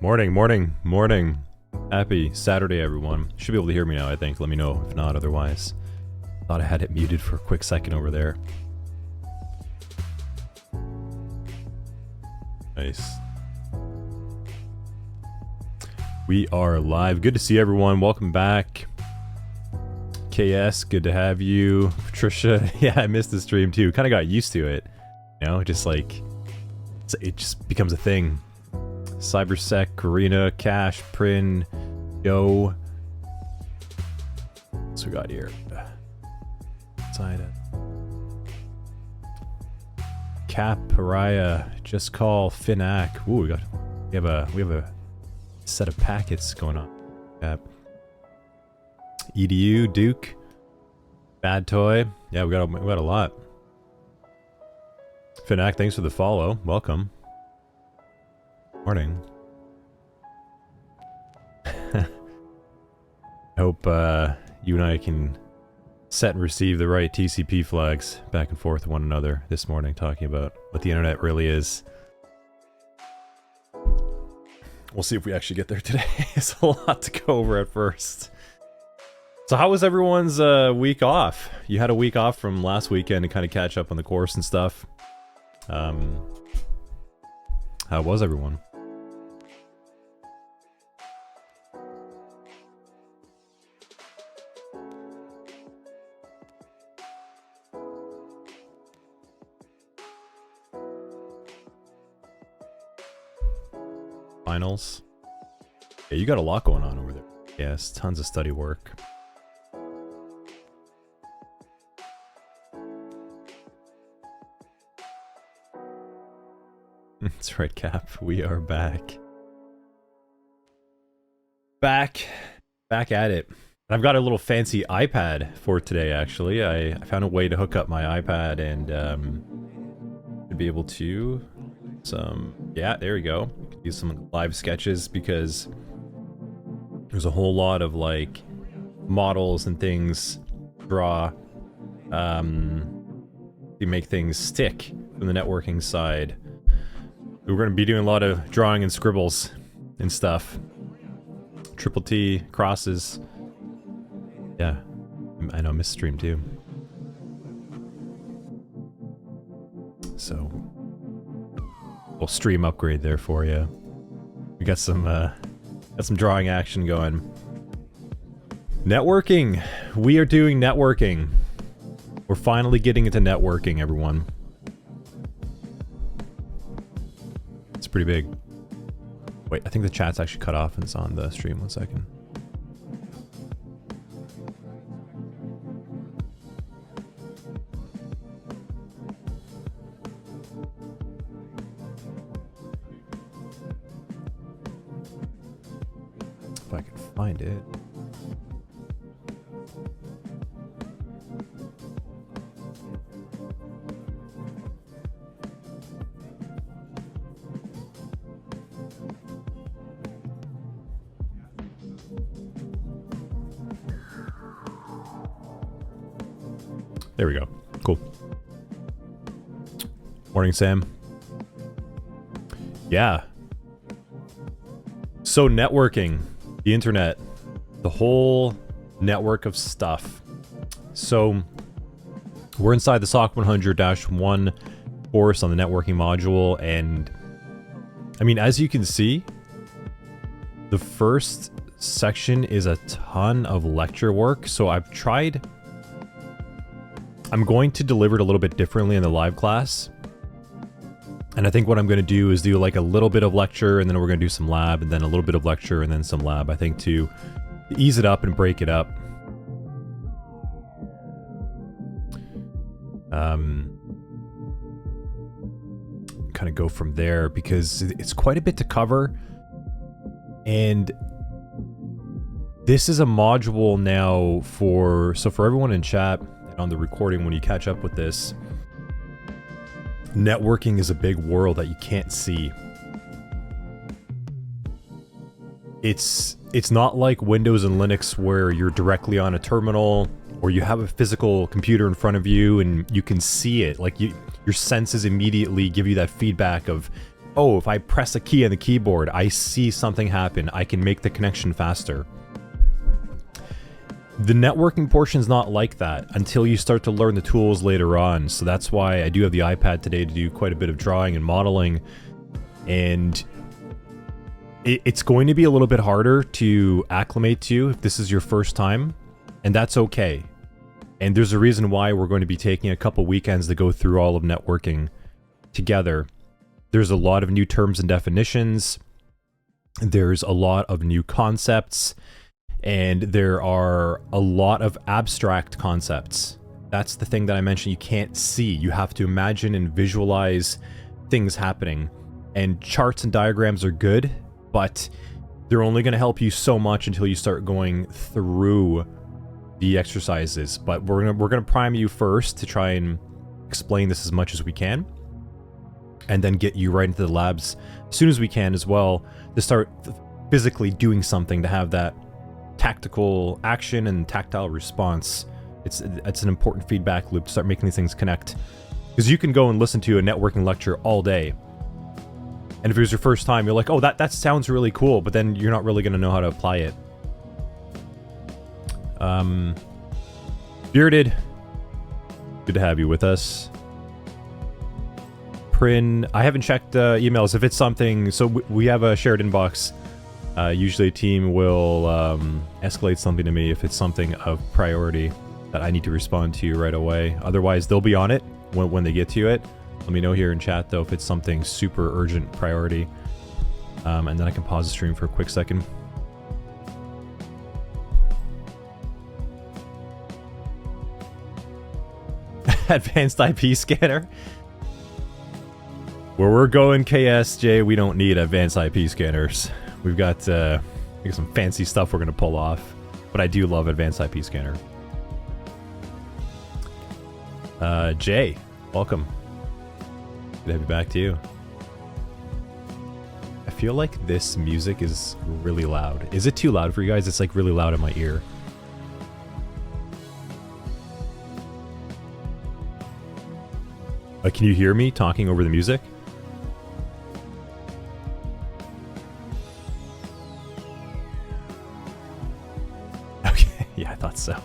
Morning, morning, morning. Happy Saturday, everyone. Should be able to hear me now, I think. Let me know if not, otherwise. Thought I had it muted for a quick second over there. Nice. We are live. Good to see everyone. Welcome back. KS, good to have you. Patricia, yeah, I missed the stream too. Kind of got used to it. You know, just like, it just becomes a thing. Cybersec, Karina, Cash, Prin, Yo. What's we got here? Side Cap, Pariah, Just Call, Finac. Ooh, we have a set of packets going on. Cap. EDU, Duke, Bad Toy. Yeah, we got a lot. Finac, thanks for the follow. Welcome. Morning. I hope you and I can set and receive the right TCP flags back and forth with one another this morning, talking about what the internet really is. We'll see if we actually get there today. It's a lot to go over at first. So how was everyone's week off? You had a week off from last weekend to kind of catch up on the course and stuff. How was everyone? Finals. Yeah, you got a lot going on over there. Yes, tons of study work. That's right, Cap. We are back. Back at it. I've got a little fancy iPad for today, actually. I found a way to hook up my iPad and to be able to yeah, there we go. We can do some live sketches because there's a whole lot of like models and things to draw to make things stick from the networking side. We're going to be doing a lot of drawing and scribbles and stuff. Triple T, crosses. Yeah, I know, missed stream too. So, little stream upgrade there for you. We got some drawing action going. Networking. We are doing networking. We're finally getting into networking, everyone. It's pretty big. Wait, I think the chat's actually cut off and it's on the stream. 1 second. If I can find it. There we go. Cool. Morning, Sam. Yeah. So networking, the internet, the whole network of stuff. So we're inside the SOC 100-1 course on the networking module, and I mean, as you can see, the first section is a ton of lecture work. So I'm going to deliver it a little bit differently in the live class. And I think what I'm going to do is do like a little bit of lecture, and then we're going to do some lab, and then a little bit of lecture, and then some lab, I think, to ease it up and break it up. Kind of go from there, because it's quite a bit to cover. And this is a module now for everyone in chat on the recording. When you catch up with this, networking is a big world that you can't see. It's not like Windows and Linux where you're directly on a terminal or you have a physical computer in front of you and you can see it. Like your senses immediately give you that feedback of oh, if I press a key on the keyboard, I see something happen. I can make the connection faster. The networking portion is not like that until you start to learn the tools later on. So that's why I do have the iPad today to do quite a bit of drawing and modeling. And it's going to be a little bit harder to acclimate to if this is your first time. And that's okay. And there's a reason why we're going to be taking a couple weekends to go through all of networking together. There's a lot of new terms and definitions. There's a lot of new concepts. And there are a lot of abstract concepts. That's the thing that I mentioned you can't see. You have to imagine and visualize things happening. And charts and diagrams are good, but they're only going to help you so much until you start going through the exercises. But we're gonna prime you first to try and explain this as much as we can, and then get you right into the labs as soon as we can as well, to start physically doing something, to have that tactical action and tactile response. It's an important feedback loop to start making these things connect. Because you can go and listen to a networking lecture all day, and if it was your first time, you're like, oh, that sounds really cool, but then you're not really going to know how to apply it. Bearded, good to have you with us. Prin, I haven't checked emails. If it's something, so we have a shared inbox. Usually a team will escalate something to me if it's something of priority that I need to respond to right away. Otherwise, they'll be on it when they get to it. Let me know here in chat, though, if it's something super urgent priority. And then I can pause the stream for a quick second. Advanced IP scanner. Where we're going, KSJ, we don't need advanced IP scanners. We've got some fancy stuff we're going to pull off. But I do love advanced IP scanner. Jay, welcome. Good to have you back to you. I feel like this music is really loud. Is it too loud for you guys? It's like really loud in my ear. Can you hear me talking over the music? Okay, yeah, I thought so.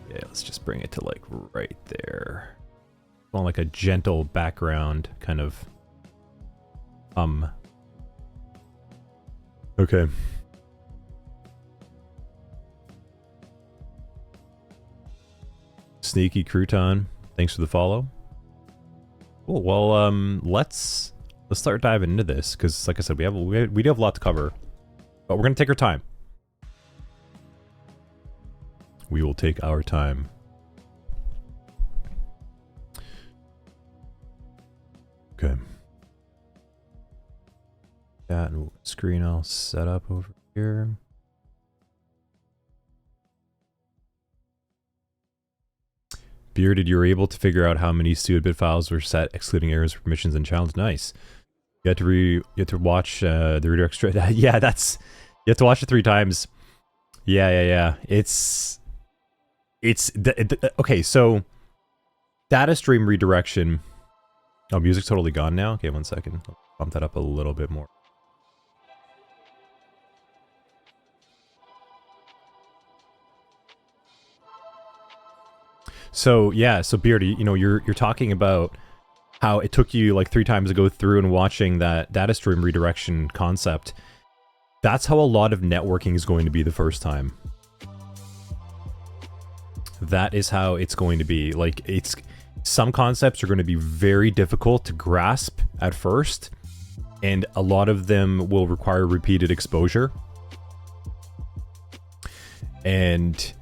Yeah, let's just bring it to like right there. On like a gentle background kind of Okay. Sneaky Crouton, thanks for the follow. Cool. Well, let's start diving into this, because like I said, we do have a lot to cover, but we're gonna take our time. We will take our time. Okay. That screen I'll set up over here. Bearded, you were able to figure out how many suited files were set, excluding errors, permissions, and challenge. Nice. You had to watch the redirect. Yeah, you have to watch it 3 times. Yeah. Okay, so data stream redirection. Oh, music's totally gone now. Okay, 1 second. I'll bump that up a little bit more. So yeah, so Beardy, you know, you're talking about how it took you like 3 times to go through and watching that data stream redirection concept. That's how a lot of networking is going to be the first time. That is how it's going to be. Like, some concepts are going to be very difficult to grasp at first, and a lot of them will require repeated exposure. And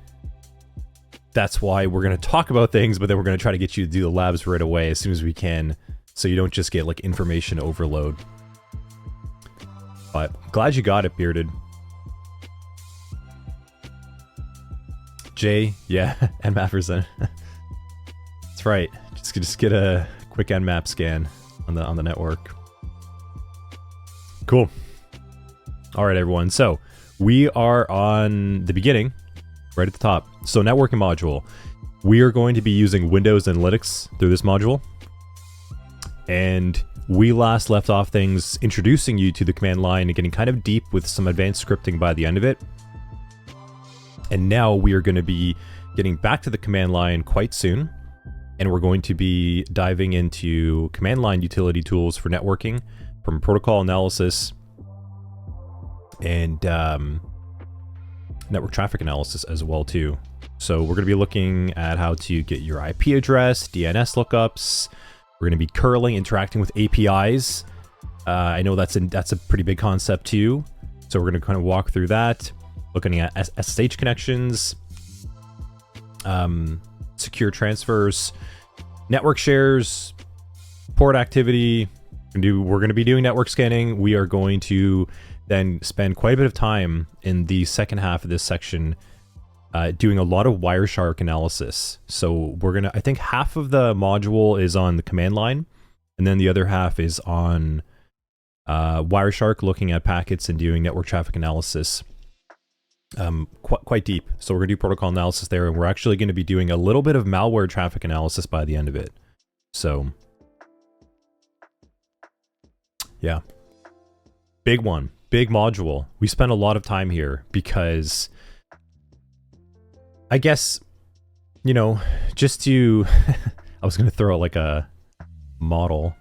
that's why we're going to talk about things, but then we're going to try to get you to do the labs right away as soon as we can, so you don't just get like information overload. But glad you got it, Bearded. Jay, yeah, Nmap percent. That's right. Just get a quick Nmap scan on the network. Cool. All right, everyone. So we are on the beginning, right at the top. So networking module. We are going to be using Windows and Linux through this module. And we last left off things introducing you to the command line and getting kind of deep with some advanced scripting by the end of it. And now we are going to be getting back to the command line quite soon. And we're going to be diving into command line utility tools for networking, from protocol analysis and network traffic analysis as well too. So we're going to be looking at how to get your IP address, DNS lookups. We're going to be curling, interacting with APIs. I know that's a pretty big concept too. So we're going to kind of walk through that, looking at SSH connections, secure transfers, network shares, port activity. We're going to be doing network scanning. We are going to then spend quite a bit of time in the second half of this section doing a lot of Wireshark analysis. So we're going to, I think half of the module is on the command line, and then the other half is on Wireshark, looking at packets and doing network traffic analysis quite deep. So we're going to do protocol analysis there, and we're actually going to be doing a little bit of malware traffic analysis by the end of it. So yeah, big one. Big module. We spent a lot of time here because I guess, you know, just to, I was going to throw out like a model.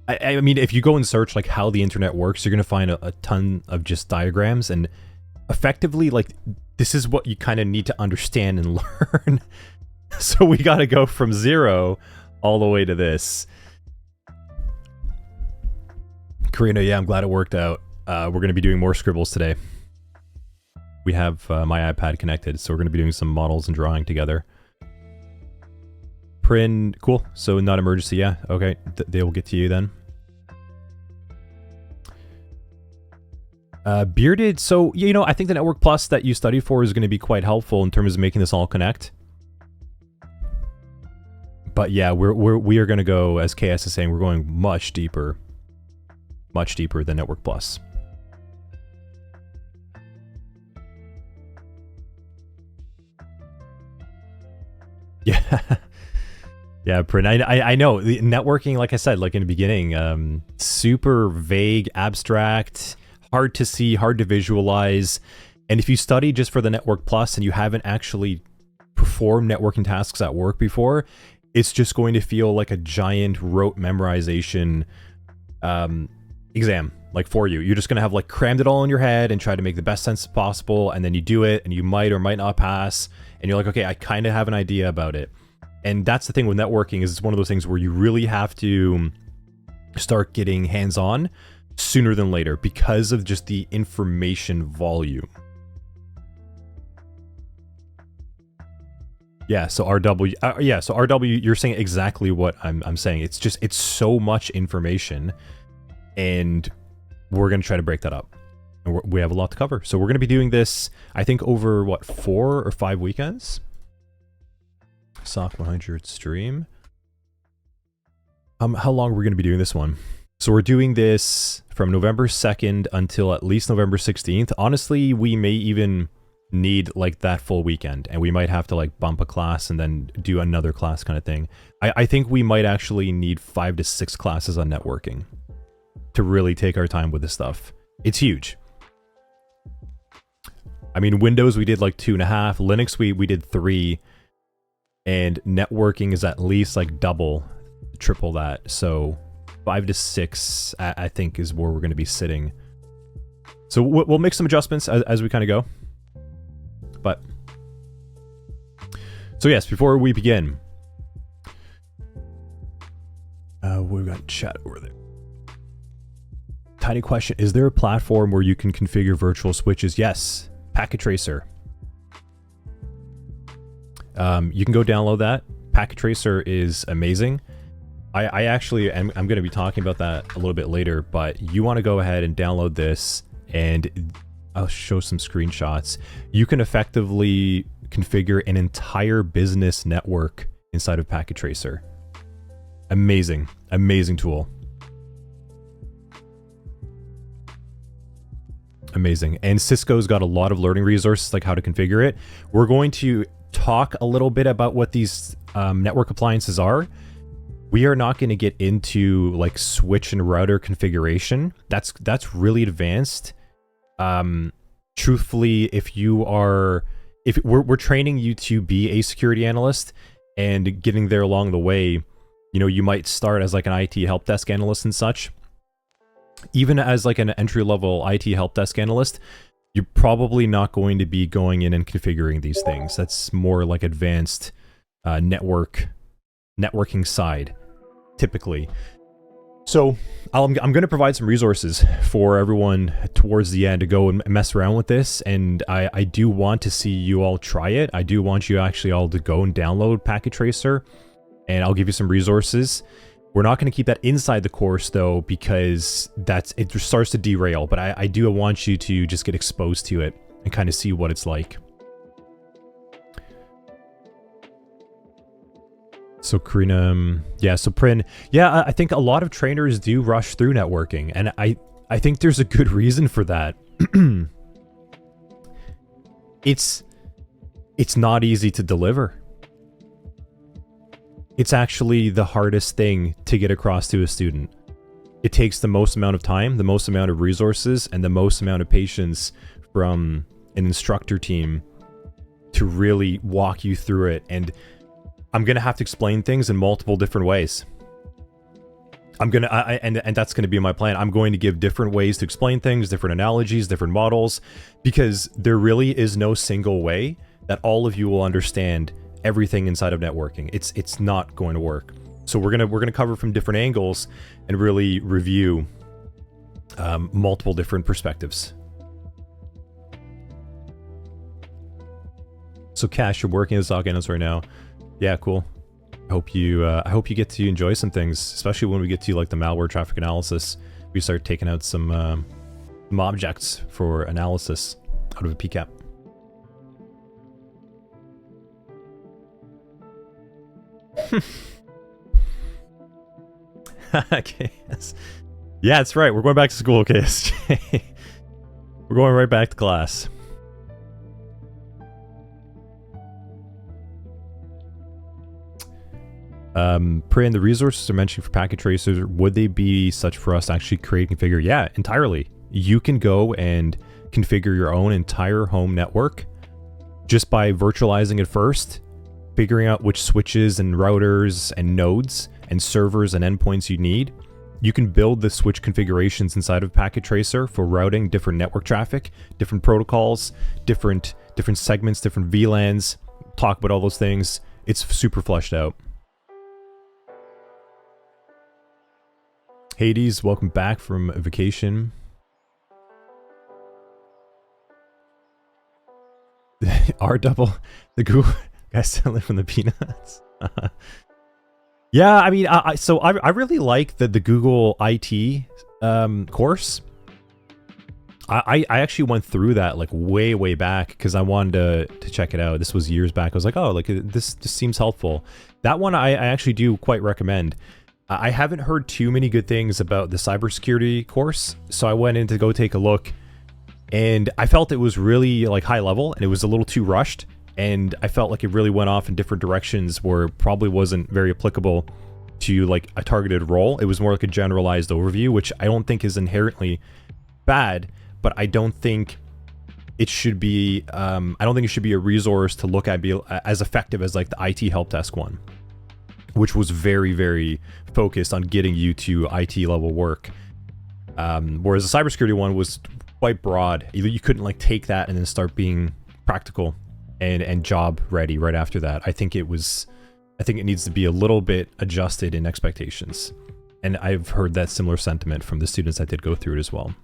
I mean, if you go and search like how the internet works, you're going to find a ton of just diagrams, and effectively, like, this is what you kind of need to understand and learn. So we got to go from 0 all the way to this. Karina, yeah, I'm glad it worked out. We're going to be doing more scribbles today. We have my iPad connected, so we're going to be doing some models and drawing together. Prin, cool. So not emergency, yeah. Okay, they will get to you then. Bearded, so, you know, I think the Network Plus that you studied for is going to be quite helpful in terms of making this all connect. But yeah, we are going to go, as KS is saying, we're going much deeper than Network Plus. Yeah. Yeah, Prin, I know. The networking, like I said, like in the beginning, super vague, abstract, hard to see, hard to visualize. And if you study just for the Network Plus and you haven't actually performed networking tasks at work before, it's just going to feel like a giant rote memorization exam, like for you. You're just going to have like crammed it all in your head and try to make the best sense possible, and then you do it and you might or might not pass, and you're like, okay, I kind of have an idea about it. And that's the thing with networking, is it's one of those things where you really have to start getting hands-on sooner than later because of just the information volume. Yeah, so RW, so RW, you're saying exactly what I'm saying. It's just, it's so much information, and we're going to try to break that up. And we have a lot to cover. So we're going to be doing this, I think, over, what, 4 or 5 weekends? SOC100 stream. How long are we going to be doing this one? So we're doing this from November 2nd until at least November 16th. Honestly, we may even need like that full weekend, and we might have to like bump a class and then do another class kind of thing. I think we might actually need 5 to 6 classes on networking to really take our time with this stuff. It's huge. I mean, Windows we did like 2.5, Linux we did 3, and networking is at least like triple that. So 5 to 6, I think, is where we're going to be sitting. So we'll make some adjustments as we kind of go. But so yes, before we begin, we've got chat over there. Tiny question: is there a platform where you can configure virtual switches? Yes, Packet Tracer. You can go download that. Packet Tracer is amazing. I actually I'm going to be talking about that a little bit later, but you want to go ahead and download this, and I'll show some screenshots. You can effectively configure an entire business network inside of Packet Tracer. Amazing, amazing tool. Amazing. And Cisco's got a lot of learning resources, like how to configure it. We're going to talk a little bit about what these network appliances are. We are not going to get into like switch and router configuration. That's really advanced. Truthfully, if we're training you to be a security analyst and getting there along the way, you know, you might start as like an IT help desk analyst and such. Even as like an entry-level IT help desk analyst, you're probably not going to be going in and configuring these things. That's more like advanced networking side, typically. So I'm going to provide some resources for everyone towards the end to go and mess around with this, and I do want to see you all try it. I do want you actually all to go and download Packet Tracer, and I'll give you some resources. We're not going to keep that inside the course though, because it starts to derail, but I do want you to just get exposed to it and kind of see what it's like. So Karina, yeah, so Prin, yeah, I think a lot of trainers do rush through networking, and I think there's a good reason for that. It's not easy to deliver. It's actually the hardest thing to get across to a student. It takes the most amount of time, the most amount of resources, and the most amount of patience from an instructor team to really walk you through it. And I'm going to have to explain things in multiple different ways. And that's going to be my plan. I'm going to give different ways to explain things, different analogies, different models, because there really is no single way that all of you will understand everything inside of networking. It's not going to work. So we're gonna cover from different angles and really review multiple different perspectives. So Cash, you're working as a SOC Analyst right now. Yeah, cool. I hope you get to enjoy some things, especially when we get to like the malware traffic analysis. We start taking out some objects for analysis out of a PCAP. Okay, yes. Yeah, that's right. We're going back to school, KSJ. We're going right back to class. Prin, the resources are mentioned for Packet Tracers. Would they be such for us to actually create and configure? Yeah, entirely. You can go and configure your own entire home network just by virtualizing it first, figuring out which switches and routers and nodes and servers and endpoints you need. You can build the switch configurations inside of Packet Tracer for routing different network traffic, different protocols, different segments, different VLANs. Talk about all those things. It's super fleshed out. Hades, welcome back from vacation. R-double, the Google guys selling from the peanuts. Yeah, I mean, I really like the Google IT course. I actually went through that like way back because I wanted to check it out. This was years back. I was like, oh, like this just seems helpful. That one I actually do quite recommend. I haven't heard too many good things about the cybersecurity course, so I went in to go take a look, and I felt it was really like high level, and it was a little too rushed, and I felt like it really went off in different directions where it probably wasn't very applicable to like a targeted role. It was more like a generalized overview, which I don't think is inherently bad, but I don't think it should be. I don't think it should be a resource to look at be as effective as like the IT help desk one, which was very focused on getting you to IT level work. Whereas the cybersecurity one was quite broad. You couldn't like take that and then start being practical and job ready right after that. I think it needs to be a little bit adjusted in expectations. And I've heard that similar sentiment from the students that did go through it as well.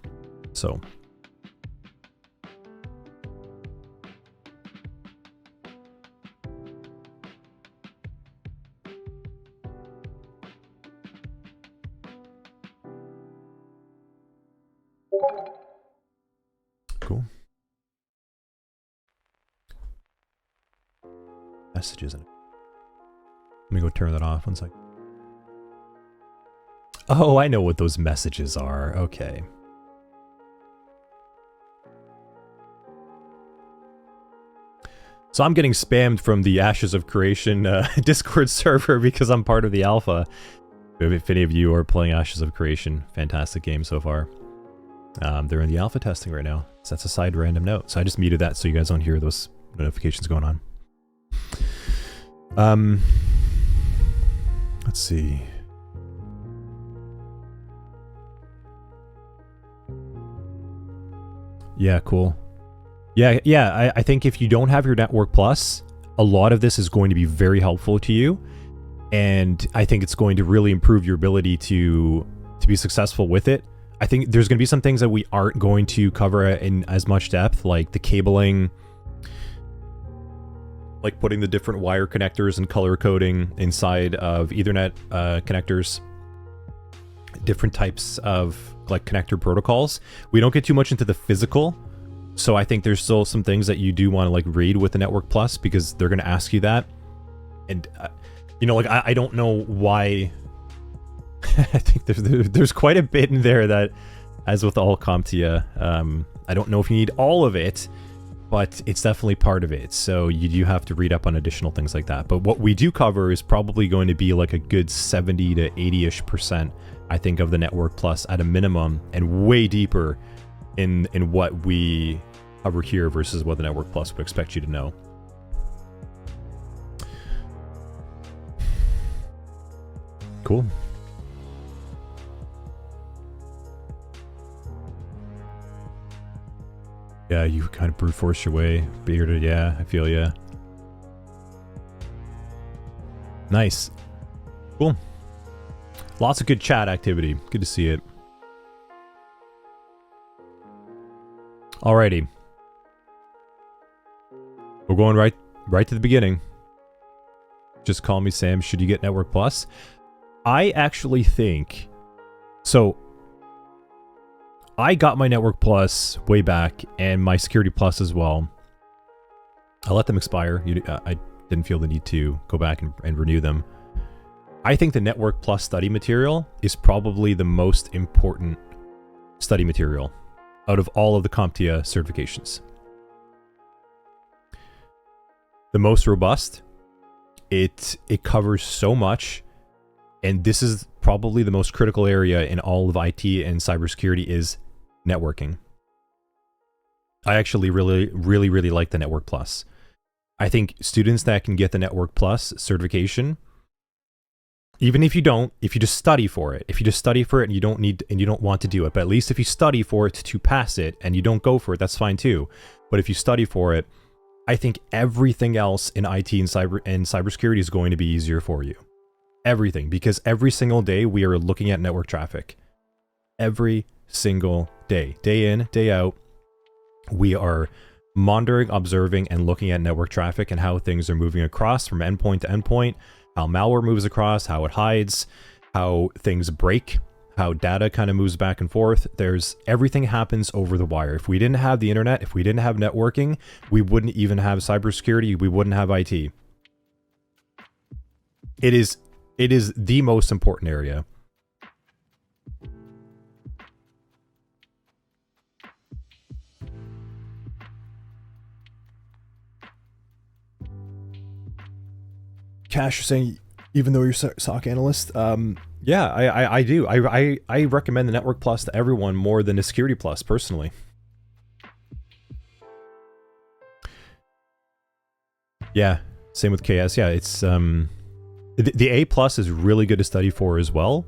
So cool. Messages in it. Let me go turn that off 1 second. Oh, I know what those messages are. Okay. So I'm getting spammed from the Ashes of Creation Discord server because I'm part of the alpha. If any of you are playing Ashes of Creation, fantastic game so far. They're in the alpha testing right now. So that's a side random note. So I just muted that so you guys don't hear those notifications going on. Let's see. Yeah, cool. Yeah, I think if you don't have your Network Plus, a lot of this is going to be very helpful to you. And I think it's going to really improve your ability to be successful with it. I think there's going to be some things that we aren't going to cover in as much depth, like the cabling, like putting the different wire connectors and color coding inside of Ethernet connectors, different types of like connector protocols. We don't get too much into the physical. So I think there's still some things that you do want to like read with the Network Plus because they're going to ask you that. And, you know, like I don't know why. I think there's quite a bit in there that, as with all CompTIA, I don't know if you need all of it, but it's definitely part of it. So you do have to read up on additional things like that. But what we do cover is probably going to be like a good 70 to 80-ish%, I think, of the Network Plus at a minimum, and way deeper in what we cover here versus what the Network Plus would expect you to know. Cool. Yeah, you kind of brute force your way. Bearded, yeah, I feel ya. Nice. Cool. Lots of good chat activity. Good to see it. Alrighty. We're going right to the beginning. Just call me Sam. Should you get Network Plus? I actually think... So, I got my Network Plus way back, and my Security Plus as well. I let them expire. I didn't feel the need to go back and renew them. I think the Network Plus study material is probably the most important study material out of all of the CompTIA certifications. The most robust. It covers so much, and this is probably the most critical area in all of IT and cybersecurity is networking. I actually really like the Network Plus. I think students that can get the Network Plus certification, even if you just study for it, and you don't want to do it, but at least if you study for it to pass it and you don't go for it, that's fine too. But if you study for it, I think everything else in IT and cybersecurity is going to be easier for you. Everything, because every single day we are looking at network traffic. Every single day, day in, day out, we are monitoring, observing, and looking at network traffic and how things are moving across from endpoint to endpoint, how malware moves across, how it hides, how things break, how data kind of moves back and forth. Everything happens over the wire. If we didn't have the internet, if we didn't have networking, we wouldn't even have cybersecurity, we wouldn't have IT. It is the most important area. Cash, you're saying even though you're SOC Analyst, yeah, I do. I recommend the Network Plus to everyone more than the Security Plus, personally. Yeah, same with KS. Yeah, it's the A Plus is really good to study for as well.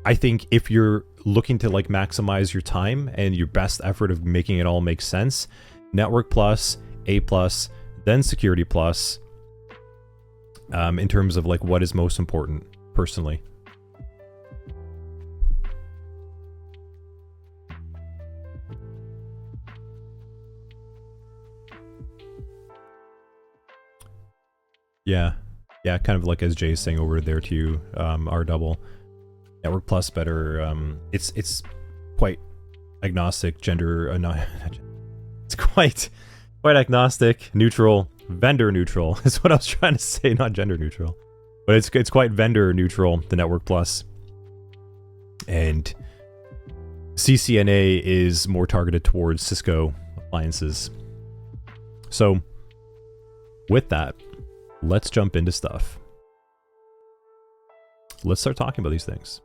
I think if you're looking to like maximize your time and your best effort of making it all make sense, Network Plus, A Plus, then Security Plus. In terms of like what is most important, personally. Yeah, kind of like as Jay's saying over there too. R double, Network Plus better. It's quite agnostic, gender. It's quite agnostic, neutral. Vendor neutral is what I was trying to say, not gender neutral. But it's quite vendor neutral, the Network Plus. And CCNA is more targeted towards Cisco appliances. So with that, let's jump into stuff. Let's start talking about these things.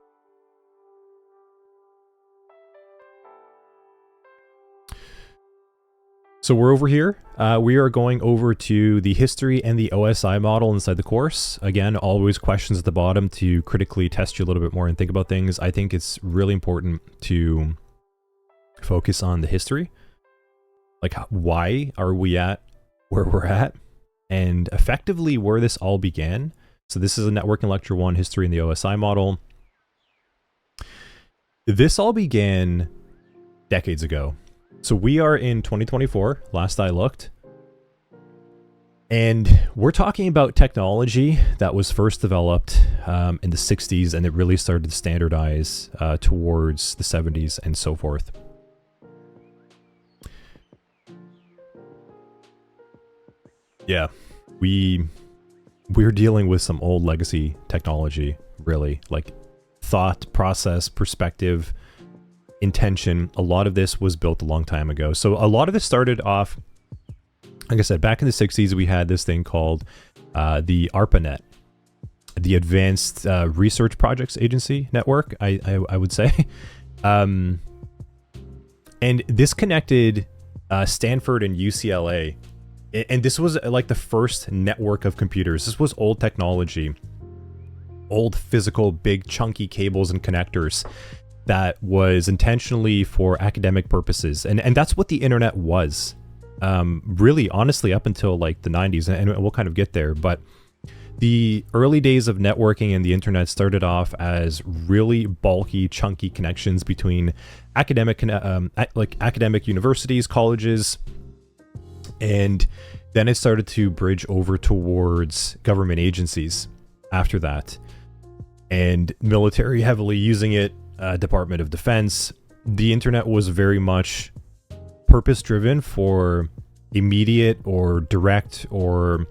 So we're over here. We are going over to the history and the OSI model inside the course. Again, always questions at the bottom to critically test you a little bit more and think about things. I think it's really important to focus on the history. Like, why are we at where we're at? And effectively where this all began. So this is a networking lecture 1, history in the OSI model. This all began decades ago. So we are in 2024, last I looked. And we're talking about technology that was first developed in the 60s, and it really started to standardize towards the 70s and so forth. Yeah, we're dealing with some old legacy technology, really, like thought, process, perspective, intention. A lot of this was built a long time ago. So a lot of this started off, like I said, back in the 60s, we had this thing called the ARPANET, the Advanced Research Projects Agency Network, I would say. And this connected Stanford and UCLA. And this was like the first network of computers. This was old technology, old physical, big chunky cables and connectors that was intentionally for academic purposes. And that's what the internet was, really, honestly, up until like the 90s. And we'll kind of get there. But the early days of networking and the internet started off as really bulky, chunky connections between academic universities, colleges, and then it started to bridge over towards government agencies after that. And military heavily using it, Department of Defense. The internet was very much purpose-driven for immediate or direct, or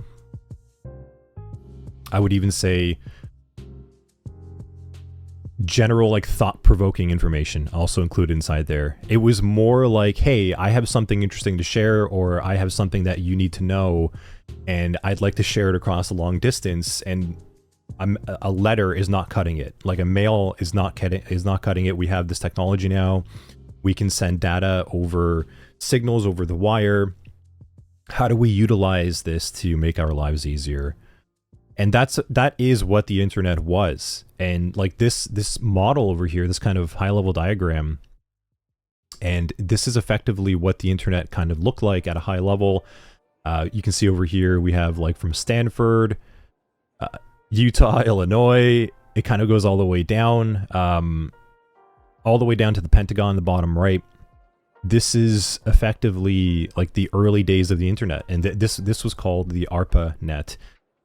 I would even say general, like thought-provoking information also included inside there. It was more like, hey, I have something interesting to share, or I have something that you need to know, and I'd like to share it across a long distance, and a letter is not cutting it. Like a mail is not cutting it. We have this technology now. We can send data over signals over the wire. How do we utilize this to make our lives easier? And that is what the internet was. And like this model over here, this kind of high-level diagram, and this is effectively what the internet kind of looked like at a high level. You can see over here we have like from Stanford, Utah, Illinois. It kind of goes all the way down to the Pentagon, the bottom right. This is effectively like the early days of the internet, and this was called the ARPANET.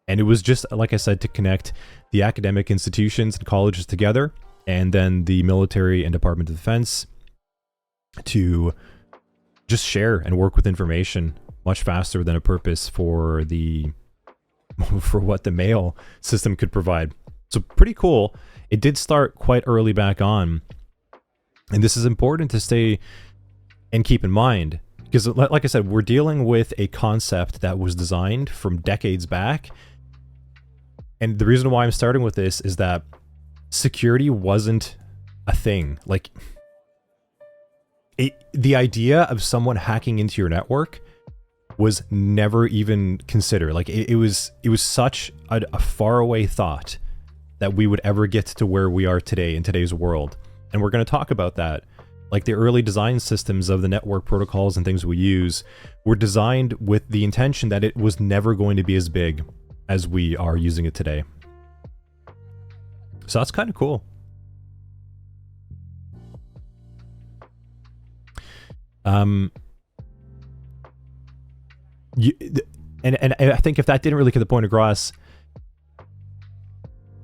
And it was just, like I said, to connect the academic institutions and colleges together, and then the military and Department of Defense to just share and work with information much faster than a purpose for what the mail system could provide. So pretty cool. It did start quite early back on. And this is important to stay and keep in mind, because like I said, we're dealing with a concept that was designed from decades back. And the reason why I'm starting with this is that security wasn't a thing. Like, the idea of someone hacking into your network was never even considered. Like, it was such a faraway thought that we would ever get to where we are today in today's world. And we're going to talk about that. Like, the early design systems of the network protocols and things we use were designed with the intention that it was never going to be as big as we are using it today. So that's kind of cool. And I think if that didn't really get the point across,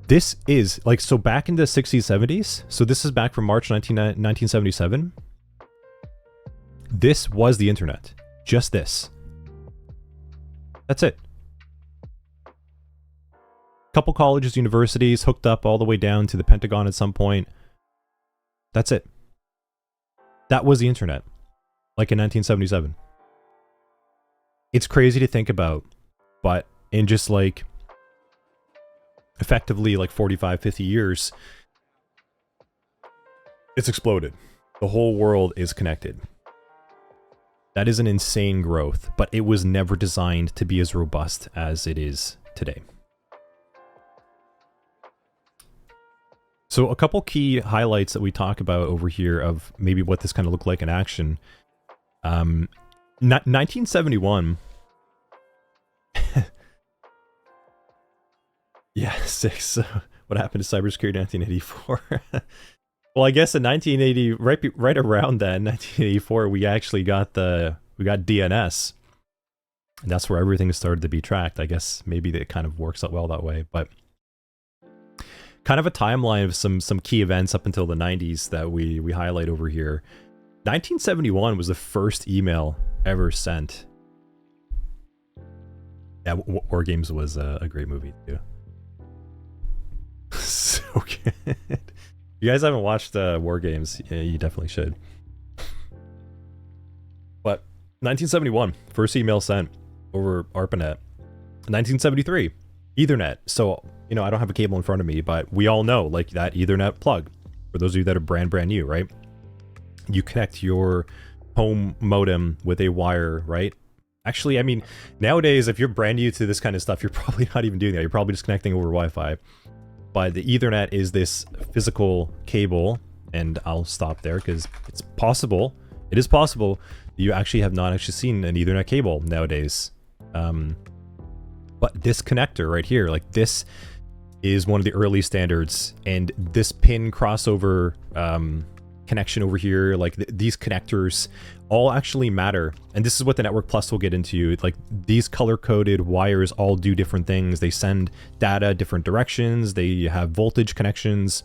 this is like, so back in the 60s, 70s, so this is back from March 1977. This was the internet. Just this. That's it. Couple colleges, universities hooked up all the way down to the Pentagon at some point. That's it. That was the internet, like in 1977. It's crazy to think about But in just like effectively like 45, 50 years, it's exploded. The whole world is connected. That is an insane growth, but it was never designed to be as robust as it is today. So a couple key highlights that we talk about over here of maybe what this kind of looked like in action. 1971. Yeah, 6. What happened to cybersecurity in 1984? Well, I guess in 1980, right around then, 1984, we actually got DNS. And that's where everything started to be tracked. I guess maybe it kind of works out well that way, but kind of a timeline of some key events up until the 90s that we highlight over here. 1971 was the first email ever sent. Yeah, War Games was a great movie too. So good. You guys haven't watched War Games, yeah, you definitely should. But 1971, first email sent over ARPANET. 1973, Ethernet. So, you know, I don't have a cable in front of me, but we all know, like, that Ethernet plug. For those of you that are brand new, right? You connect your home modem with a wire, right? Actually, I mean, nowadays, if you're brand new to this kind of stuff, you're probably not even doing that. You're probably just connecting over Wi-Fi. But the Ethernet is this physical cable, and I'll stop there because it's possible. It is possible you actually have not actually seen an Ethernet cable nowadays. But this connector right here, like this is one of the early standards, and this pin crossover connection over here, like these connectors all actually matter. And this is what the Network Plus will get into. Like these color-coded wires all do different things. They send data different directions. They have voltage connections.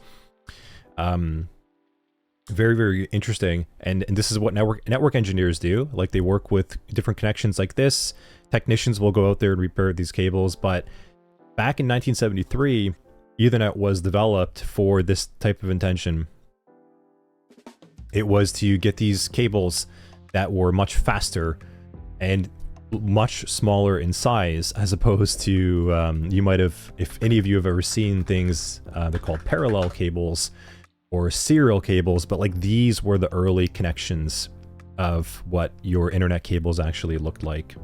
Very, very interesting. And this is what network engineers do. Like they work with different connections like this. Technicians will go out there and repair these cables. But back in 1973, Ethernet was developed for this type of intention. It was to get these cables that were much faster and much smaller in size, as opposed to, you might have, if any of you have ever seen things, they're called parallel cables or serial cables, but like these were the early connections of what your internet cables actually looked like.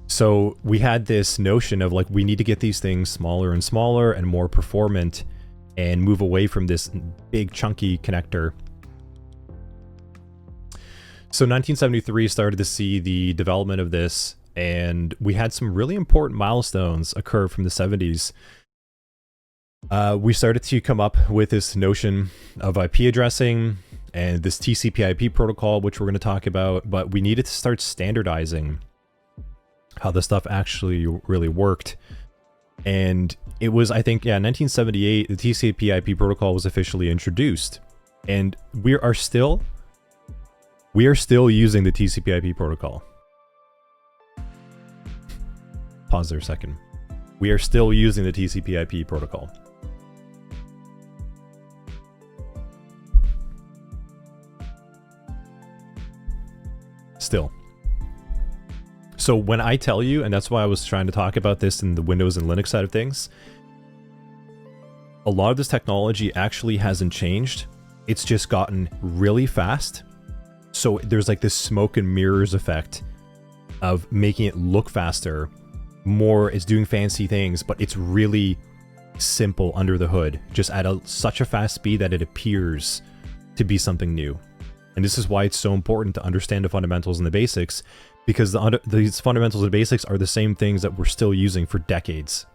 So we had this notion of like, we need to get these things smaller and smaller and more performant and move away from this big chunky connector. So 1973 started to see the development of this, and we had some really important milestones occur from the 70s. We started to come up with this notion of IP addressing and this TCP/IP protocol, which we're going to talk about, but we needed to start standardizing how the stuff actually really worked. And it was, I think, yeah, 1978, the TCP/IP protocol was officially introduced. And we are still using the TCP/IP protocol. Pause there a second. We are still using the TCP/IP protocol. Still. So when I tell you, and that's why I was trying to talk about this in the Windows and Linux side of things, a lot of this technology actually hasn't changed. It's just gotten really fast. So there's like this smoke and mirrors effect of making it look faster. More, it's doing fancy things, but it's really simple under the hood, just at such a fast speed that it appears to be something new. And this is why it's so important to understand the fundamentals and the basics, because these fundamentals and basics are the same things that we're still using for decades.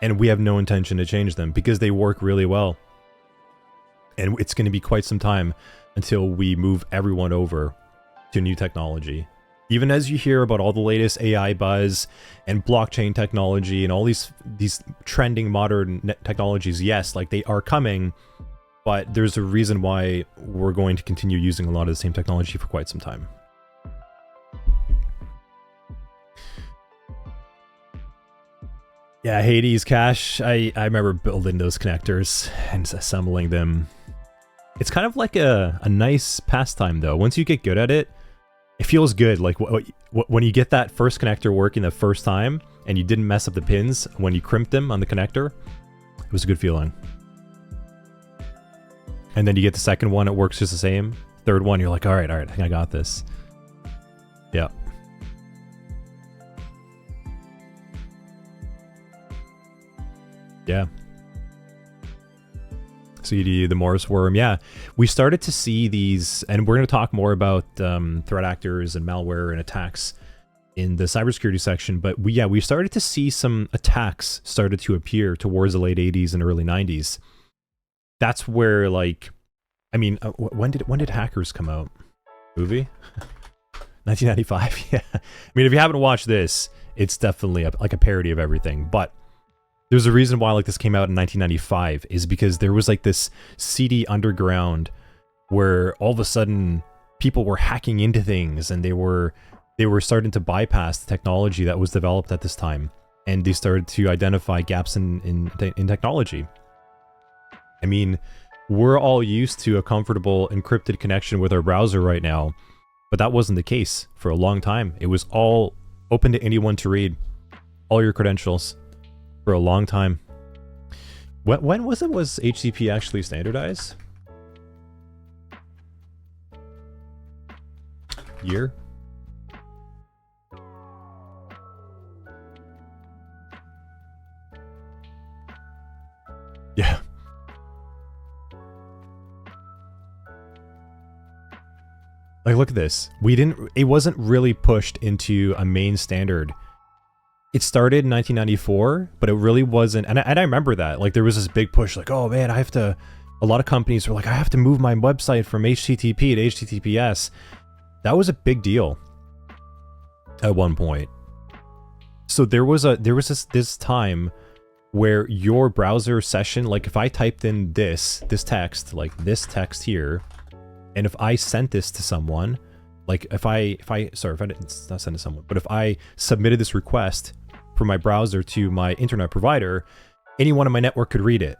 And we have no intention to change them because they work really well. And it's going to be quite some time until we move everyone over to new technology. Even as you hear about all the latest AI buzz and blockchain technology and all these trending modern technologies, yes, like they are coming, but there's a reason why we're going to continue using a lot of the same technology for quite some time. Yeah, Hades cache. I remember building those connectors and assembling them. It's kind of like a nice pastime though. Once you get good at it, it feels good. Like when you get that first connector working the first time and you didn't mess up the pins when you crimped them on the connector, it was a good feeling. And then you get the second one, it works just the same. Third one, you're like, all right, I think I got this. Yeah. Yeah. CD, the Morse worm. Yeah, we started to see these, and we're going to talk more about threat actors and malware and attacks in the cybersecurity section. But we started to see some attacks started to appear towards the late 80s and early 90s. That's where, like, I mean, when did Hackers come out? Movie? 1995. Yeah. I mean, if you haven't watched this, it's definitely like a parody of everything. But there's a reason why like this came out in 1995 is because there was like this seedy underground where all of a sudden people were hacking into things and they were starting to bypass the technology that was developed at this time, and they started to identify gaps in technology. I mean, we're all used to a comfortable encrypted connection with our browser right now, but that wasn't the case for a long time. It was all open to anyone to read all your credentials for a long time. When was HTTP actually standardized? Year? Yeah. Like, look at this. It wasn't really pushed into a main standard. It started in 1994, but it really wasn't. And I remember that. Like, there was this big push, like, oh man, a lot of companies were like, I have to move my website from HTTP to HTTPS. That was a big deal at one point. So there was this time where your browser session, like if I typed in this text, like this text here, and if I sent this to someone, like if I didn't, not send to someone, but if I submitted this request from my browser to my internet provider, anyone on my network could read it.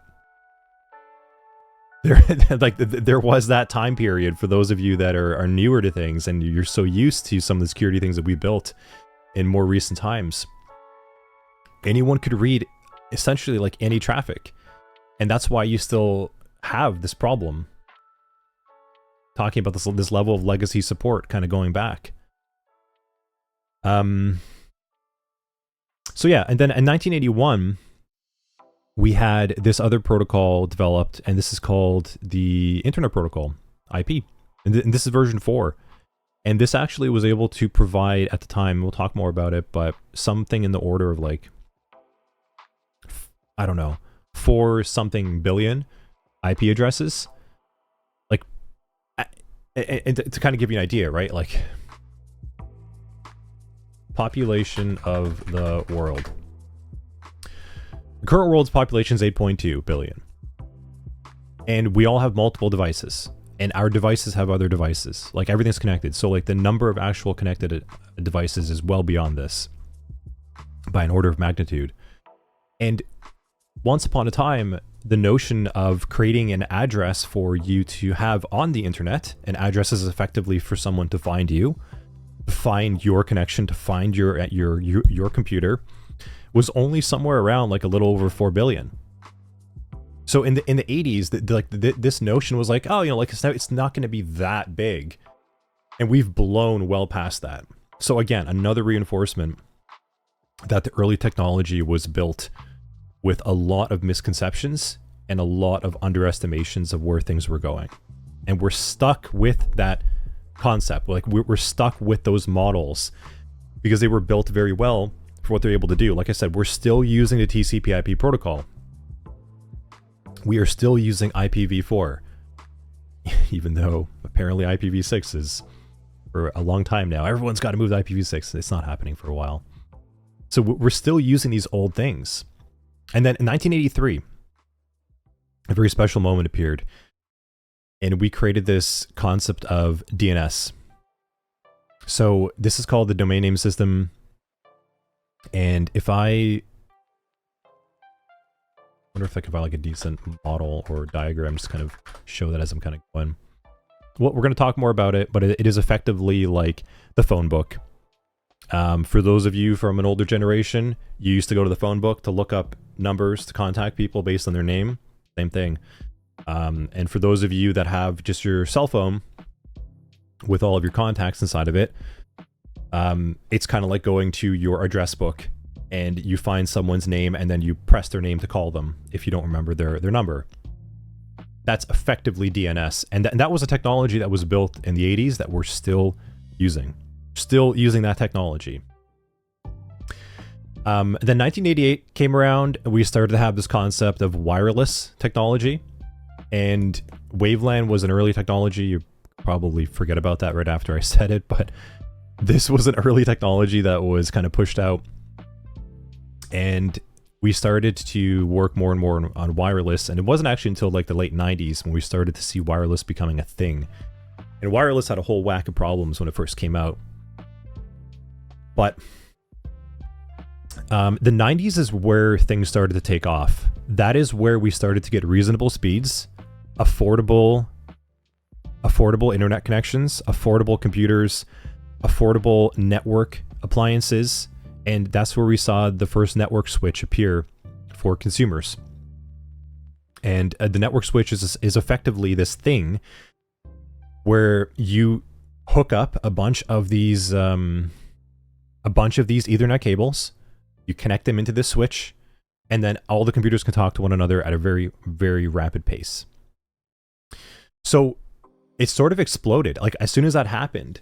There was that time period for those of you that are newer to things and you're so used to some of the security things that we built in more recent times. Anyone could read essentially like any traffic. And that's why you still have this problem. Talking about this level of legacy support kind of going back. So yeah, and then in 1981, we had this other protocol developed, and this is called the Internet Protocol, IP. And this is version 4. And this actually was able to provide, at the time, we'll talk more about it, but something in the order of like, I don't know, 4 something billion IP addresses. Like, and to kind of give you an idea, right? Like, population of the world. The current world's population is 8.2 billion. And we all have multiple devices. And our devices have other devices. Like, everything's connected. So, like, the number of actual connected devices is well beyond this. By an order of magnitude. And once upon a time, the notion of creating an address for you to have on the internet, an address is effectively for someone to find you, find your connection, to find your computer, was only somewhere around like a little over 4 billion. So in the 80s, this notion was like, oh, you know, like it's not going to be that big, and we've blown well past that. So again, another reinforcement that the early technology was built with a lot of misconceptions and a lot of underestimations of where things were going, and we're stuck with that concept. Like we're stuck with those models because they were built very well for what they're able to do. Like I said, we're still using the TCP/IP protocol. We are still using IPv4, even though apparently IPv6 is for a long time now. Everyone's got to move to IPv6. It's not happening for a while. So we're still using these old things. And then in 1983, a very special moment appeared, and we created this concept of DNS. So this is called the domain name system. And if I wonder if I can find like a decent model or diagram, just kind of show that as I'm kind of going. well, we're going to talk more about it, but it is effectively like the phone book. For those of you from an older generation, you used to go to the phone book to look up numbers to contact people based on their name. Same thing. And for those of you that have just your cell phone with all of your contacts inside of it, it's kind of like going to your address book and you find someone's name and then you press their name to call them if you don't remember their number. That's effectively DNS. And that was a technology that was built in the 80s that we're still using. Still using that technology. Then 1988 came around and we started to have this concept of wireless technology. And WaveLAN was an early technology. You probably forget about that right after I said it, but this was an early technology that was kind of pushed out. And we started to work more and more on wireless, and it wasn't actually until like the late 90s when we started to see wireless becoming a thing. And wireless had a whole whack of problems when it first came out. But the 90s is where things started to take off. That is where we started to get reasonable speeds, affordable internet connections, affordable computers, affordable network appliances, and that's where we saw the first network switch appear for consumers. And the network switch is effectively this thing where you hook up a bunch of these Ethernet cables, you connect them into this switch, and then all the computers can talk to one another at a very, very rapid pace. So it sort of exploded. Like as soon as that happened,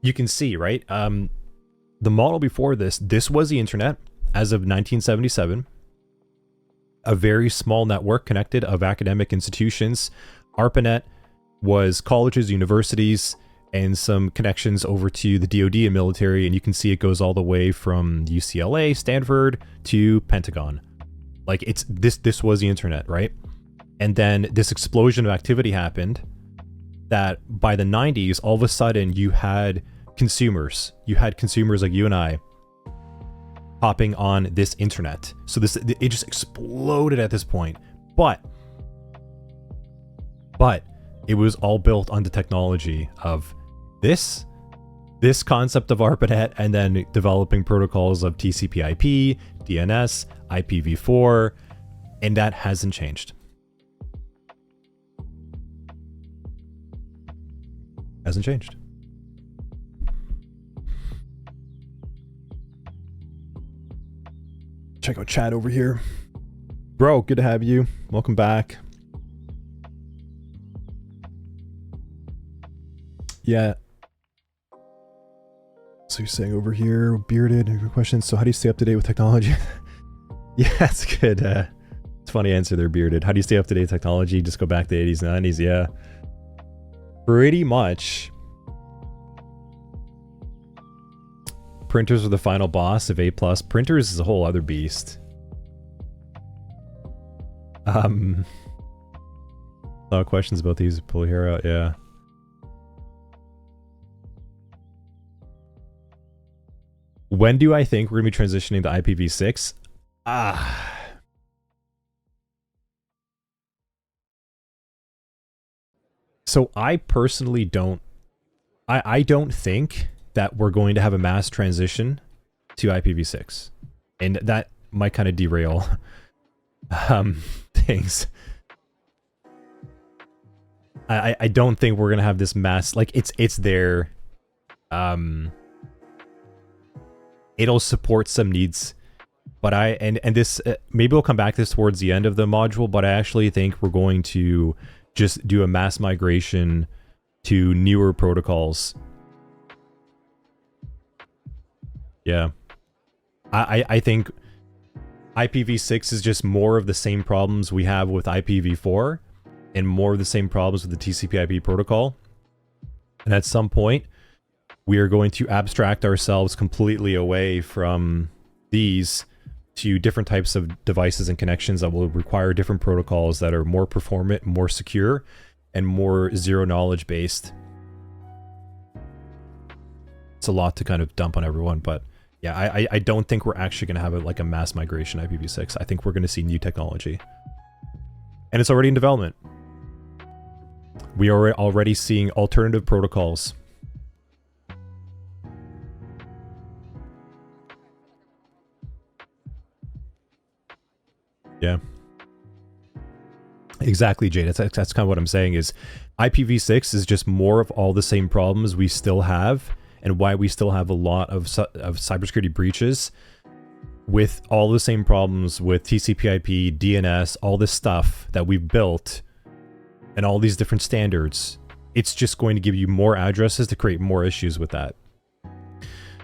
you can see, right? The model before this was the internet as of 1977. A very small network connected of academic institutions. ARPANET was colleges, universities, and some connections over to the DoD and military. And you can see it goes all the way from UCLA, Stanford, to Pentagon. Like it's this was the internet, right? And then this explosion of activity happened that by the 90s, all of a sudden you had consumers like you and I hopping on this internet. So it just exploded at this point. But it was all built on the technology of this concept of ARPANET, and then developing protocols of TCP/IP, DNS, IPv4, and that hasn't changed. Hasn't changed. Check out chat over here. Bro, good to have you. Welcome back. Yeah. So you're saying over here, bearded, good question. So how do you stay up to date with technology? Yeah, that's good. It's a funny answer there, bearded. How do you stay up to date with technology? Just go back to the 80s, 90s, yeah. Pretty much. Printers are the final boss of A+. Printers is a whole other beast. A lot of questions about these. Pull your hair out, yeah. When do I think we're going to be transitioning to IPv6? So I personally don't... I don't think that we're going to have a mass transition to IPv6. And that might kind of derail things. I don't think we're going to have this mass... Like, it's there. It'll support some needs. But and this... maybe we'll come back to this towards the end of the module, but I actually think we're going to just do a mass migration to newer protocols. Yeah. I think IPv6 is just more of the same problems we have with IPv4 and more of the same problems with the TCP/IP protocol. And at some point, we are going to abstract ourselves completely away from these to different types of devices and connections that will require different protocols that are more performant, more secure, and more zero-knowledge based. It's a lot to kind of dump on everyone, but yeah, I don't think we're actually going to have a mass migration IPv6. I think we're going to see new technology. And it's already in development. We are already seeing alternative protocols. Yeah. Exactly, Jade. That's kind of what I'm saying is IPv6 is just more of all the same problems we still have and why we still have a lot of cybersecurity breaches with all the same problems with TCP/IP, DNS, all this stuff that we've built and all these different standards. It's just going to give you more addresses to create more issues with that.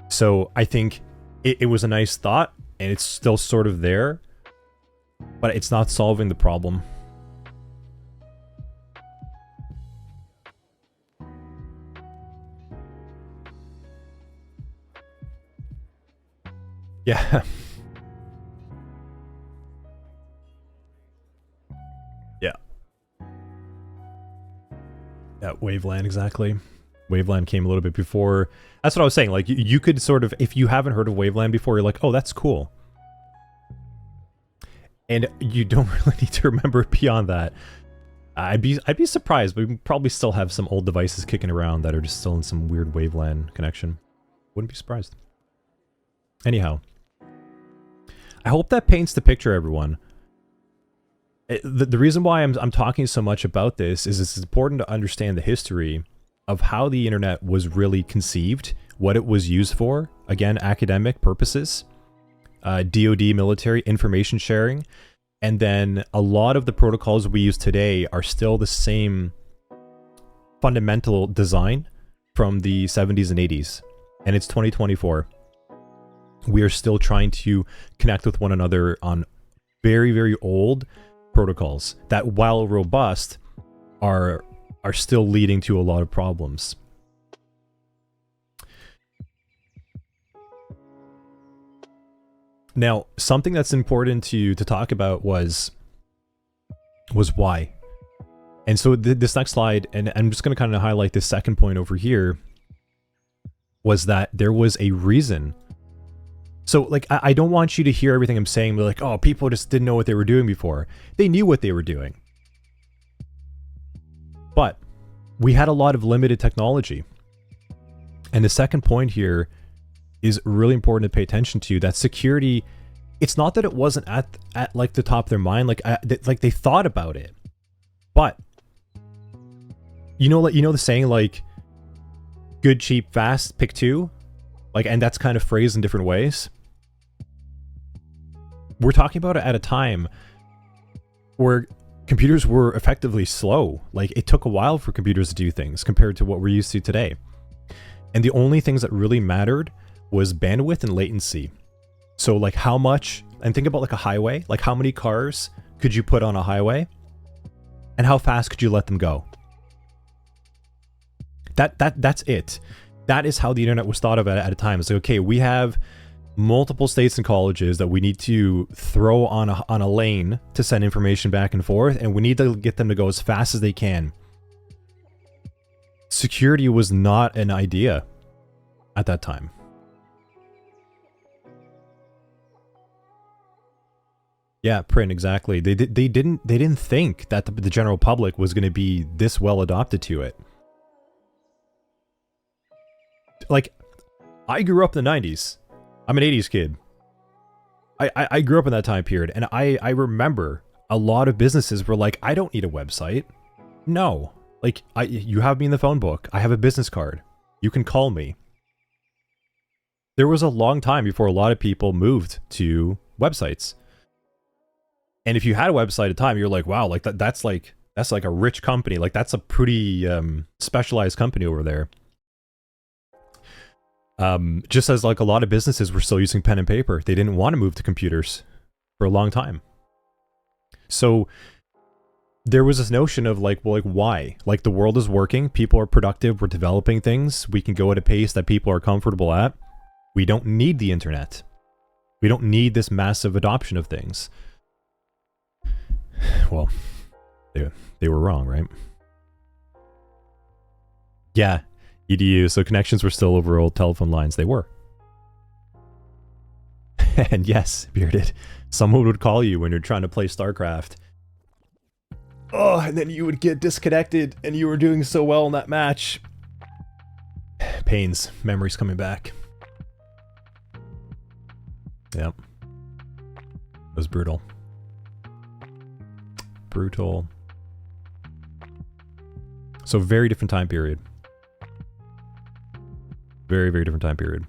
So I think it was a nice thought and it's still sort of there, but it's not solving the problem. Yeah. Yeah. Yeah, Waveland, exactly. Waveland came a little bit before. That's what I was saying. Like, you could sort of, if you haven't heard of Waveland before, you're like, oh, that's cool. And you don't really need to remember it beyond that. I'd be surprised, but we probably still have some old devices kicking around that are just still in some weird Waveland connection. Wouldn't be surprised. Anyhow. I hope that paints the picture, everyone. The reason why I'm talking so much about this is it's important to understand the history of how the internet was really conceived, what it was used for, again, academic purposes, DoD, military, information sharing, and then a lot of the protocols we use today are still the same fundamental design from the 70s and 80s, and it's 2024. We are still trying to connect with one another on very, very old protocols that, while robust, are still leading to a lot of problems. Now, something that's important to talk about was why. And so this next slide, and I'm just going to kind of highlight this second point over here, was that there was a reason. So, like, I don't want you to hear everything I'm saying, but like, oh, people just didn't know what they were doing before. They knew what they were doing. But we had a lot of limited technology. And the second point here is really important to pay attention to, that security, it's not that it wasn't at like the top of their mind, like they thought about it. But you know the saying, like, good, cheap, fast, pick two? Like, and that's kind of phrased in different ways. We're talking about it at a time where computers were effectively slow. Like, it took a while for computers to do things compared to what we're used to today. And the only things that really mattered was bandwidth and latency. So, like, how much, and think about like a highway, like how many cars could you put on a highway and how fast could you let them go? That's it. That is how the internet was thought of at a time. It's like, okay, we have multiple states and colleges that we need to throw on a lane to send information back and forth, and we need to get them to go as fast as they can. Security was not an idea at that time. Yeah, print, exactly. They didn't think that the general public was going to be this well adopted to it. Like, I grew up in the 90s. I'm an 80s kid. I grew up in that time period, and I remember a lot of businesses were like, I don't need a website. No. Like, you have me in the phone book. I have a business card. You can call me. There was a long time before a lot of people moved to websites. And if you had a website at a time, you're like, wow, like that's like a rich company. Like, that's a pretty specialized company over there. Just as like a lot of businesses were still using pen and paper. They didn't want to move to computers for a long time. So there was this notion of like, well, like, why? Like, the world is working, people are productive, we're developing things, we can go at a pace that people are comfortable at. We don't need the internet. We don't need this massive adoption of things. Well, they were wrong, right? Yeah. EDU, so connections were still over old telephone lines. They were. And yes, Bearded, someone would call you when you're trying to play StarCraft. Oh, and then you would get disconnected and you were doing so well in that match. Pains. Memories coming back. Yep. It was brutal. Brutal. So very different time period. Very, very different time period.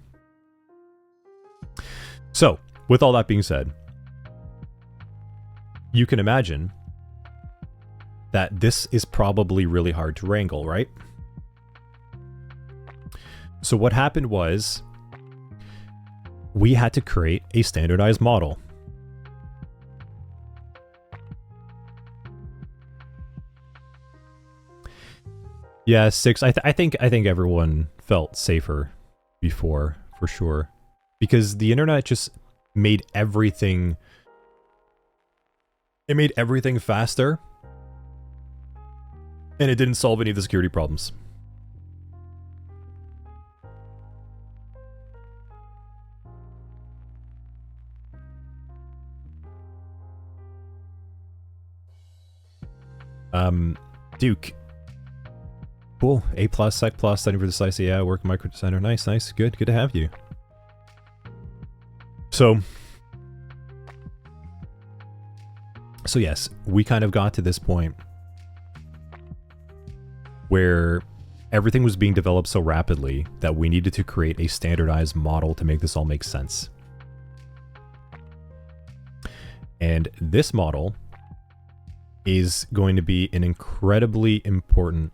So, with all that being said, you can imagine that this is probably really hard to wrangle, right? So what happened was we had to create a standardized model. Yeah, 6. I think everyone felt safer before, for sure, because the internet just made everything. It made everything faster, and it didn't solve any of the security problems. Duke. Cool. A+, Sec+, studying for the SICE. Yeah, work micro designer. Nice, nice. Good to have you. So yes, we kind of got to this point where everything was being developed so rapidly that we needed to create a standardized model to make this all make sense. And this model is going to be an incredibly important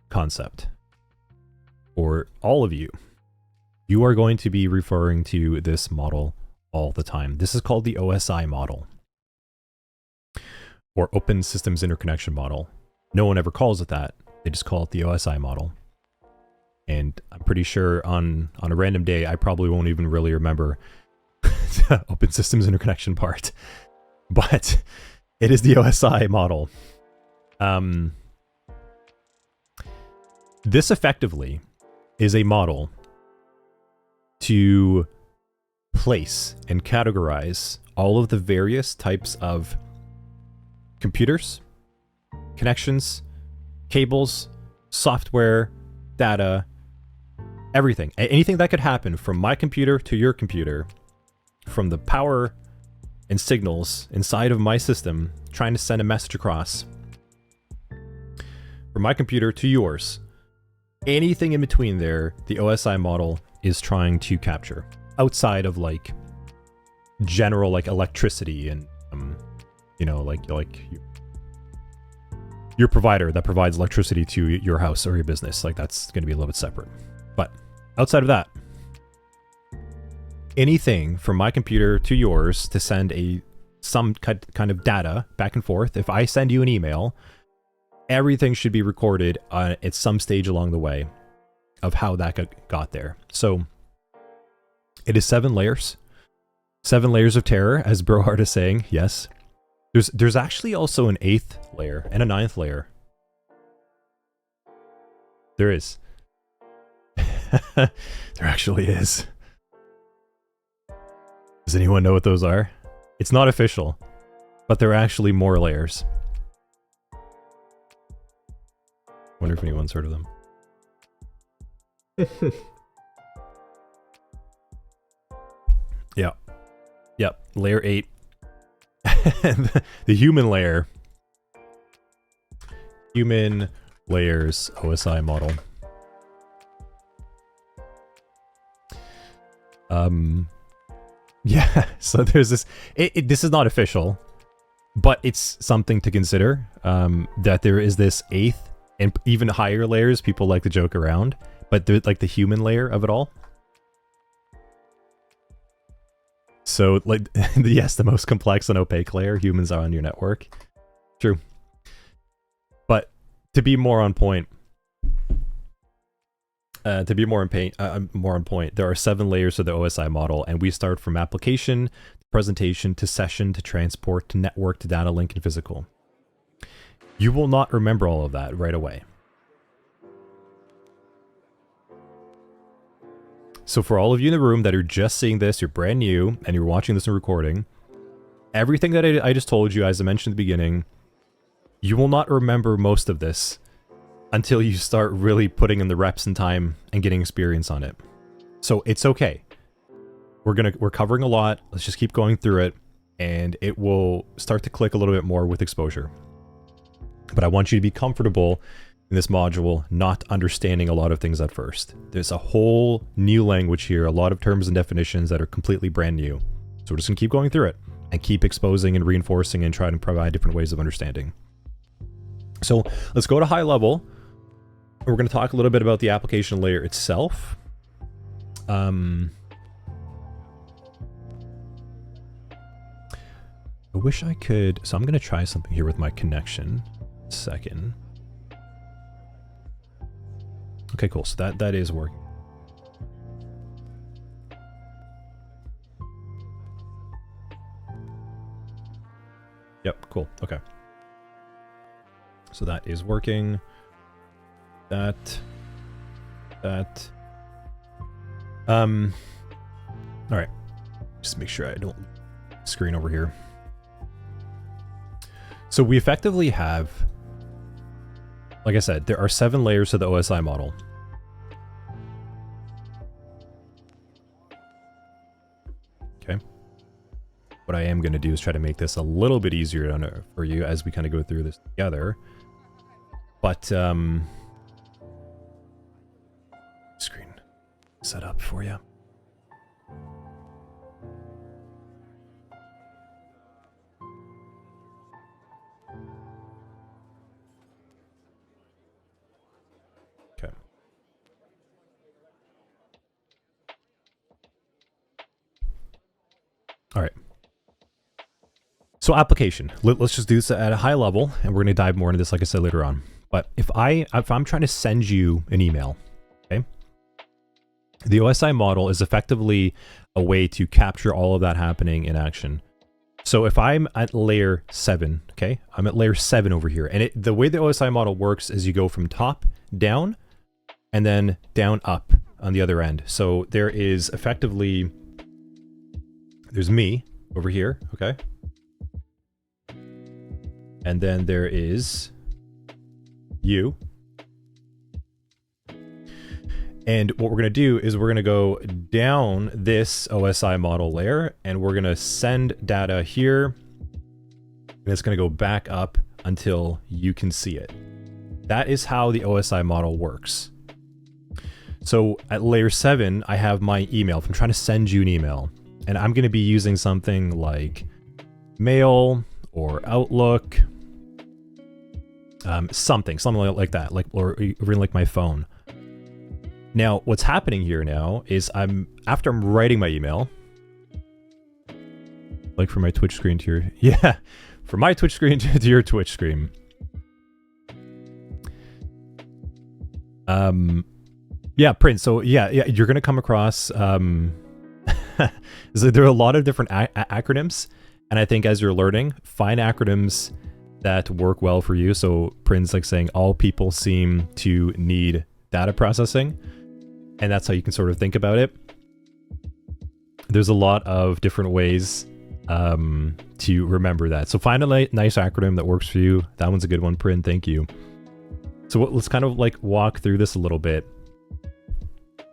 concept for all of you. You are going to be referring to this model all the time. This is called the OSI model, or Open Systems Interconnection Model. No one ever calls it that. They just call it the OSI model. And I'm pretty sure on a random day, I probably won't even really remember the Open Systems Interconnection part. But it is the OSI model. This effectively is a model to place and categorize all of the various types of computers, connections, cables, software, data, everything. Anything that could happen from my computer to your computer, from the power and signals inside of my system trying to send a message across, from my computer to yours. Anything in between there, the OSI model is trying to capture. Outside of like general like electricity and you know, like your provider that provides electricity to your house or your business, like that's going to be a little bit separate. But outside of that, anything from my computer to yours to send some kind of data back and forth. If I send you an email, everything should be recorded at some stage along the way of how that got there. So it is 7 layers. 7 layers of terror, as Brohard is saying. Yes. There's actually also an 8th layer and a 9th layer. There is. There actually is. Does anyone know what those are? It's not official, but there are actually more layers. Wonder if anyone's heard of them. Yeah. Yep. Layer 8. The human layer. Human layers OSI model. Yeah, so there's this. This is not official, but it's something to consider. That there is this 8th and even higher layers. People like to joke around, but they're like the human layer of it all. So, like, yes, the most complex and opaque layer, humans are on your network. True. But to be more on point, there are 7 layers of the OSI model, and we start from application, to presentation, to session, to transport, to network, to data link, and physical. You will not remember all of that right away. So for all of you in the room that are just seeing this, you're brand new, and you're watching this in recording, everything that I just told you, as I mentioned at the beginning, You will not remember most of this until you start really putting in the reps and time and getting experience on it. So it's okay. We're covering a lot. Let's just keep going through it, and it will start to click a little bit more with exposure. But I want you to be comfortable in this module not understanding a lot of things at first. There's a whole new language here, a lot of terms and definitions that are completely brand new. So we're just gonna keep going through it and keep exposing and reinforcing and trying to provide different ways of understanding. So let's go to high level. We're gonna talk a little bit about the application layer itself. I wish I could, so I'm gonna try something here with my connection. Second. Okay, cool. So that is working. Yep, cool. Okay. So that is working. All right. Just make sure I don't screen over here. So we effectively have, like I said, there are 7 layers to the OSI model. Okay. What I am going to do is try to make this a little bit easier for you as we kind of go through this together. But, screen set up for you. Okay. All right. So application. Let's just do this at a high level, and we're going to dive more into this, like I said, later on. But if I'm trying to send you an email, okay, the OSI model is effectively a way to capture all of that happening in action. So if I'm at layer 7, okay, I'm at layer 7 over here, and the way the OSI model works is you go from top down, and then down up on the other end. So there is effectively, there's me over here, okay? And then there is you. And what we're going to do is we're going to go down this OSI model layer, and we're going to send data here, and it's going to go back up until you can see it. That is how the OSI model works. So at layer 7, I have my email. If I'm trying to send you an email, and I'm going to be using something like Mail or Outlook, something like that, or even like my phone. Now, what's happening here now is after I'm writing my email, like from my Twitch screen to your, from my Twitch screen to your Twitch screen. Yeah, Prince. So yeah, you're gonna come across. So there are a lot of different acronyms, and I think as you're learning, find acronyms that work well for you. So Prince, like saying, all people seem to need data processing, and that's how you can sort of think about it. There's a lot of different ways to remember that. So find a nice acronym that works for you. That one's a good one, Prin. Thank you. So let's kind of like walk through this a little bit.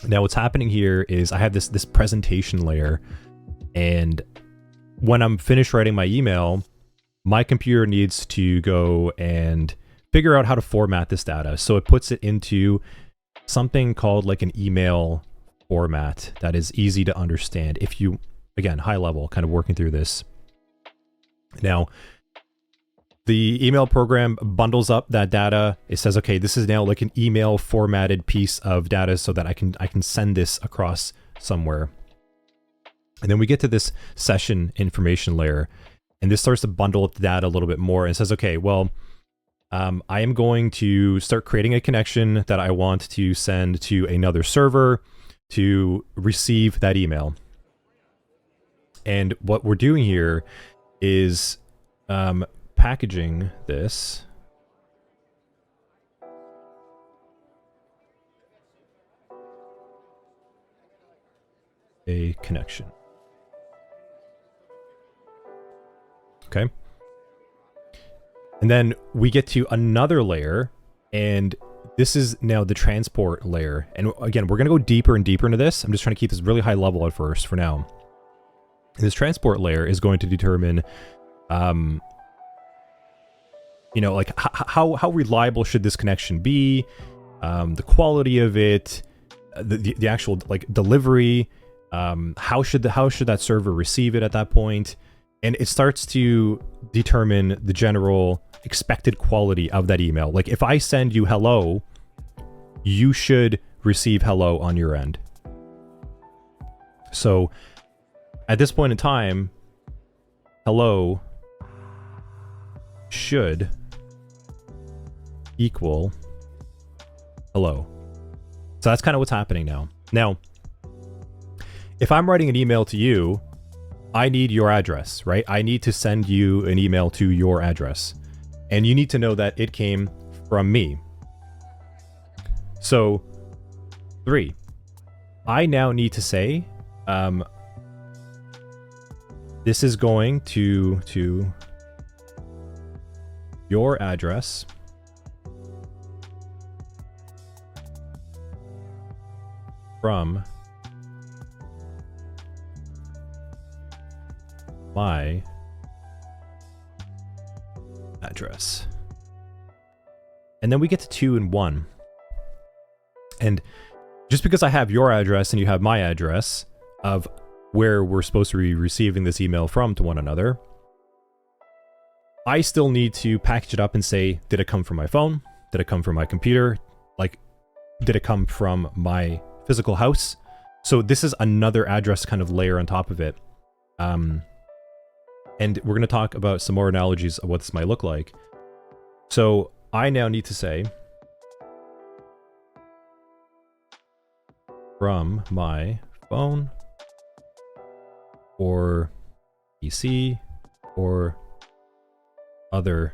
Now what's happening here is I have this presentation layer, and when I'm finished writing my email, my computer needs to go and figure out how to format this data. So it puts it into something called like an email format that is easy to understand. If you, again, high level, kind of working through this. Now, the email program bundles up that data. It says, okay, this is now like an email formatted piece of data so that I can send this across somewhere. And then we get to this session information layer, and this starts to bundle up the data a little bit more, and it says, okay, well, I am going to start creating a connection that I want to send to another server to receive that email. And what we're doing here is packaging this a connection. Okay. And then we get to another layer, and this is now the transport layer. And again, we're going to go deeper and deeper into this. I'm just trying to keep this really high level at first for now. And this transport layer is going to determine, you know, like how reliable should this connection be, the quality of it, the actual like delivery, how should that server receive it at that point, and it starts to determine the general expected quality of that email. Like if I send you hello, you should receive hello on your end. So at this point in time, hello should equal hello. So that's kind of what's happening now. Now, if I'm writing an email to you, I need your address, right? I need to send you an email to your address. And you need to know that it came from me. So, 3. I now need to say, this is going to your address from my address. And then we get to 2 and 1. And just because I have your address and you have my address of where we're supposed to be receiving this email from to one another, I still need to package it up and say, did it come from my phone? Did it come from my computer? Like, did it come from my physical house? So this is another address kind of layer on top of it. And we're going to talk about some more analogies of what this might look like. So I now need to say, from my phone or PC or other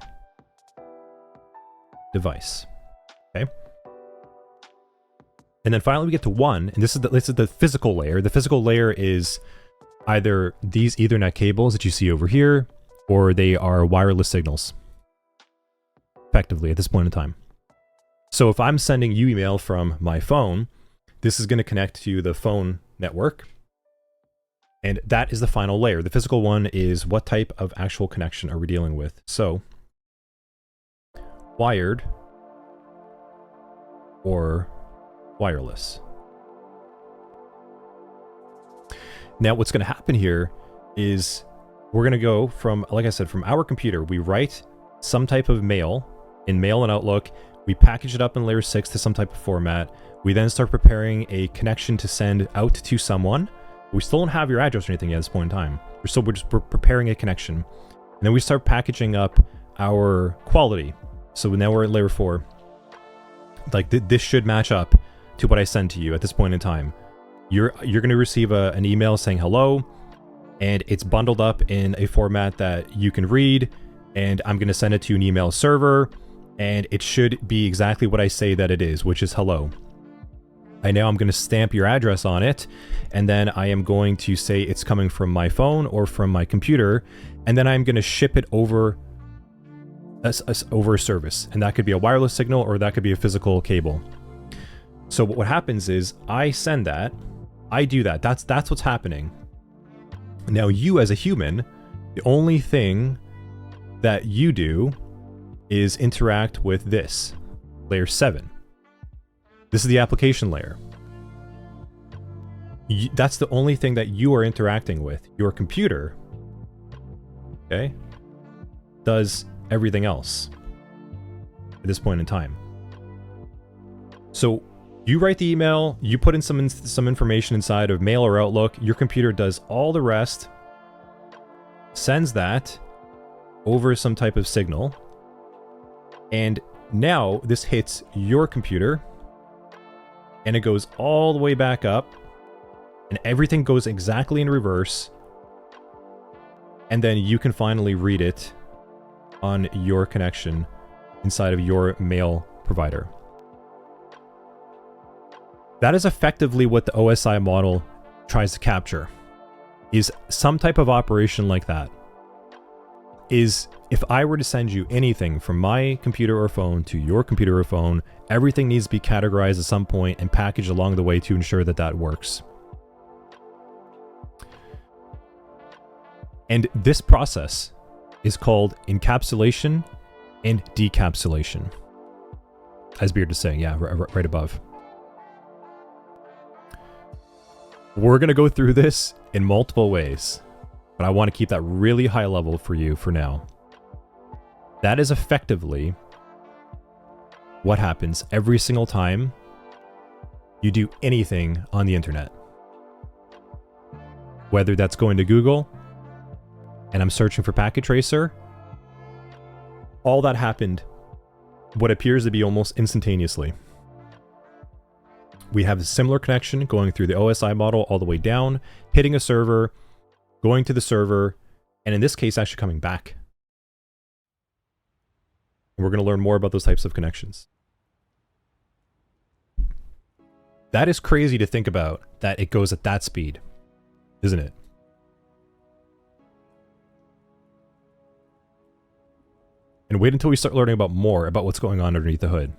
device. Okay. And then finally we get to 1, and this is the physical layer. The physical layer is either these Ethernet cables that you see over here, or they are wireless signals, effectively, at this point in time. So if I'm sending you email from my phone, this is going to connect to the phone network, and that is the final layer. The physical one is what type of actual connection are we dealing with? So, wired or wireless. Now what's going to happen here is we're going to go from, like I said, from our computer, we write some type of mail in Mail and Outlook, we package it up in layer 6 to some type of format, we then start preparing a connection to send out to someone. We still don't have your address or anything at this point in time. We're preparing a connection. And then we start packaging up our quality. So now we're at layer 4. Like this should match up to what I send to you at this point in time. You're going to receive an email saying hello, and it's bundled up in a format that you can read, and I'm going to send it to an email server, and it should be exactly what I say that it is, which is hello. I'm going to stamp your address on it, and then I am going to say it's coming from my phone or from my computer, and then I'm going to ship it over a service, and that could be a wireless signal or that could be a physical cable. So what happens is I send that, I do that. That's what's happening. Now you as a human, the only thing that you do is interact with this, layer 7. This is the application layer. That's the only thing that you are interacting with. Your computer, okay, does everything else at this point in time. So you write the email, you put in some information inside of Mail or Outlook, your computer does all the rest, sends that over some type of signal, and now this hits your computer, and it goes all the way back up, and everything goes exactly in reverse, and then you can finally read it on your connection inside of your mail provider. That is effectively what the OSI model tries to capture, is some type of operation like that. is if I were to send you anything from my computer or phone to your computer or phone, everything needs to be categorized at some point and packaged along the way to ensure that that works. And this process is called encapsulation and decapsulation. As Beard is saying, yeah, right above. We're going to go through this in multiple ways, but I want to keep that really high level for you for now. That is effectively what happens every single time you do anything on the internet. Whether that's going to Google and I'm searching for packet tracer, all that happened what appears to be almost instantaneously. We have a similar connection going through the OSI model all the way down, hitting a server, going to the server, and in this case, actually coming back. And we're going to learn more about those types of connections. That is crazy to think about, that it goes at that speed, isn't it? And wait until we start learning about more about what's going on underneath the hood.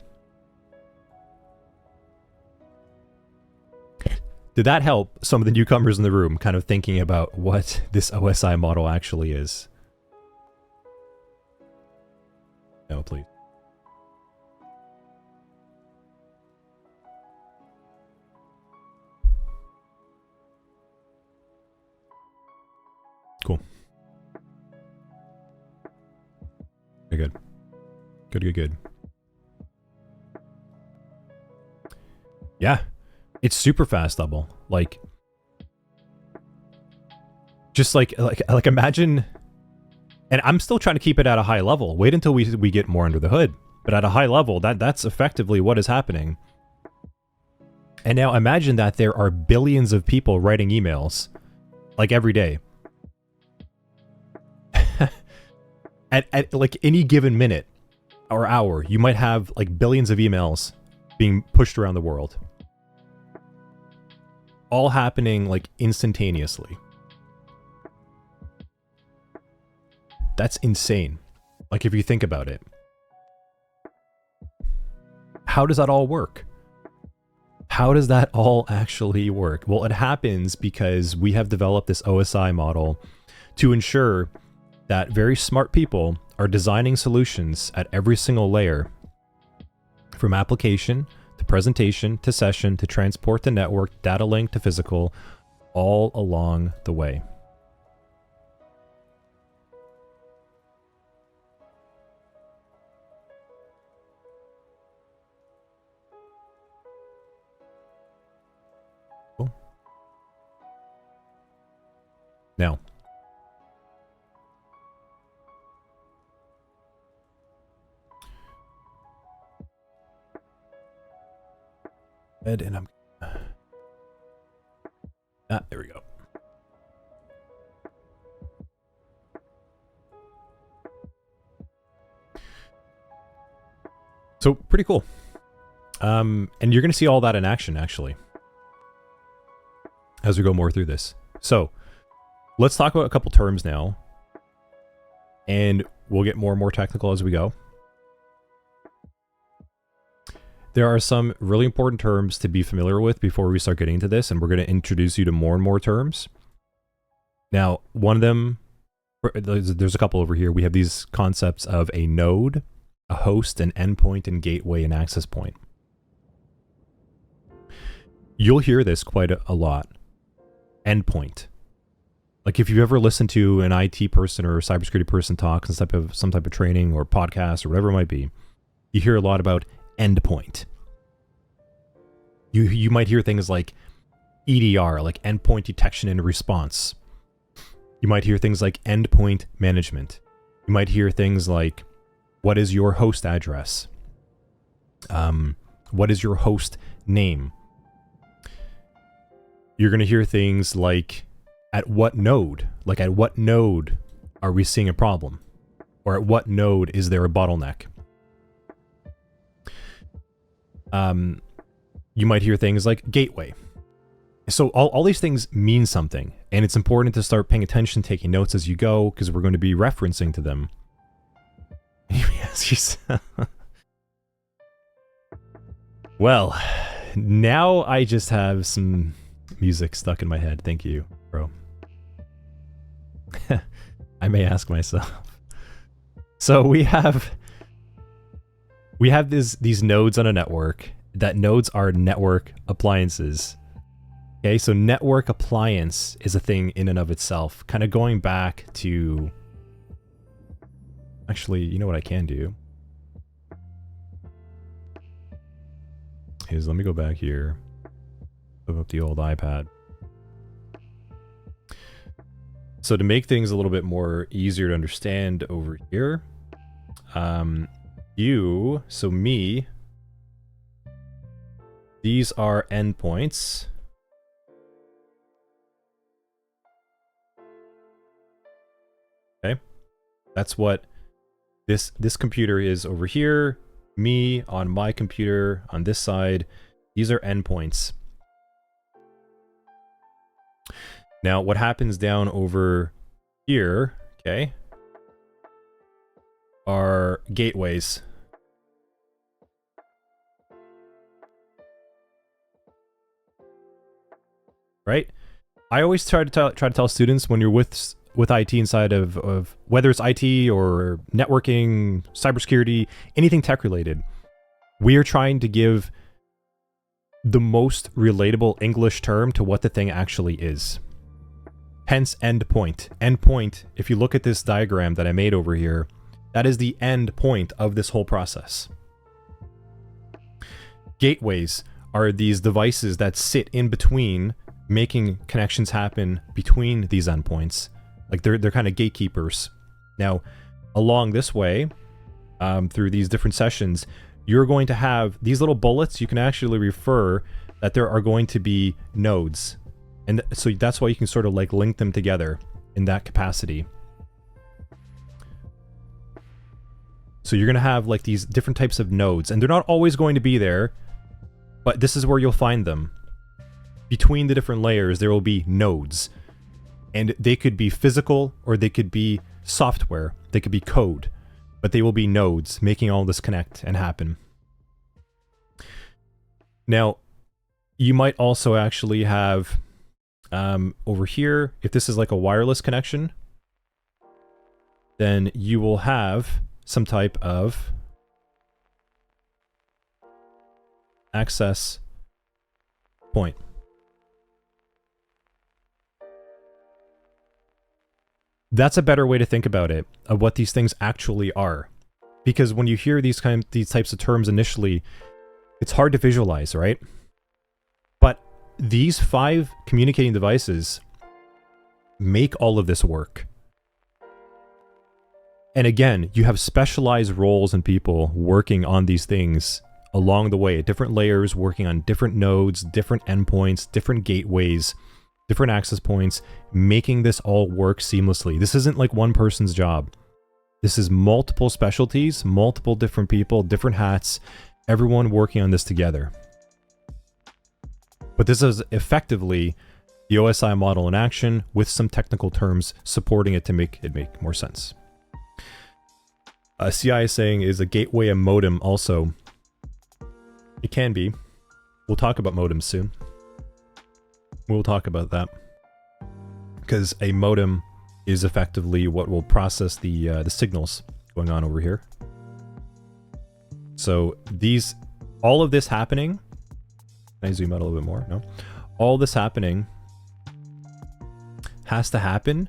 Did that help some of the newcomers in the room kind of thinking about what this OSI model actually is? No, please. Cool. Very good. Good. Yeah. It's super fast, double. Like imagine, and I'm still trying to keep it at a high level. Wait until we get more under the hood. But at a high level, that's effectively what is happening. And now imagine that there are billions of people writing emails, like every day. At like any given minute or hour, you might have like billions of emails being pushed around the world. All happening like instantaneously. That's insane. Like if you think about it. How does that all work? How does that all actually work? Well, it happens because we have developed this OSI model to ensure that very smart people are designing solutions at every single layer, from application to presentation to session to transport to network, data link to physical, all along the way. Cool. Now, and I'm there we go. So pretty cool. And you're gonna see all that in action actually as we go more through this. So let's talk about a couple terms now, and we'll get more and more technical as we go. There are some really important terms to be familiar with before we start getting into this, and we're going to introduce you to more and more terms. Now, one of them, there's a couple over here. We have these concepts of a node, a host, an endpoint, and gateway and access point. You'll hear this quite a lot. Endpoint. Like if you've ever listened to an IT person or a cybersecurity person talk in some type of training or podcast or whatever it might be, you hear a lot about endpoint. You might hear things like EDR, like endpoint detection and response. You might hear things like endpoint management. You might hear things like, what is your host address? What is your host name? You're going to hear things like, at what node? Like at what node are we seeing a problem? Or at what node is there a bottleneck? You might hear things like gateway. So all these things mean something, and it's important to start paying attention, taking notes as you go, because we're going to be referencing to them. Well, now I just have some music stuck in my head. Thank you, bro. I may ask myself. So we have these nodes on a network. That nodes are network appliances. Okay, so network appliance is a thing in and of itself. Kind of going back to... Actually, you know what I can do? Is let me go back here. Hook up the old iPad. So to make things a little bit more easier to understand over here, so me, these are endpoints. Okay, that's what this computer is over here. Me on my computer on this side. These are endpoints. Now, what happens down over here, okay, are gateways. Right? I always try to tell students when you're with IT inside of whether it's IT or networking, cybersecurity, anything tech related, we are trying to give the most relatable English term to what the thing actually is. Hence endpoint. Endpoint, if you look at this diagram that I made over here, that is the end point of this whole process. Gateways are these devices that sit in between, making connections happen between these endpoints. Like they're kind of gatekeepers. Now, along this way, through these different sessions, you're going to have these little bullets. You can actually refer that there are going to be nodes. And so that's why you can sort of like link them together in that capacity. So you're going to have like these different types of nodes, and they're not always going to be there, but this is where you'll find them. Between the different layers, there will be nodes. And they could be physical or they could be software. They could be code, but they will be nodes making all this connect and happen. Now, you might also actually have over here, if this is like a wireless connection, then you will have some type of access point. That's a better way to think about it, of what these things actually are. Because when you hear these types of terms initially, it's hard to visualize, right? But these 5 communicating devices make all of this work. And again, you have specialized roles and people working on these things along the way, at different layers, working on different nodes, different endpoints, different gateways, different access points, making this all work seamlessly. This isn't like one person's job. This is multiple specialties, multiple different people, different hats, everyone working on this together. But this is effectively the OSI model in action with some technical terms supporting it to make it make more sense. CI is saying, is a gateway a modem also? It can be. We'll talk about modems soon. We'll talk about that. Because a modem is effectively what will process the signals going on over here. So all of this happening, can I zoom out a little bit more? No. All this happening has to happen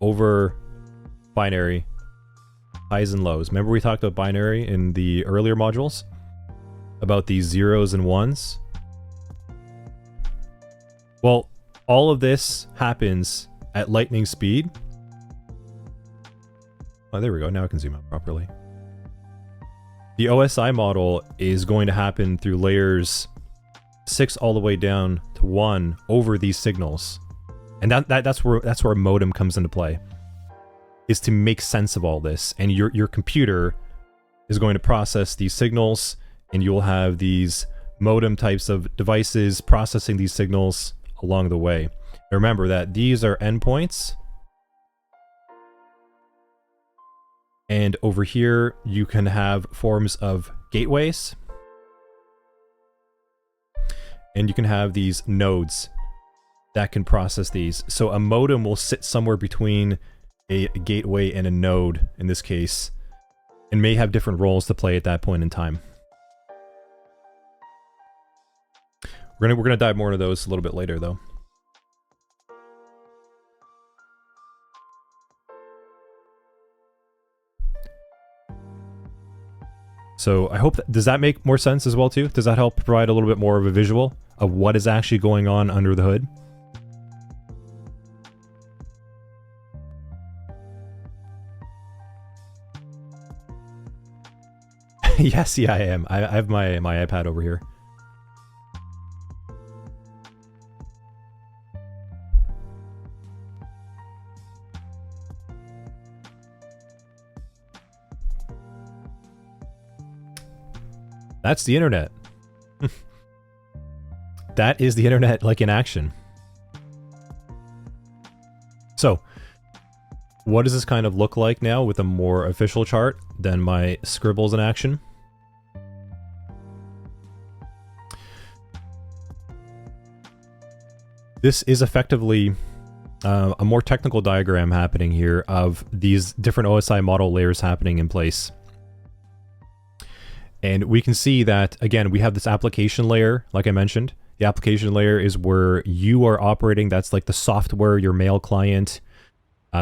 over binary highs and lows. Remember we talked about binary in the earlier modules? About these zeros and ones? Well, all of this happens at lightning speed. Oh, there we go. Now I can zoom out properly. The OSI model is going to happen through layers 6 all the way down to 1 over these signals. And that's where a modem comes into play. Is to make sense of all this. And your computer is going to process these signals, and you'll have these modem types of devices processing these signals along the way. Remember that these are endpoints. And over here, you can have forms of gateways. And you can have these nodes that can process these. So a modem will sit somewhere between a gateway and a node, in this case, and may have different roles to play at that point in time. We're gonna dive more into those a little bit later, though. So I hope does that make more sense as well too? Does that help provide a little bit more of a visual of what is actually going on under the hood? Yes, yeah, I am. I have my iPad over here. That's the internet. That is the internet, like, in action. So, what does this kind of look like now with a more official chart than my scribbles in action? This is effectively a more technical diagram happening here of these different OSI model layers happening in place. And we can see that, again, we have this application layer, like I mentioned. The application layer is where you are operating. That's like the software, your mail client.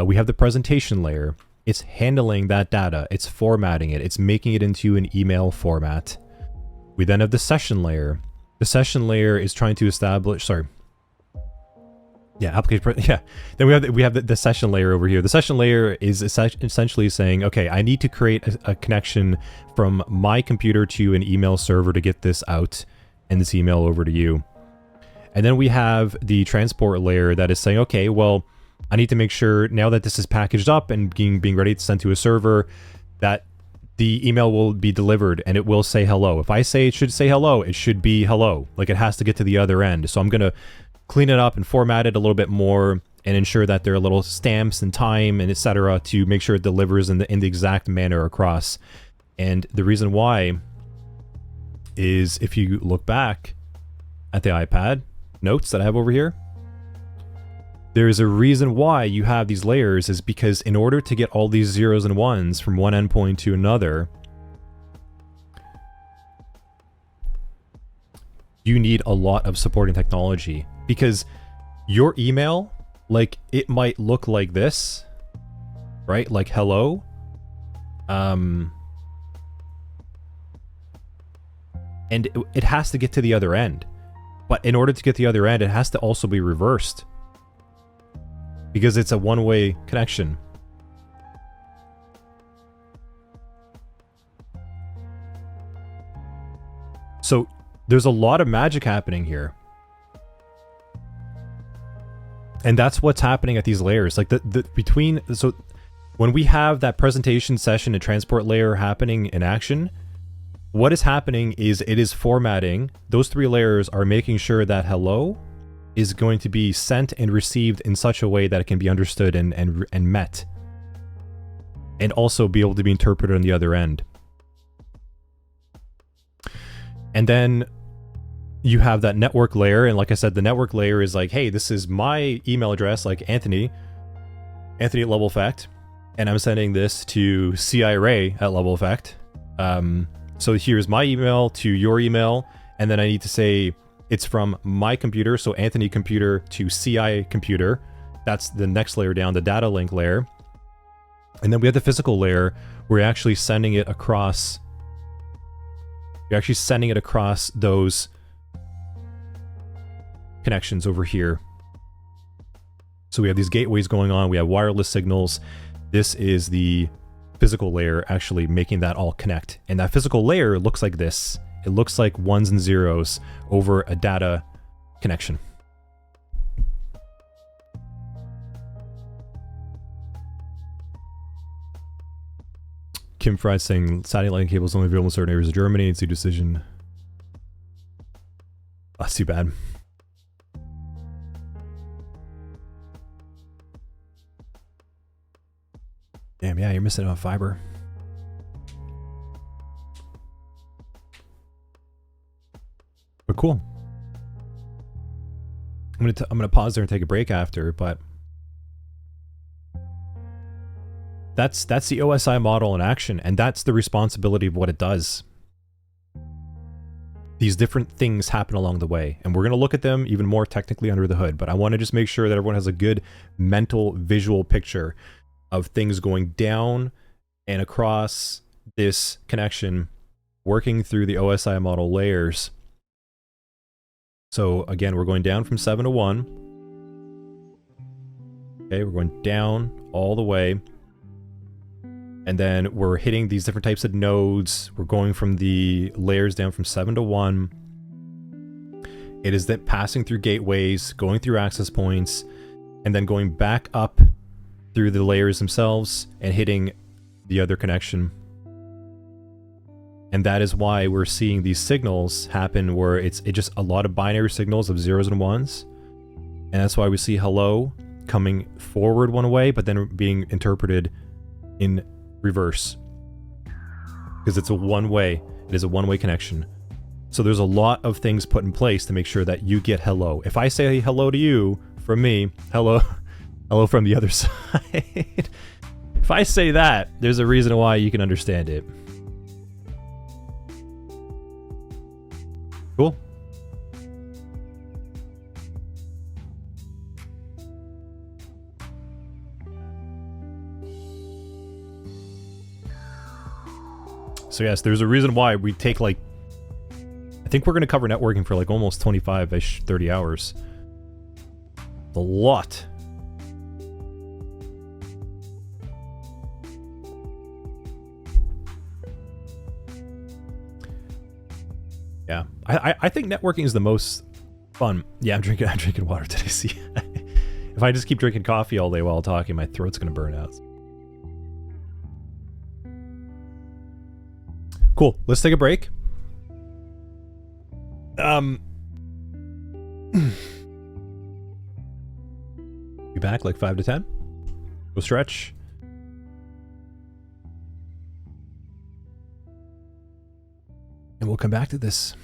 We have the presentation layer. It's handling that data. It's formatting it. It's making it into an email format. We then have the session layer. The session layer is trying to establish, Then we have the session layer over here. The session layer is essentially saying, okay, I need to create a connection from my computer to an email server to get this out and this email over to you. And then we have the transport layer that is saying, okay, well, I need to make sure now that this is packaged up and being ready to send to a server, that the email will be delivered and it will say hello. If I say it should say hello, it should be hello. Like, it has to get to the other end. So I'm going to clean it up and format it a little bit more and ensure that there are little stamps and time and etc. to make sure it delivers in the exact manner across. And the reason why is, if you look back at the iPad notes that I have over here, there is a reason why you have these layers, is because in order to get all these zeros and ones from one endpoint to another, you need a lot of supporting technology. Because your email, like, it might look like this, right? Like, hello. And it has to get to the other end. But in order to get the other end, it has to also be reversed. Because it's a one-way connection. So there's a lot of magic happening here. And that's what's happening at these layers. Like so when we have that presentation session and transport layer happening in action, what is happening is it is formatting. Those three layers are making sure that hello is going to be sent and received in such a way that it can be understood and met. And also be able to be interpreted on the other end. And then you have that network layer, and like I said, the network layer is like, hey, this is my email address, like Anthony at Level Effect, and I'm sending this to CI Ray at Level Effect. So here's my email to your email, and then I need to say it's from my computer, so Anthony computer to CI computer. That's the next layer down, the data link layer. And then we have the physical layer, where you're actually sending it across. You're actually sending it across those connections over here. So we have these gateways going on, we have wireless signals. This is the physical layer actually making that all connect. And that physical layer looks like this. It looks like ones and zeros over a data connection. Kim Fried saying satellite cables only available in certain areas of Germany. It's a decision. it's too bad. Damn, yeah, you're missing out on fiber. But cool. I'm gonna pause there and take a break after, but that's the OSI model in action, and that's the responsibility of what it does. These different things happen along the way, and we're gonna look at them even more technically under the hood, but I want to just make sure that everyone has a good mental visual picture of things going down and across this connection, working through the OSI model layers. So again, we're going down from 7 to 1. Okay, we're going down all the way. And then we're hitting these different types of nodes. We're going from the layers down from 7 to 1. It is that passing through gateways, going through access points, and then going back up through the layers themselves and hitting the other connection. And that is why we're seeing these signals happen where it's just a lot of binary signals of zeros and ones. And that's why we see hello coming forward one way, but then being interpreted in reverse. Because it's a one-way. It is a one-way connection. So there's a lot of things put in place to make sure that you get hello. If I say hello to you from me, hello from the other side. If I say that, there's a reason why you can understand it. Cool. So yes, there's a reason why we take like, I think we're going to cover networking for like almost 25-ish, 30 hours. A lot. Yeah, I think networking is the most fun. Yeah, I'm drinking water today. See, if I just keep drinking coffee all day while talking, my throat's gonna burn out. Cool. Let's take a break. Be back like 5 to 10. Go stretch. And we'll come back to this.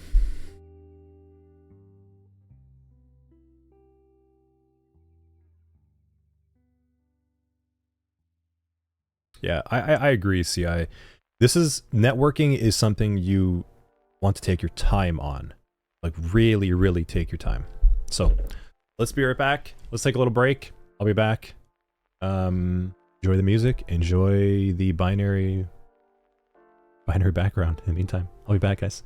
Yeah, I agree, CI. Networking is something you want to take your time on. Like really, really take your time. So let's be right back. Let's take a little break. I'll be back. Enjoy the music. Enjoy the binary background in the meantime. I'll be back, guys.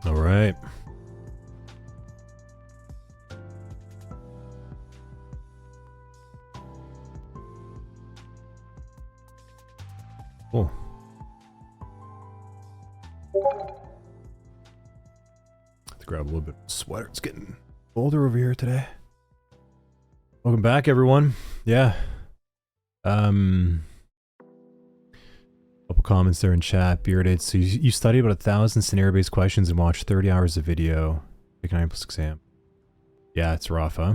All right. Cool. Have to grab a little bit of sweater. It's getting colder over here today. Welcome back, everyone. Yeah. Couple comments there in chat. Bearded. So you study about 1,000 scenario-based questions and watch 30 hours of video. Take an IELTS exam. Yeah, it's rough, huh?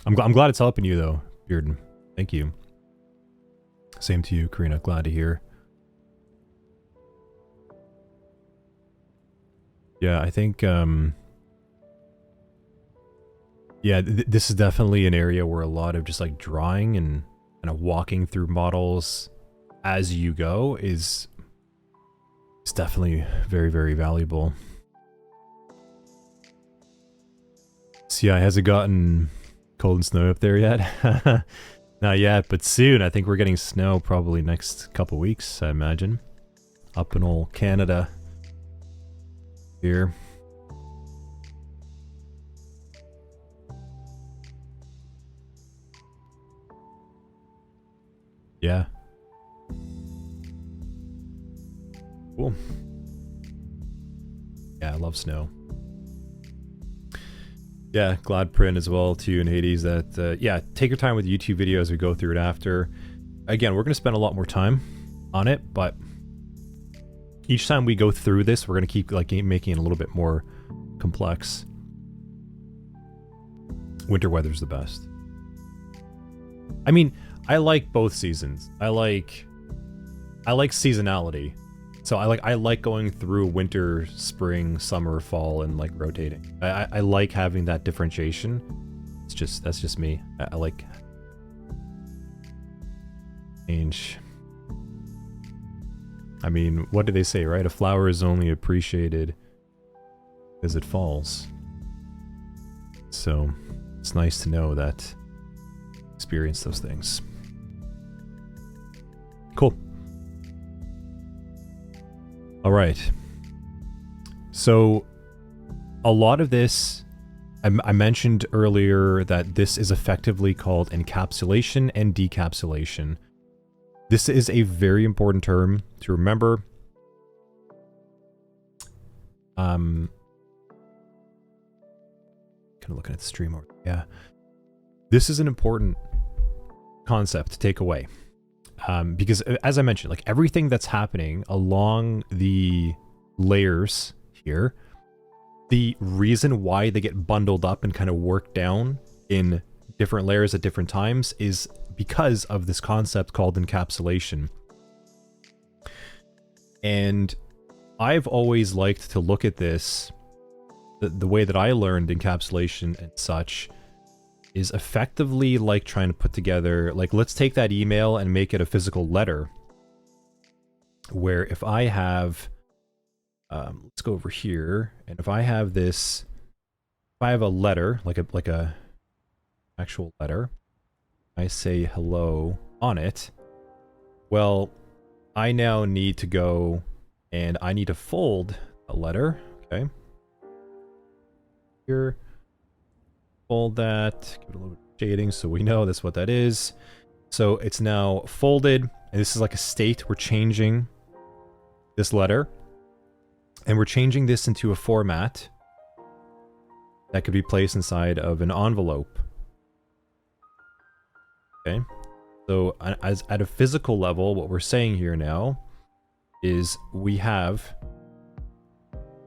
I'm glad it's helping you though, Bearden. Thank you. Same to you, Karina. Glad to hear. Yeah, I think yeah, this is definitely an area where a lot of just like drawing and kind of walking through models as you go is definitely very, very valuable. CI, has it gotten cold and snow up there yet? Not yet, but soon. I think we're getting snow probably next couple weeks, I imagine. Up in old Canada here. Yeah. Cool. Yeah, I love snow. Yeah, glad print as well too in Hades that, yeah, take your time with the YouTube video as we go through it after. Again, we're going to spend a lot more time on it, but each time we go through this, we're going to keep like making it a little bit more complex. Winter weather's the best. I mean, I like both seasons. I like seasonality. So I like going through winter, spring, summer, fall, and like rotating. I like having that differentiation. That's just me. I like change. I mean, what do they say, right? A flower is only appreciated as it falls. So it's nice to know that experience those things. Cool. All right. So a lot of this, I mentioned earlier that this is effectively called encapsulation and decapsulation. This is a very important term to remember. Kind of looking at the stream over. Yeah. This is an important concept to take away. Because as I mentioned, like everything that's happening along the layers here, the reason why they get bundled up and kind of worked down in different layers at different times is because of this concept called encapsulation. And I've always liked to look at this, the way that I learned encapsulation and such, is effectively like trying to put together, like, let's take that email and make it a physical letter. Where if I have, let's go over here, and if I have this, if I have a letter, like a actual letter, I say hello on it. Well, I now need to go and I need to fold a letter. Okay. Here. Fold that, give it a little bit of shading so we know that's what that is. So it's now folded, and this is like a state. We're changing this letter, and we're changing this into a format that could be placed inside of an envelope. Okay, so as at a physical level, what we're saying here now is we have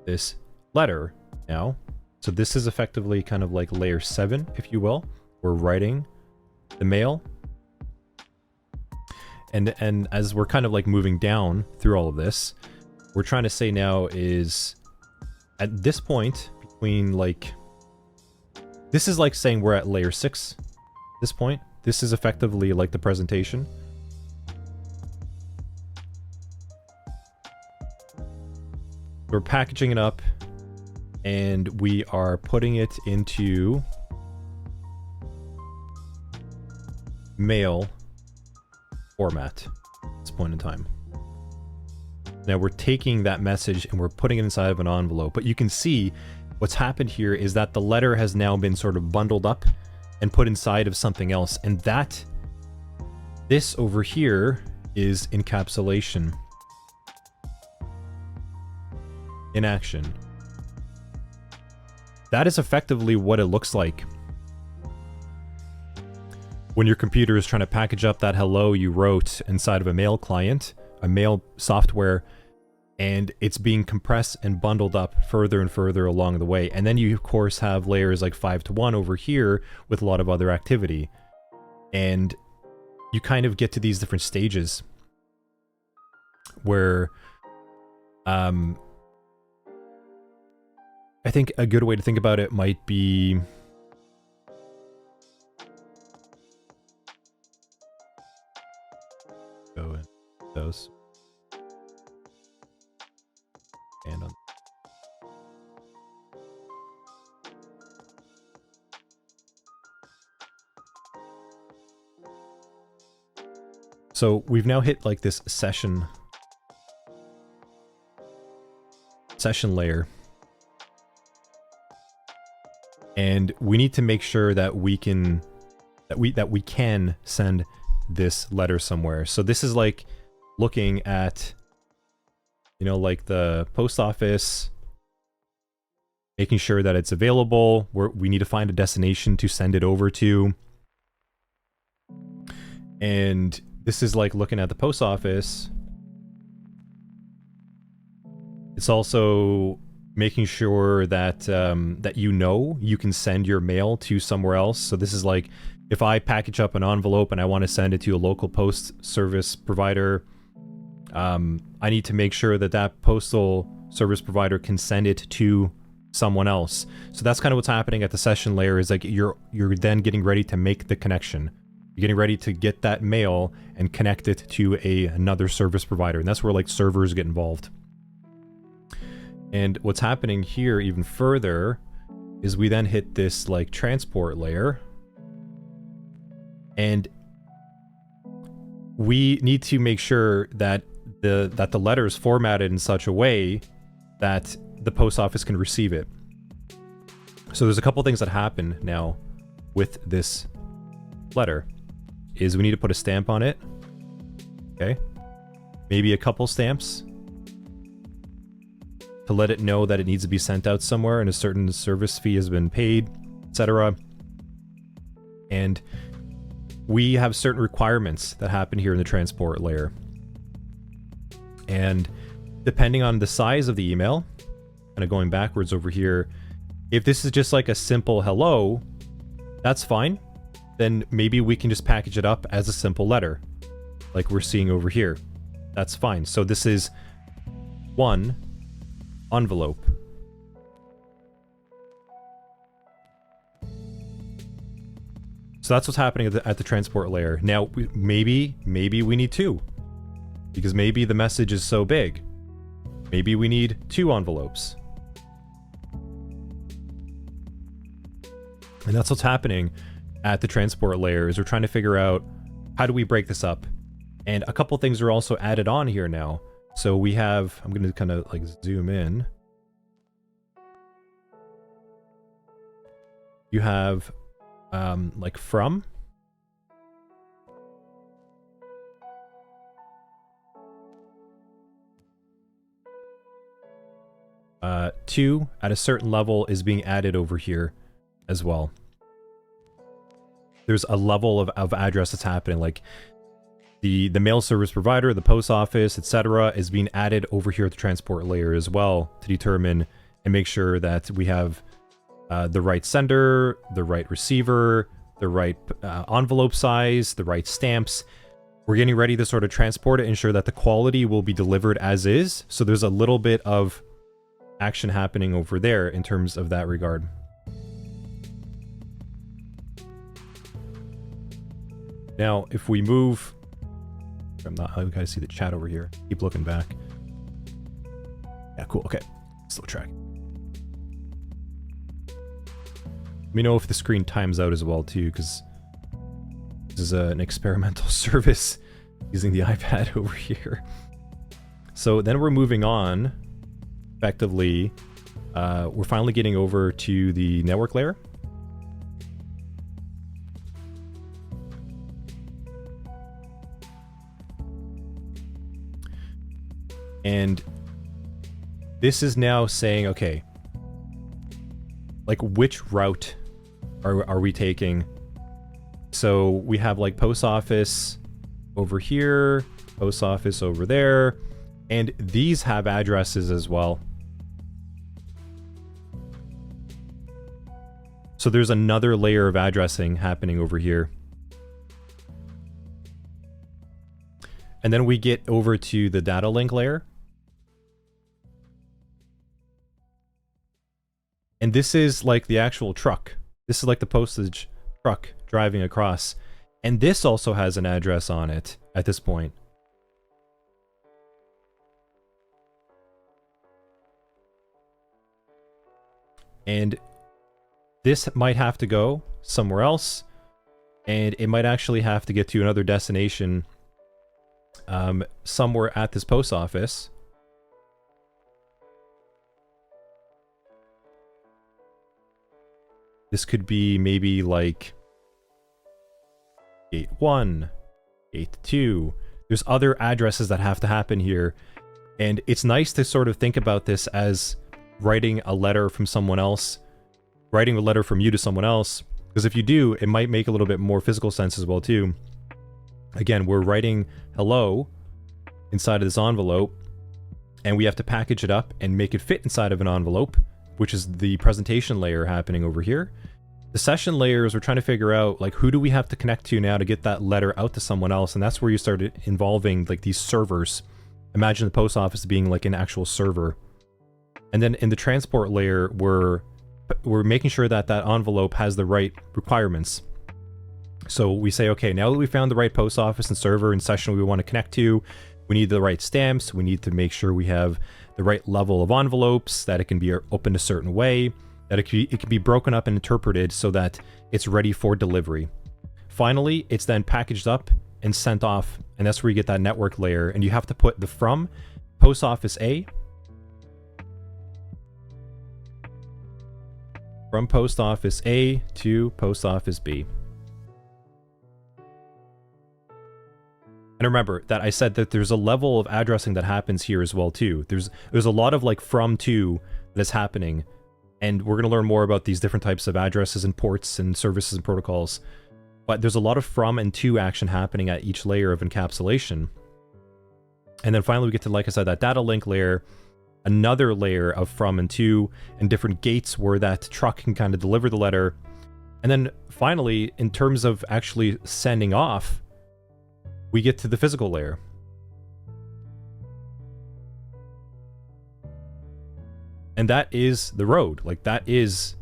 this letter now. So this is effectively kind of like layer 7, if you will. We're writing the mail. And as we're kind of like moving down through all of this, we're trying to say now is at this point between like, this is like saying we're at layer 6 at this point. This is effectively like the presentation. We're packaging it up and we are putting it into mail format at this point in time. Now we're taking that message and we're putting it inside of an envelope, but you can see what's happened here is that the letter has now been sort of bundled up and put inside of something else, and this over here is encapsulation in action. That is effectively what it looks like when your computer is trying to package up that hello you wrote inside of a mail client, a mail software, and it's being compressed and bundled up further and further along the way. And then you, of course, have layers like 5 to 1 over here with a lot of other activity. And you kind of get to these different stages where I think a good way to think about it might be go in those and on. So we've now hit like this session layer. And we need to make sure that we can send this letter somewhere. So this is like looking at, you know, like the post office, making sure that it's available. We need to find a destination to send it over to. And this is like looking at the post office. It's also making sure that that you can send your mail to somewhere else. So this is like if I package up an envelope and I want to send it to a local post service provider, I need to make sure that that postal service provider can send it to someone else. So that's kind of what's happening at the session layer, is like you're then getting ready to make the connection. You're getting ready to get that mail and connect it to another service provider. And that's where like servers get involved. And what's happening here even further is we then hit this like transport layer. And we need to make sure that the letter is formatted in such a way that the post office can receive it. So there's a couple things that happen now with this letter. Is we need to put a stamp on it. Okay. Maybe a couple stamps to let it know that it needs to be sent out somewhere and a certain service fee has been paid, etc. And we have certain requirements that happen here in the transport layer. And depending on the size of the email, kind of going backwards over here, if this is just like a simple hello, that's fine. Then maybe we can just package it up as a simple letter, like we're seeing over here. That's fine. So this is one envelope. So that's what's happening at the transport layer. Now, maybe we need two, because maybe the message is so big. Maybe we need two envelopes. And that's what's happening at the transport layer, is we're trying to figure out how do we break this up. And a couple things are also added on here now. So we have, I'm going to kind of like zoom in. You have like from, 2 at a certain level is being added over here as well. There's a level of address that's happening, like the mail service provider, the post office, etc. is being added over here at the transport layer as well to determine and make sure that we have the right sender, the right receiver, the right envelope size, the right stamps. We're getting ready to sort of transport it, ensure that the quality will be delivered as is. So there's a little bit of action happening over there in terms of that regard. Now, if we move, I gotta see the chat over here. Keep looking back. Yeah, cool. Okay, slow track. Let me know if the screen times out as well too, because this is an experimental service using the iPad over here. So then we're moving on. Effectively, we're finally getting over to the network layer. And this is now saying, okay, like which route are we taking? So we have like post office over here, post office over there, and these have addresses as well. So there's another layer of addressing happening over here. And then we get over to the data link layer. And this is like the actual truck. This is like the postage truck driving across. And this also has an address on it at this point. And this might have to go somewhere else. And it might actually have to get to another destination somewhere at this post office. This could be maybe like gate 1, gate 2. There's other addresses that have to happen here. And it's nice to sort of think about this as writing a letter from someone else, writing a letter from you to someone else. Because if you do, it might make a little bit more physical sense as well too. Again, we're writing hello inside of this envelope, and we have to package it up and make it fit inside of an envelope, which is the presentation layer happening over here. The session layers, we're trying to figure out, like, who do we have to connect to now to get that letter out to someone else, and that's where you started involving, like, these servers. Imagine the post office being, like, an actual server. And then in the transport layer, we're making sure that that envelope has the right requirements. So we say, okay, now that we found the right post office and server and session we want to connect to, we need the right stamps, we need to make sure we have the right level of envelopes, that it can be opened a certain way, that it can be broken up and interpreted so that it's ready for delivery. Finally, it's then packaged up and sent off, and that's where you get that network layer, and you have to put the from post office A, from post office A to post office B. And remember that I said that there's a level of addressing that happens here as well too. There's a lot of like from to that is happening, and we're going to learn more about these different types of addresses and ports and services and protocols. But there's a lot of from and to action happening at each layer of encapsulation. And then finally we get to, like I said, that data link layer, another layer of from and to, and different gates where that truck can kind of deliver the letter. And then finally, in terms of actually sending off, we get to the physical layer. And that is the road. Like, that is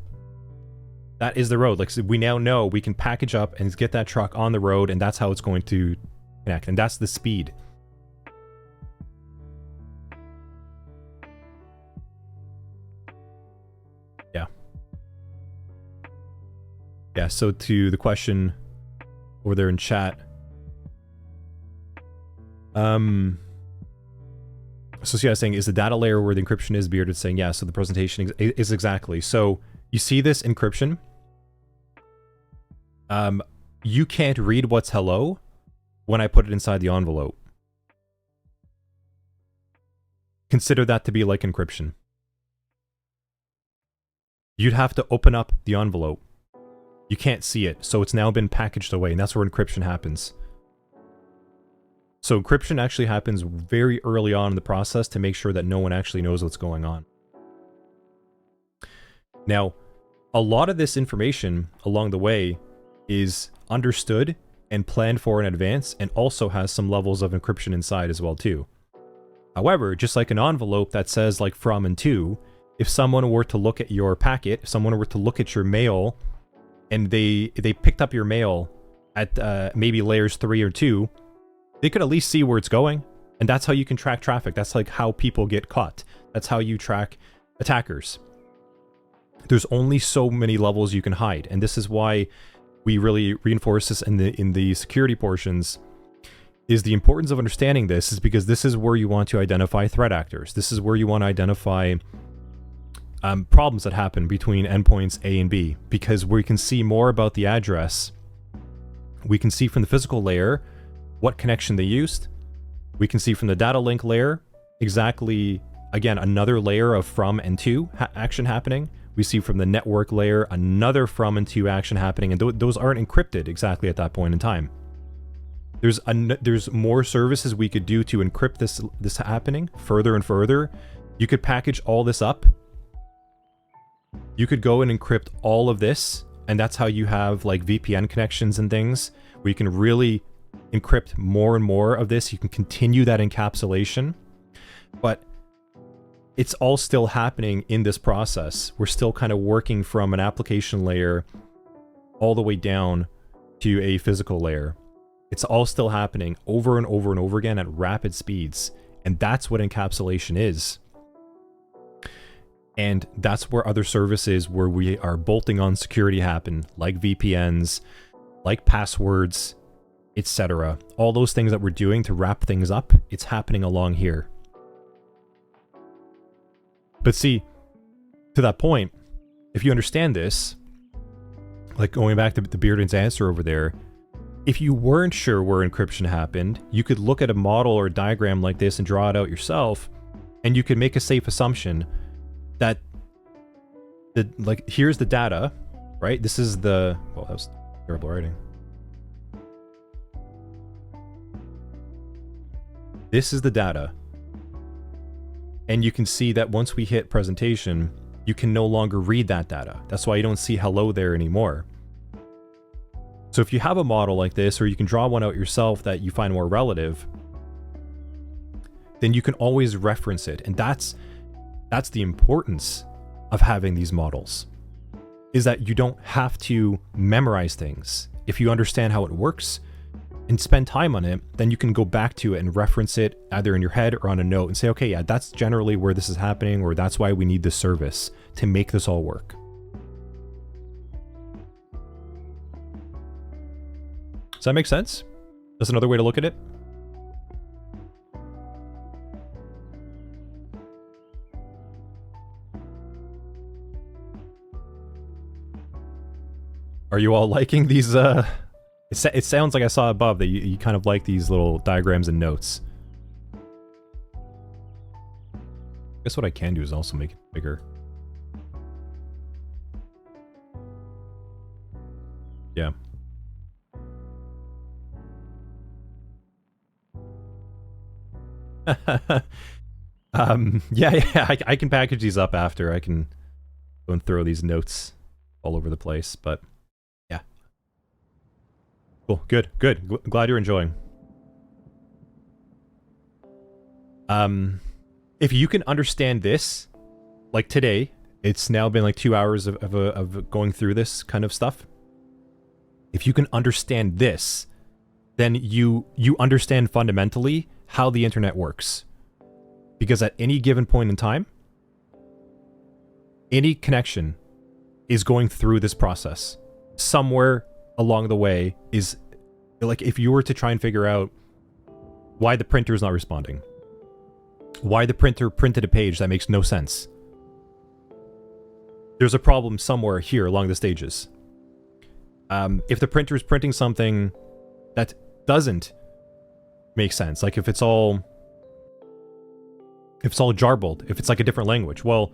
the road. Like, so we now know we can package up and get that truck on the road, and that's how it's going to connect. And that's the speed. Yeah, so to the question over there in chat, so see, I was saying, is the data layer where the encryption is? Bearded saying, yeah, so the presentation is exactly. So you see this encryption. You can't read what's hello when I put it inside the envelope. Consider that to be like encryption. you'd have to open up the envelope. You can't see it, so it's now been packaged away, and that's where encryption happens. So encryption actually happens very early on in the process to make sure that no one actually knows what's going on. Now, a lot of this information along the way is understood and planned for in advance, and also has some levels of encryption inside as well too. However, just like an envelope that says like from and to, if someone were to look at your packet, if someone were to look at your mail, and they picked up your mail at maybe layers 3 or 2, they could at least see where it's going, and that's how you can track traffic. That's like how people get caught. That's how you track attackers. There's only so many levels you can hide, and this is why we really reinforce this in the security portions, is the importance of understanding this, is because this is where you want to identify threat actors. This is where you want to identify problems that happen between endpoints A and B, because we can see more about the address. We can see from the physical layer what connection they used. We can see from the data link layer exactly, again, another layer of from and to action happening. We see from the network layer another from and to action happening, and those aren't encrypted exactly at that point in time. There's more services we could do to encrypt this happening further and further. You could package all this up. You could go and encrypt all of this, and that's how you have like VPN connections and things where you can really encrypt more and more of this. You can continue that encapsulation, but it's all still happening in this process. We're still kind of working from an application layer all the way down to a physical layer. It's all still happening over and over and over again at rapid speeds, and that's what encapsulation is. And that's where other services where we are bolting on security happen, like VPNs, like passwords, etc. All those things that we're doing to wrap things up, it's happening along here. But see, to that point, if you understand this, like going back to the Bearden's answer over there, if you weren't sure where encryption happened, you could look at a model or a diagram like this and draw it out yourself, and you could make a safe assumption that like here's the data, right? This is the, well, that was terrible writing. This is the data. And you can see that once we hit presentation, you can no longer read that data. That's why you don't see hello there anymore. So if you have a model like this, or you can draw one out yourself that you find more relative, then you can always reference it. And that's the importance of having these models, is that you don't have to memorize things. If you understand how it works and spend time on it, then you can go back to it and reference it either in your head or on a note and say, okay, yeah, that's generally where this is happening, or that's why we need this service to make this all work. Does that make sense? That's another way to look at it. Are you all liking these? It sounds like I saw above that you kind of like these little diagrams and notes. I guess what I can do is also make it bigger. Yeah. Yeah, I can package these up after. I can go and throw these notes all over the place, but yeah. Cool, good. Glad you're enjoying. If you can understand this, like today, it's now been like 2 hours of going through this kind of stuff. If you can understand this, then you understand fundamentally how the internet works. Because at any given point in time, any connection is going through this process. Somewhere along the way is, like, if you were to try and figure out why the printer is not responding, why the printer printed a page that makes no sense, there's a problem somewhere here along the stages. If the printer is printing something that doesn't make sense, like if it's all jarbled, if it's like a different language, well,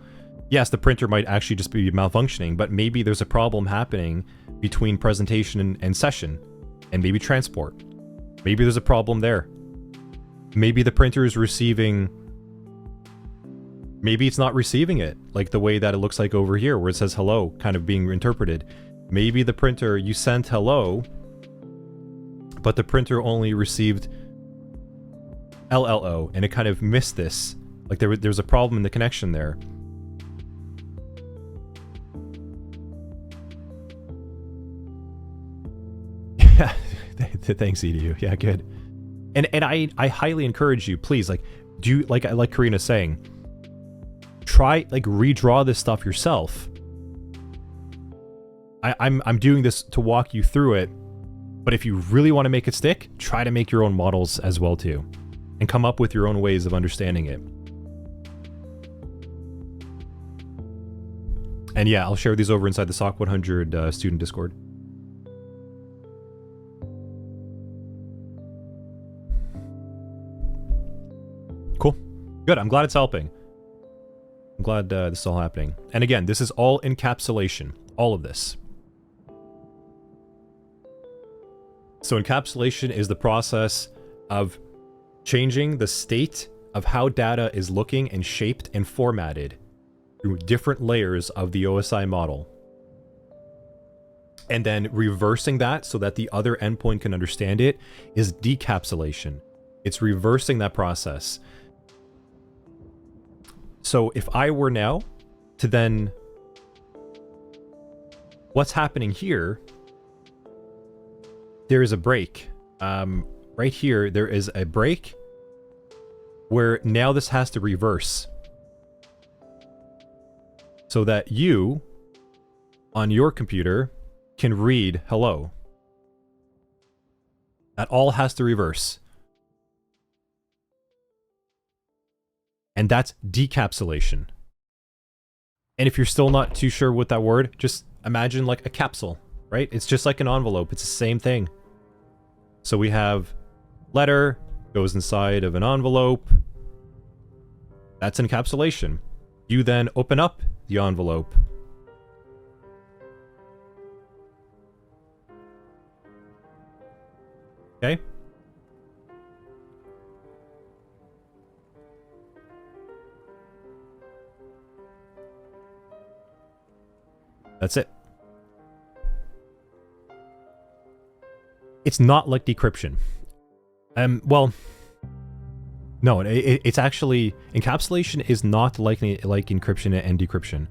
yes, the printer might actually just be malfunctioning, but maybe there's a problem happening between presentation and session, and maybe transport. Maybe there's a problem there. Maybe the printer is receiving... Maybe it's not receiving it, like the way that it looks like over here, where it says hello, kind of being interpreted. Maybe the printer, you sent hello, but the printer only received LLO, and it kind of missed this. Like there's a problem in the connection there. Yeah, thanks, EDU. Yeah, good. And I highly encourage you, please, like, do like Karina's saying, try, like, redraw this stuff yourself. I'm doing this to walk you through it, but if you really want to make it stick, try to make your own models as well too, and come up with your own ways of understanding it. And yeah, I'll share these over inside the SOC100 student Discord. Cool. Good. I'm glad it's helping. I'm glad this is all happening. And again, this is all encapsulation. All of this. So encapsulation is the process of changing the state of how data is looking and shaped and formatted through different layers of the OSI model. And then reversing that so that the other endpoint can understand it is decapsulation. It's reversing that process. So if I were now to then... What's happening here? There is a break. Right here, there is a break where now this has to reverse. So that you, on your computer, can read hello. That all has to reverse. And that's decapsulation. And if you're still not too sure what that word, just imagine like a capsule, right? It's just like an envelope. It's the same thing. So we have letter, goes inside of an envelope. That's encapsulation. You then open up the envelope. Okay? That's it. It's not like decryption. Well, no, it's actually... Encapsulation is not like encryption and decryption.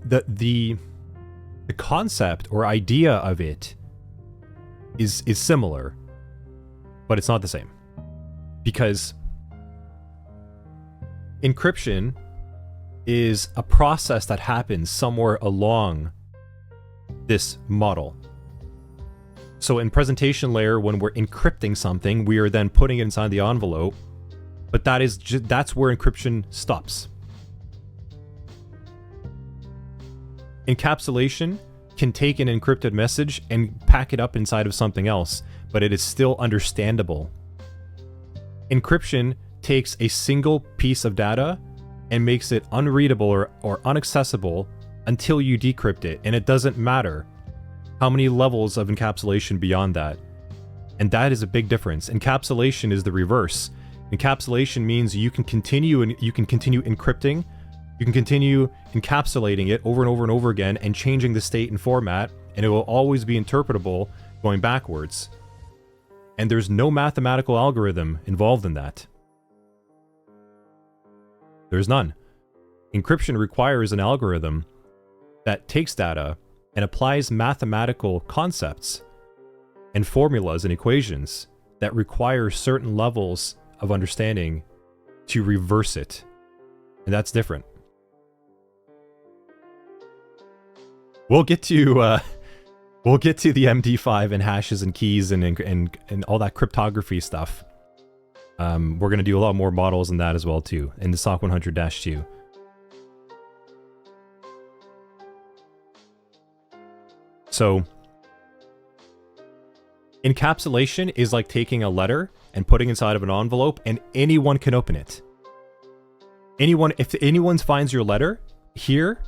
The concept or idea of it is similar, but it's not the same. Because encryption is a process that happens somewhere along this model. So in presentation layer, when we're encrypting something, we are then putting it inside the envelope, but that's where encryption stops. Encapsulation can take an encrypted message and pack it up inside of something else, but it is still understandable. Encryption takes a single piece of data and makes it unreadable or unaccessible until you decrypt it, and it doesn't matter how many levels of encapsulation beyond that. And that is a big difference. Encapsulation is the reverse. Encapsulation means you can continue encrypting, you can continue encapsulating it over and over and over again and changing the state and format, and it will always be interpretable going backwards. And there's no mathematical algorithm involved in that. There's none. Encryption requires an algorithm that takes data and applies mathematical concepts and formulas and equations that require certain levels of understanding to reverse it. And that's different. We'll get to the MD5 and hashes and keys and all that cryptography stuff. We're going to do a lot more models in that as well too, in the SOC 100-2. So, encapsulation is like taking a letter and putting inside of an envelope, and anyone can open it. If anyone finds your letter here,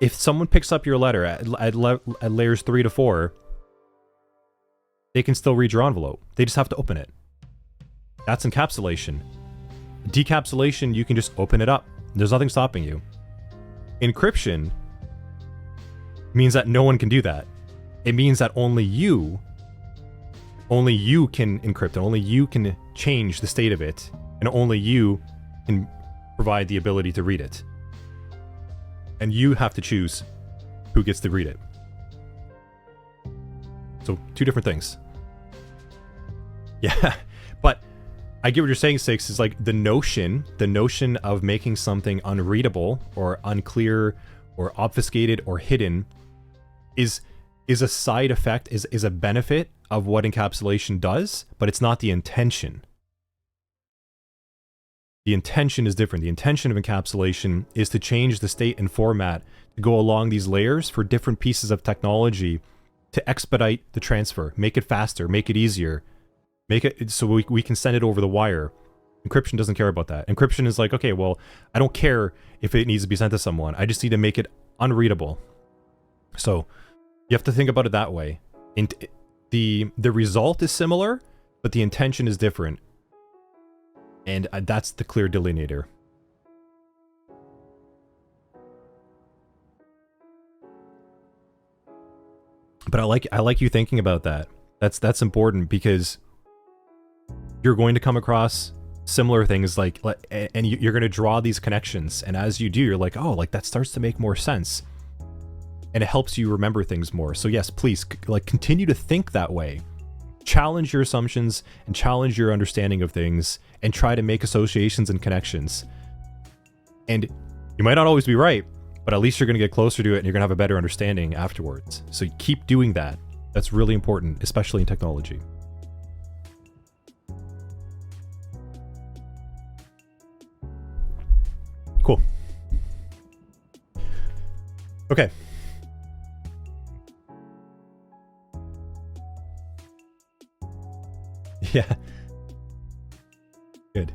if someone picks up your letter at layers 3 to 4, they can still read your envelope. They just have to open it. That's encapsulation. Decapsulation, you can just open it up. There's nothing stopping you. Encryption means that no one can do that. It means that only you can encrypt it. Only you can change the state of it. And only you can provide the ability to read it. And you have to choose who gets to read it. So, two different things. Yeah, but I get what you're saying, Six, is like the notion of making something unreadable or unclear or obfuscated or hidden is a side effect, is a benefit of what encapsulation does, but it's not the intention. The intention is different. The intention of encapsulation is to change the state and format to go along these layers for different pieces of technology to expedite the transfer, make it faster, make it easier, make it so we can send it over the wire. Encryption doesn't care about that. Encryption is like, okay, well, I don't care if it needs to be sent to someone. I just need to make it unreadable. So you have to think about it that way. And the result is similar, but the intention is different. And that's the clear delineator. But I like you thinking about that. That's important because you're going to come across similar things and you're going to draw these connections. And as you do, you're like, oh, like that starts to make more sense. And it helps you remember things more. So yes, please continue to think that way. Challenge your assumptions and challenge your understanding of things and try to make associations and connections. And you might not always be right, but at least you're going to get closer to it and you're going to have a better understanding afterwards. So keep doing that. That's really important, especially in technology. Cool. Okay. Yeah. Good.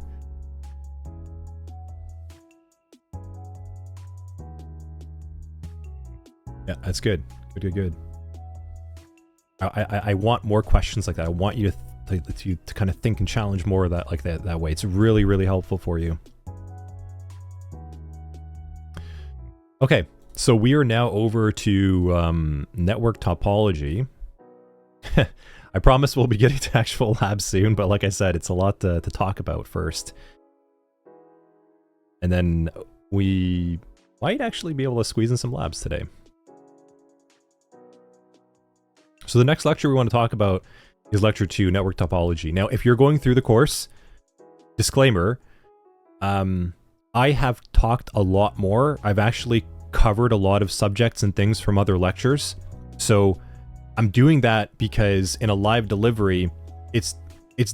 Yeah, that's good. Good. I want more questions like that. I want you to kind of think and challenge more of that that way. It's really, really helpful for you. Okay, so we are now over to network topology. I promise we'll be getting to actual labs soon, but like I said, it's a lot to talk about first. And then we might actually be able to squeeze in some labs today. So the next lecture we want to talk about is Lecture 2, Network Topology. Now, if you're going through the course, disclaimer, I have talked a lot more. I've actually covered a lot of subjects and things from other lectures. So I'm doing that because in a live delivery, it's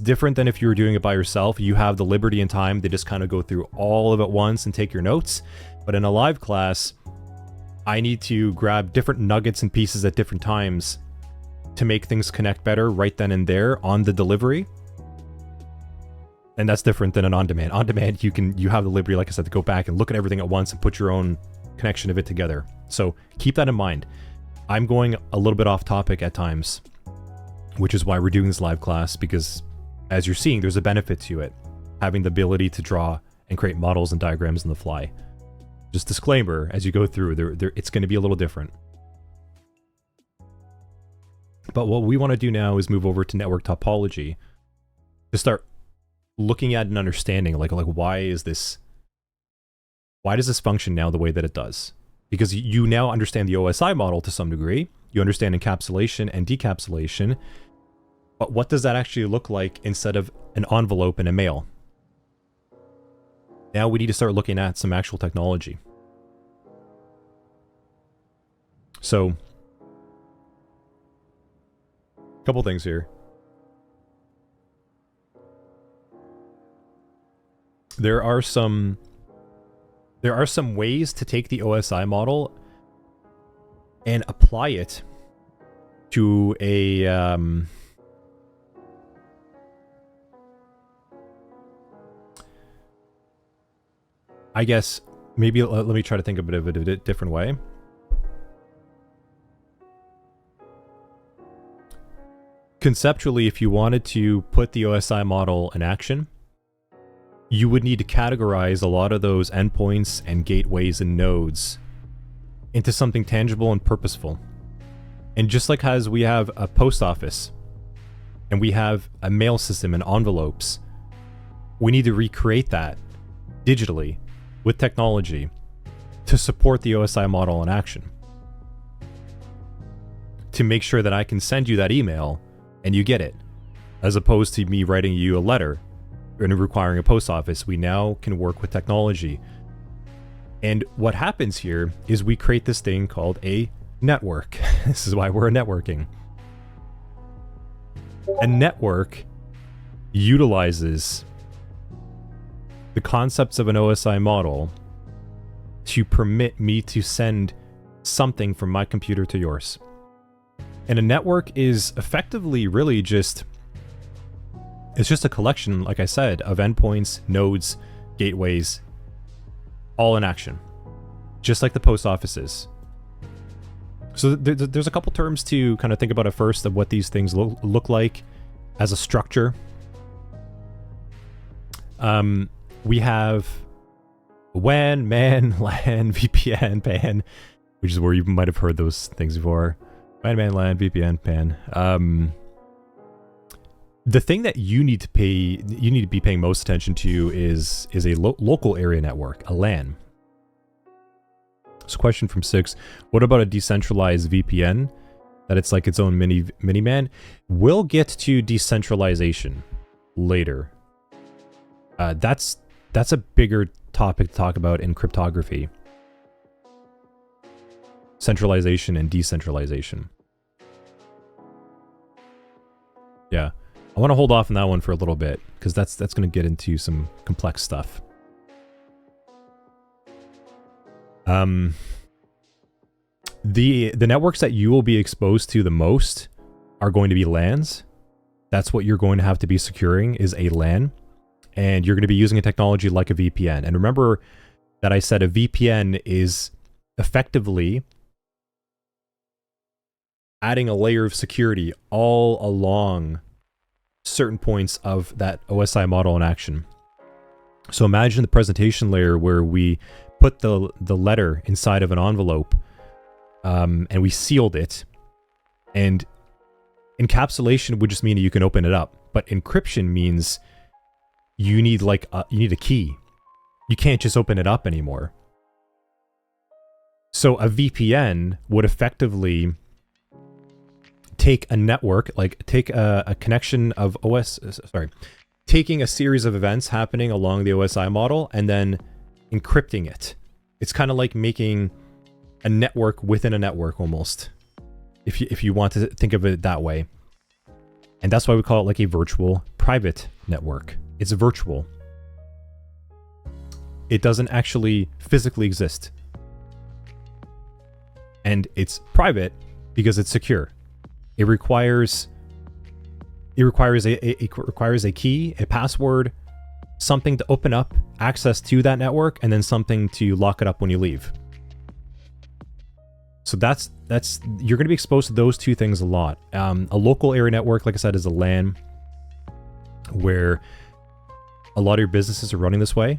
different than if you were doing it by yourself. You have the liberty and time to just kind of go through all of it once and take your notes. But in a live class, I need to grab different nuggets and pieces at different times to make things connect better right then and there on the delivery. And that's different than an on-demand. On-demand, you have the liberty, like I said, to go back and look at everything at once and put your own connection of it together. So keep that in mind. I'm going a little bit off topic at times, which is why we're doing this live class, because as you're seeing, there's a benefit to it, having the ability to draw and create models and diagrams on the fly. Just disclaimer, as you go through, it's going to be a little different. But what we want to do now is move over to network topology to start looking at and understanding like why does this function now the way that it does? Because you now understand the OSI model to some degree. You understand encapsulation and decapsulation. But what does that actually look like instead of an envelope and a mail? Now we need to start looking at some actual technology. So, a couple things here. There are some ways to take the OSI model and apply it to a I guess maybe let me try to think of it a different way. Conceptually, if you wanted to put the OSI model in action, you would need to categorize a lot of those endpoints and gateways and nodes into something tangible and purposeful. And just like as we have a post office and we have a mail system and envelopes, we need to recreate that digitally with technology to support the OSI model in action. To make sure that I can send you that email and you get it, as opposed to me writing you a letter and requiring a post office. We now can work with technology. And what happens here is we create this thing called a network. This is why we're networking. A network utilizes the concepts of an OSI model to permit me to send something from my computer to yours. And a network is effectively really just, it's just a collection, like I said, of endpoints, nodes, gateways, all in action. Just like the post office is. So there's a couple terms to kind of think about at first of what these things look like as a structure. We have WAN, MAN, LAN, VPN, PAN, which is where you might have heard those things before. WAN, MAN, LAN, VPN, PAN. The thing that you need to be paying most attention to is a local area network, a LAN. So question from 6, what about a decentralized VPN? That it's like its own mini-man? We'll get to decentralization later. That's a bigger topic to talk about in cryptography. Centralization and decentralization. Yeah. I want to hold off on that one for a little bit, because that's going to get into some complex stuff. The networks that you will be exposed to the most are going to be LANs. That's what you're going to have to be securing, is a LAN. And you're going to be using a technology like a VPN. And remember that I said a VPN is effectively adding a layer of security all along certain points of that OSI model in action. So imagine the presentation layer where we put the letter inside of an envelope, and we sealed it. And encapsulation would just mean that you can open it up, but encryption means you need a key. You can't just open it up anymore. So a VPN would effectively take a network, like take a connection of taking a series of events happening along the OSI model and then encrypting it. It's kind of like making a network within a network almost, if you want to think of it that way. And that's why we call it like a virtual private network. It's virtual. It doesn't actually physically exist. And it's private because it's secure. It requires a key, a password, something to open up access to that network, and then something to lock it up when you leave. So that's you're going to be exposed to those two things a lot. A local area network, like I said, is a LAN, where a lot of your businesses are running this way,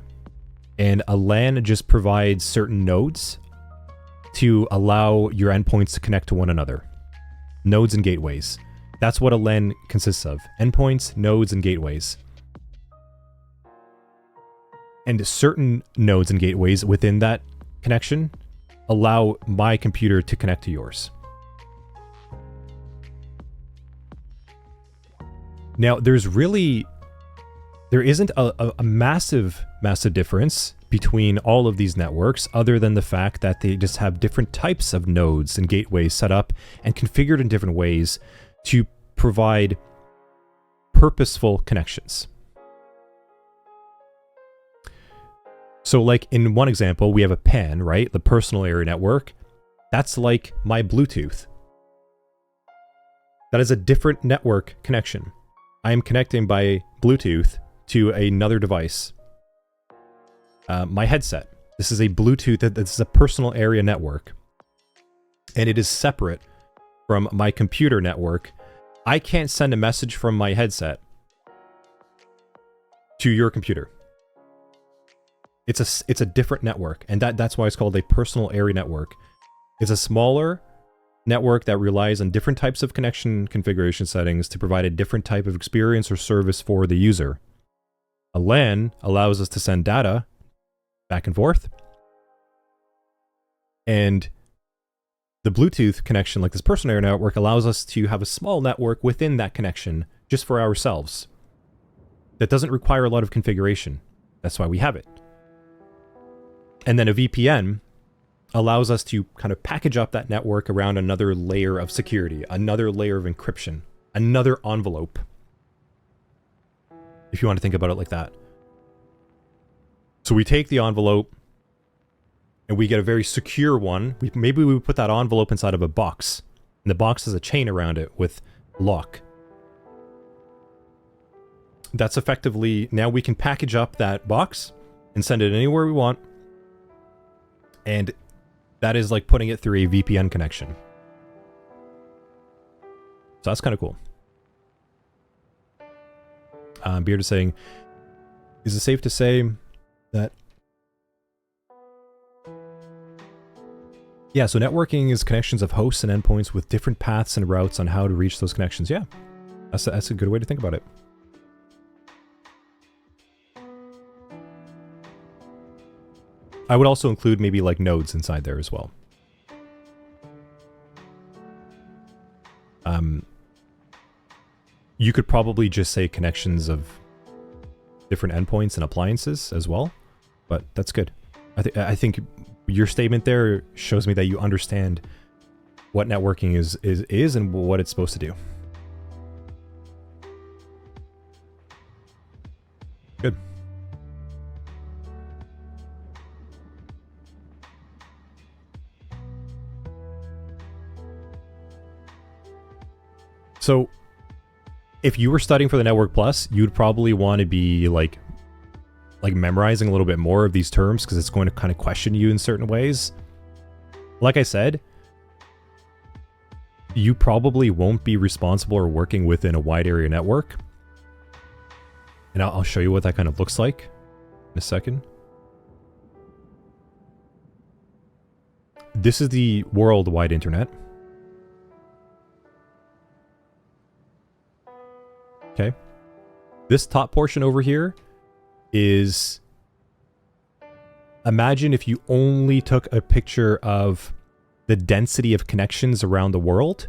and a LAN just provides certain nodes to allow your endpoints to connect to one another. Nodes and gateways. That's what a LAN consists of. Endpoints, nodes, and gateways. And certain nodes and gateways within that connection allow my computer to connect to yours. Now, there isn't a massive difference between all of these networks, other than the fact that they just have different types of nodes and gateways set up and configured in different ways to provide purposeful connections. So like in one example, we have a PAN, right? The personal area network. That's like my Bluetooth. That is a different network connection. I am connecting by Bluetooth to another device. my headset. This is a Bluetooth, this is a personal area network. And it is separate from my computer network. I can't send a message from my headset to your computer. It's a different network, and that's why it's called a personal area network. It's a smaller network that relies on different types of connection configuration settings to provide a different type of experience or service for the user. A LAN allows us to send data back and forth. And the Bluetooth connection, like this personal area network, allows us to have a small network within that connection just for ourselves. That doesn't require a lot of configuration. That's why we have it. And then a VPN allows us to kind of package up that network around another layer of security, another layer of encryption, another envelope. If you want to think about it like that. So we take the envelope and we get a very secure one. Maybe we put that envelope inside of a box, and the box has a chain around it with lock. That's effectively, now we can package up that box and send it anywhere we want. And that is like putting it through a VPN connection. So that's kind of cool. Beard is saying, is it safe to say that... Yeah, so networking is connections of hosts and endpoints with different paths and routes on how to reach those connections. Yeah, that's a good way to think about it. I would also include maybe like nodes inside there as well. You could probably just say connections of different endpoints and appliances as well, but that's good. I think your statement there shows me that you understand what networking is and what it's supposed to do. Good. So, if you were studying for the Network Plus, you'd probably want to be like memorizing a little bit more of these terms because it's going to kind of question you in certain ways. Like I said, you probably won't be responsible or working within a wide area network. And I'll show you what that kind of looks like in a second. This is the worldwide internet. Okay. This top portion over here is... Imagine if you only took a picture of the density of connections around the world.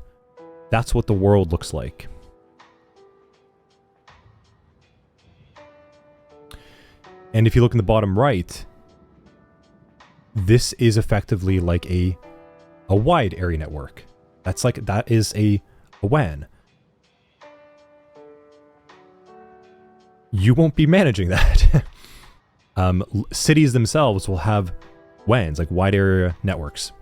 That's what the world looks like. And if you look in the bottom right, this is effectively like a wide area network. That is a WAN. You won't be managing that. Cities themselves will have WANs, like wide area networks.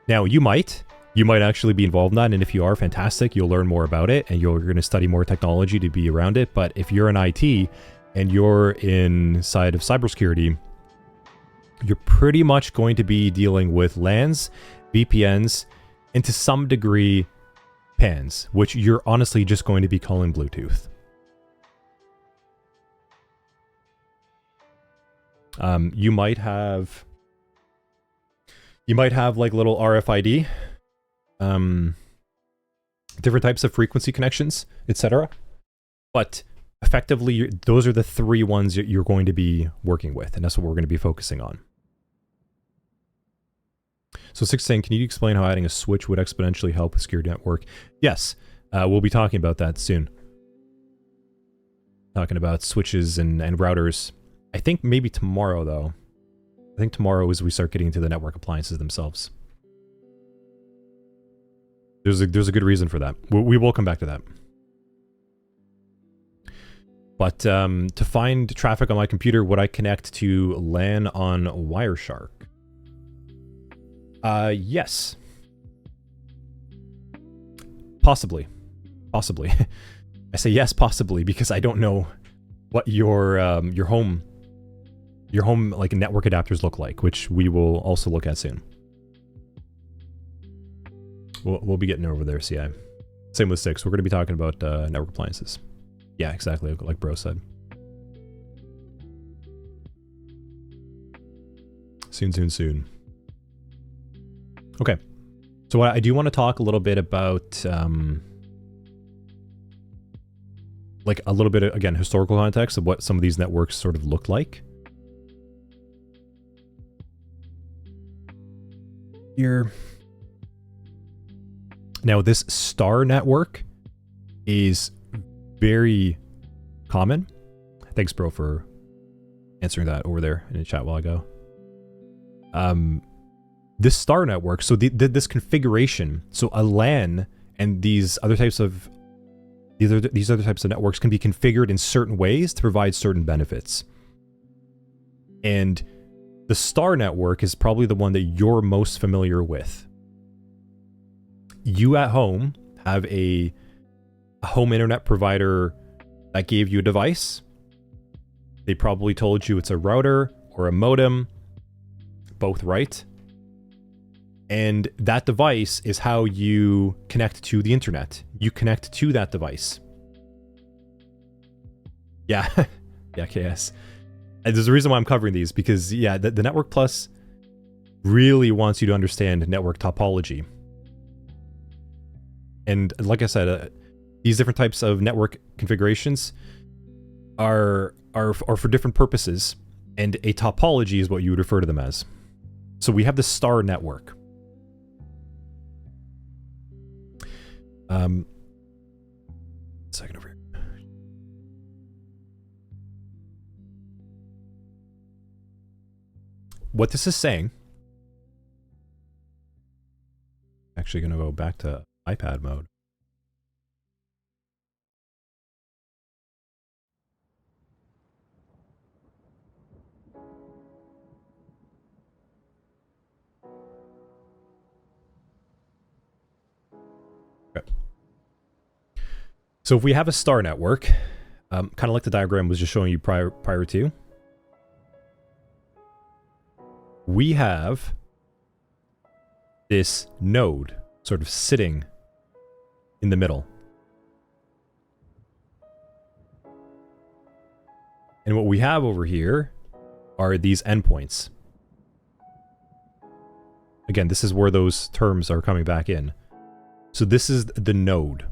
Now, you might actually be involved in that, and if you are, fantastic, you'll learn more about it, and you're going to study more technology to be around it. But if you're in IT, and you're inside of cybersecurity, you're pretty much going to be dealing with LANs, VPNs, and to some degree, PANs, which you're honestly just going to be calling Bluetooth. You might have like little RFID, different types of frequency connections, etc. But effectively, those are the three ones that you're going to be working with, and that's what we're going to be focusing on. So 6 saying, can you explain how adding a switch would exponentially help with security network? Yes, we'll be talking about that soon. Talking about switches and routers. I think maybe tomorrow, though. I think tomorrow is we start getting into the network appliances themselves. There's a good reason for that. We will come back to that. But to find traffic on my computer, would I connect to LAN on Wireshark? Yes. Possibly. Possibly. I say yes, possibly, because I don't know what your home your home like network adapters look like, which we will also look at soon. We'll be getting over there, CI. Same with 6. We're going to be talking about network appliances. Yeah, exactly, like Bro said. Soon. Okay. So I do want to talk a little bit about, like a little bit of, again, historical context of what some of these networks sort of look like. Here. Now, this star network is very common. Thanks, bro, for answering that over there in the chat while ago. This star network, so this configuration, so a LAN and these other types of networks can be configured in certain ways to provide certain benefits. And the star network is probably the one that you're most familiar with. You at home have a home internet provider that gave you a device. They probably told you it's a router or a modem, both right. And that device is how you connect to the internet. You connect to that device. Yeah, yeah, KS. And there's a reason why I'm covering these, because yeah, the Network Plus really wants you to understand network topology. And like I said, these different types of network configurations are for different purposes, and a topology is what you would refer to them as. So we have the star network. Second over here. What this is saying, actually going to go back to iPad mode. Okay. So if we have a star network, kind of like the diagram was just showing you prior to, we have this node sort of sitting in the middle. And what we have over here are these endpoints. Again, this is where those terms are coming back in. So this is the node.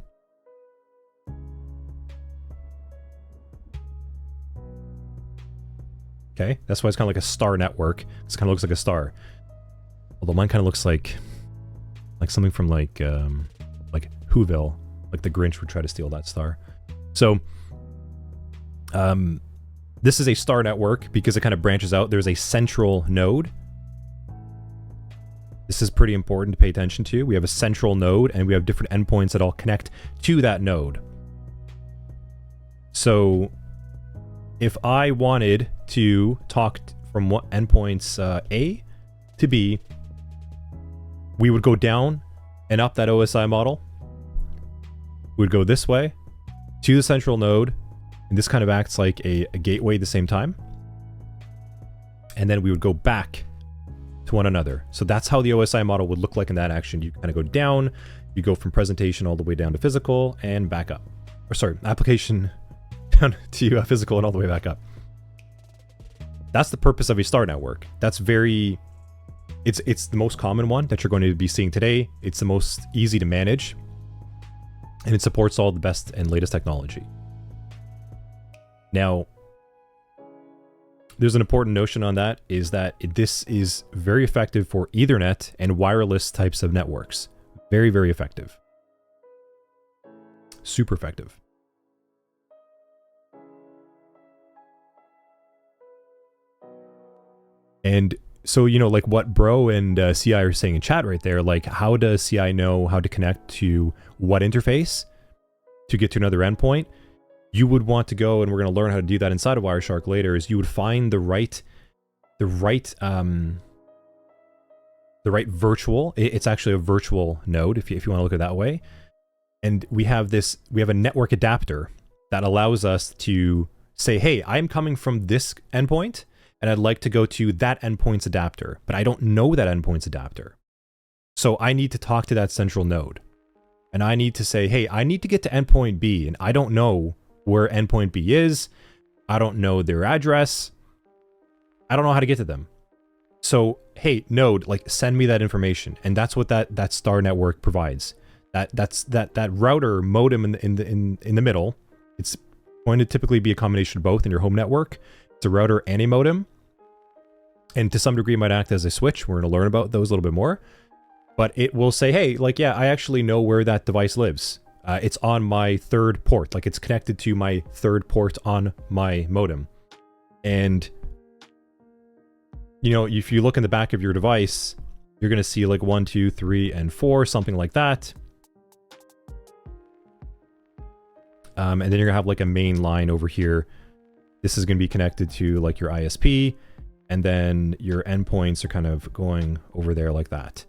Okay, that's why it's kind of like a star network. It kind of looks like a star. Although mine kind of looks like something from like Whoville, like the Grinch would try to steal that star. So, this is a star network because it kind of branches out. There's a central node. This is pretty important to pay attention to. We have a central node, and we have different endpoints that all connect to that node. So, if I wanted to talk from what endpoints A to B, we would go down and up that OSI model. We would go this way to the central node, and this kind of acts like a gateway at the same time. And then we would go back to one another. So that's how the OSI model would look like in that action. You kind of go down, you go from presentation all the way down to physical and back up. Or sorry, application down to physical and all the way back up. That's the purpose of a star network. That's very... It's the most common one that you're going to be seeing today. It's the most easy to manage. And it supports all the best and latest technology. Now, there's an important notion on that, is that this is very effective for Ethernet and wireless types of networks. Very, very effective. Super effective. And so, you know, like what Bro and CI are saying in chat right there, like how does CI know how to connect to what interface to get to another endpoint? You would want to go, and we're going to learn how to do that inside of Wireshark later, is you would find the right virtual, it's actually a virtual node if you want to look at it that way. And we have a network adapter that allows us to say, hey, I'm coming from this endpoint, and I'd like to go to that endpoints adapter, but I don't know that endpoints adapter. So I need to talk to that central node. And I need to say, hey, I need to get to endpoint B, and I don't know where endpoint B is. I don't know their address. I don't know how to get to them. So, hey, node, like, send me that information. And that's what that star network provides. That router modem in the middle. It's going to typically be a combination of both in your home network. It's a router and a modem. And to some degree, it might act as a switch. We're going to learn about those a little bit more. But it will say, hey, like, yeah, I actually know where that device lives. It's on my third port. Like, it's connected to my third port on my modem. And, you know, if you look in the back of your device, you're going to see like 1, 2, 3, and 4, something like that. And then you're going to have like a main line over here. This is going to be connected to like your ISP. And then your endpoints are kind of going over there like that.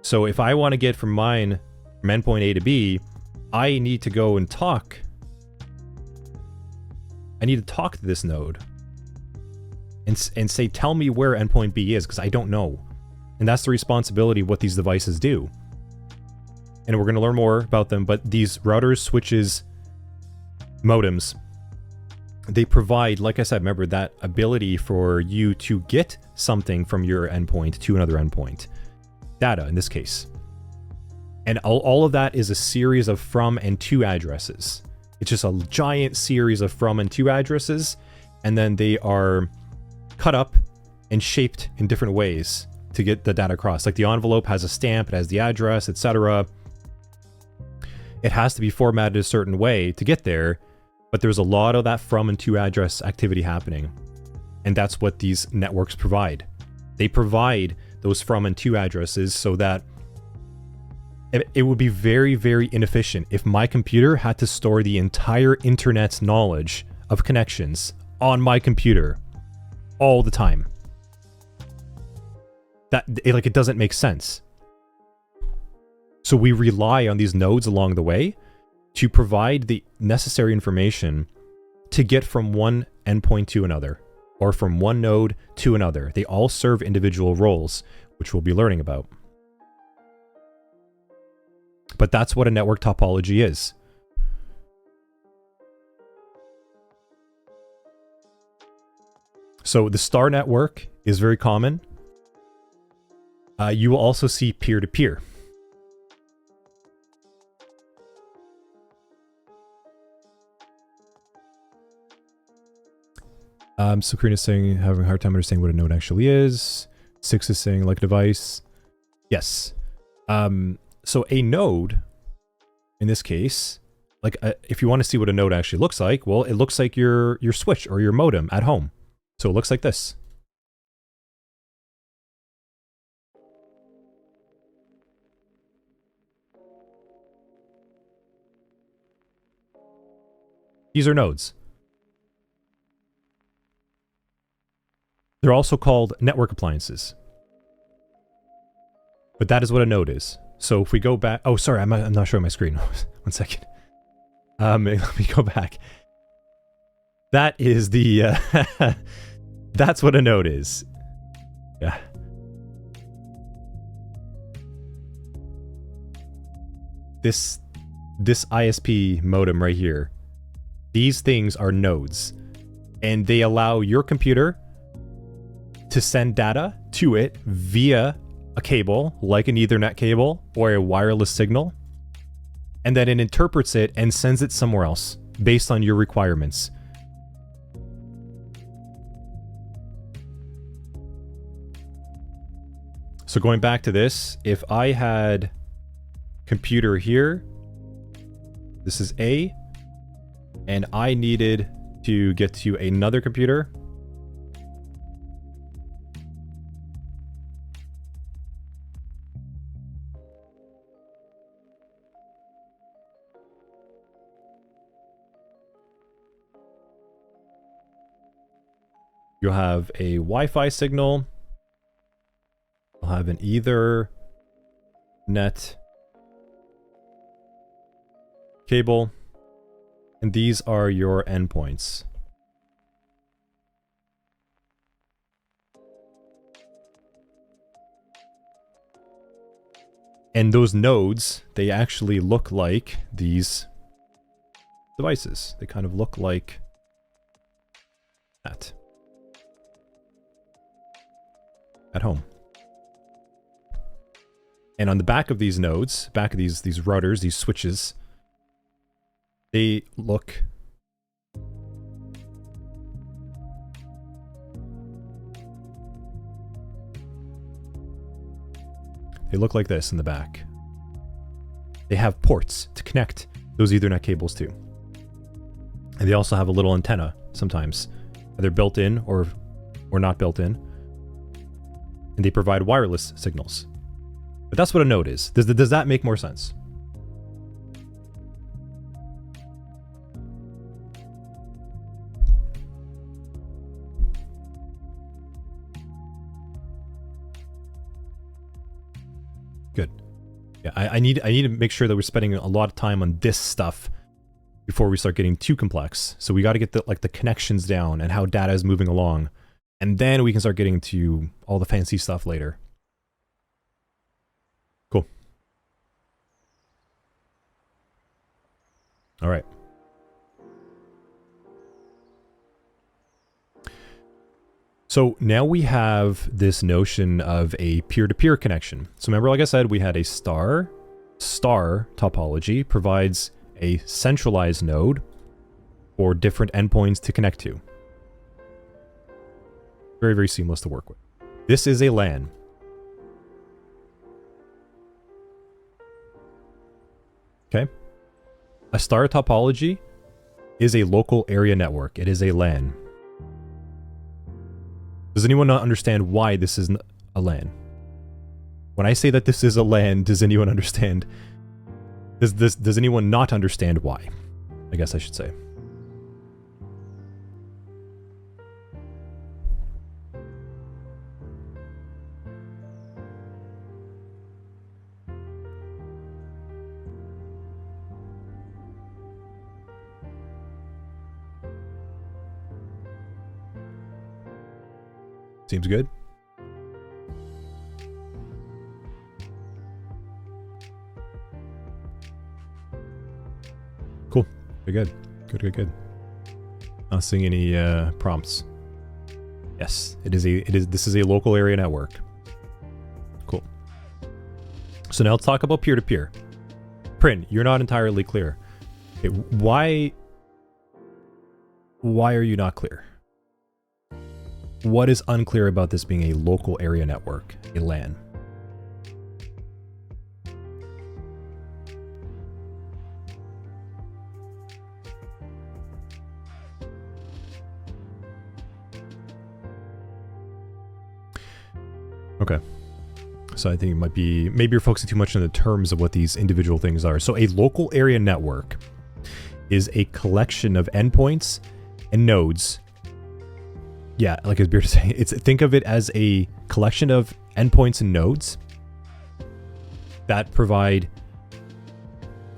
So if I want to get from mine, from endpoint A to B, I need to go and talk. I need to talk to this node and say, tell me where endpoint B is, because I don't know. And that's the responsibility of what these devices do. And we're going to learn more about them, but these routers, switches, modems, they provide, like I said, remember that ability for you to get something from your endpoint to another endpoint. Data in this case. And all of that is a series of from and to addresses. It's just a giant series of from and to addresses, and then they are cut up and shaped in different ways to get the data across. Like the envelope has a stamp, it has the address, etc. It has to be formatted a certain way to get there, but there's a lot of that from and to address activity happening. And that's what these networks provide. They provide those from and to addresses so that it would be very, very inefficient if my computer had to store the entire internet's knowledge of connections on my computer all the time. It doesn't make sense. So we rely on these nodes along the way to provide the necessary information to get from one endpoint to another, or from one node to another. They all serve individual roles, which we'll be learning about. But that's what a network topology is. So the star network is very common. You will also see peer-to-peer. So Karina is saying, having a hard time understanding what a node actually is. 6 is saying, like a device. Yes. So a node, in this case, like if you want to see what a node actually looks like, well, it looks like your switch or your modem at home. So it looks like this. These are nodes. They're also called network appliances. But that is what a node is. So if we go back... Oh, sorry, I'm not showing my screen. 1 second. Let me go back. That is the... that's what a node is. Yeah. This ISP modem right here. These things are nodes. And they allow your computer to send data to it via a cable, like an Ethernet cable or a wireless signal, and then it interprets it and sends it somewhere else based on your requirements. So going back to this, if I had computer here, this is A, and I needed to get to another computer, you'll have a Wi-Fi signal. You'll have an Ethernet cable. And these are your endpoints. And those nodes, they actually look like these devices. They kind of look like that at home. And on the back of these nodes, back of these routers, these switches, they look like this in the back. They have ports to connect those Ethernet cables to. And they also have a little antenna sometimes, either built in or not built in. And they provide wireless signals. But that's what a node is. Does that make more sense? Good. Yeah, I need to make sure that we're spending a lot of time on this stuff before we start getting too complex. So we got to get the connections down and how data is moving along, and then we can start getting to all the fancy stuff later. Cool. All right. So now we have this notion of a peer-to-peer connection. So remember, like I said, we had a star topology provides a centralized node for different endpoints to connect to. Very, very seamless to work with. This is a LAN. Okay. A star topology is a local area network. It is a LAN. Does anyone not understand why this is a LAN? When I say that this is a LAN, does anyone understand? Does anyone not understand why? I guess I should say. Seems good. Cool. Very good. Good. Not seeing any prompts. Yes, this is a local area network. Cool. So now let's talk about peer-to-peer. Prin, you're not entirely clear. Okay, why are you not clear? What is unclear about this being a local area network, a LAN? Okay. So I think it might be, maybe you're focusing too much on the terms of what these individual things are. So a local area network is a collection of endpoints and nodes. Yeah, like as Beard was saying, think of it as a collection of endpoints and nodes that provide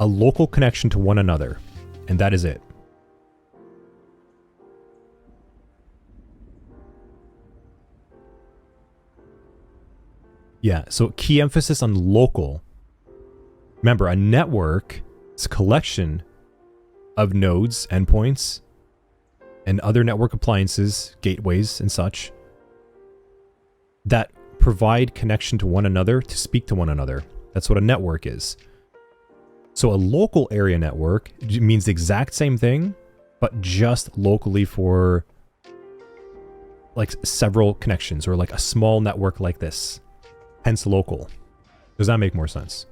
a local connection to one another, and that is it. Yeah, so key emphasis on local. Remember, a network is a collection of nodes, endpoints, and other network appliances, gateways, and such that provide connection to one another to speak to one another. That's what a network is. So a local area network means the exact same thing, but just locally for like several connections, or like a small network like this. Hence local. Does that make more sense?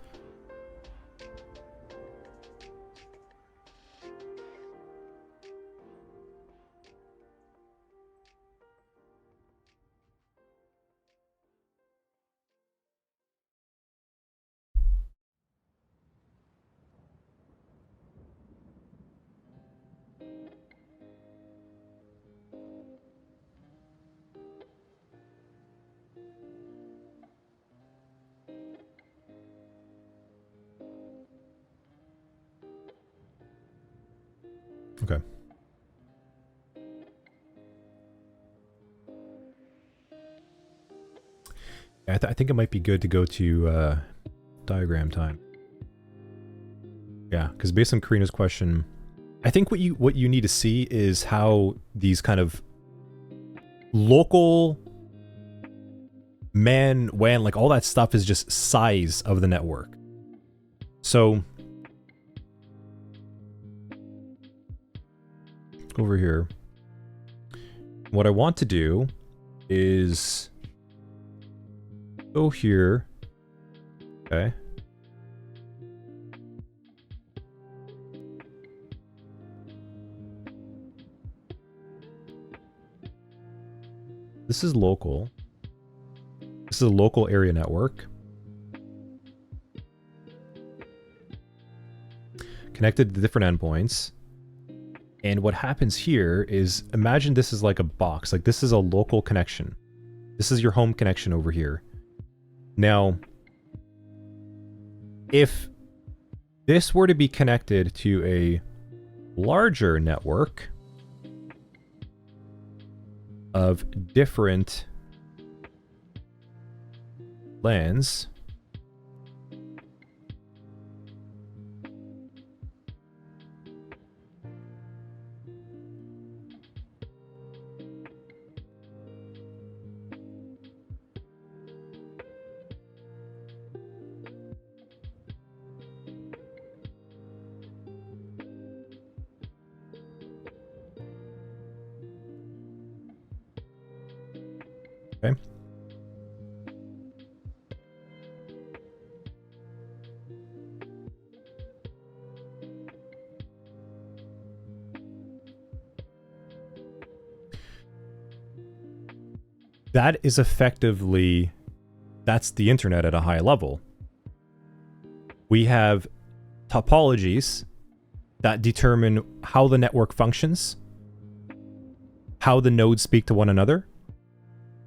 Okay. I think it might be good to go to diagram time. Yeah, because based on Karina's question, I think what you need to see is how these kind of local WAN, like all that stuff is just size of the network. So over here, what I want to do is go here. Okay. This is local. This is a local area network. Connected to different endpoints. And what happens here is, imagine this is like a box. Like this is a local connection. This is your home connection over here. Now, if this were to be connected to a larger network of different LANs, okay. That is effectively, that's the internet at a high level. We have topologies that determine how the network functions, how the nodes speak to one another,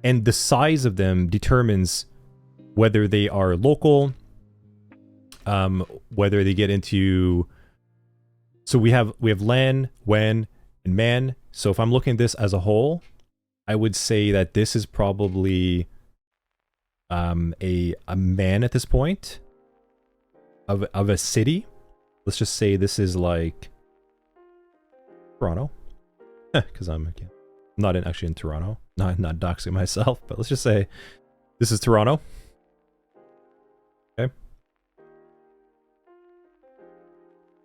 and the size of them determines whether they are local, whether they get into... So we have LAN, WAN, and MAN. So if I'm looking at this as a whole, I would say that this is probably a MAN at this point of a city. Let's just say this is like Toronto, because I'm not actually in Toronto. Not doxing myself, but let's just say this is Toronto. Okay,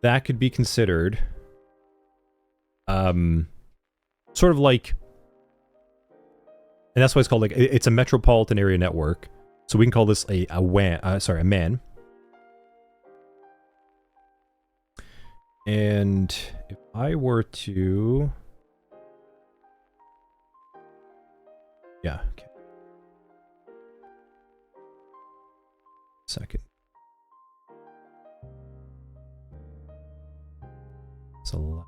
that could be considered sort of like. And that's why it's called, like, it's a metropolitan area network. So we can call this a WAN, a MAN. And if I were to... Yeah, okay. Second. Select.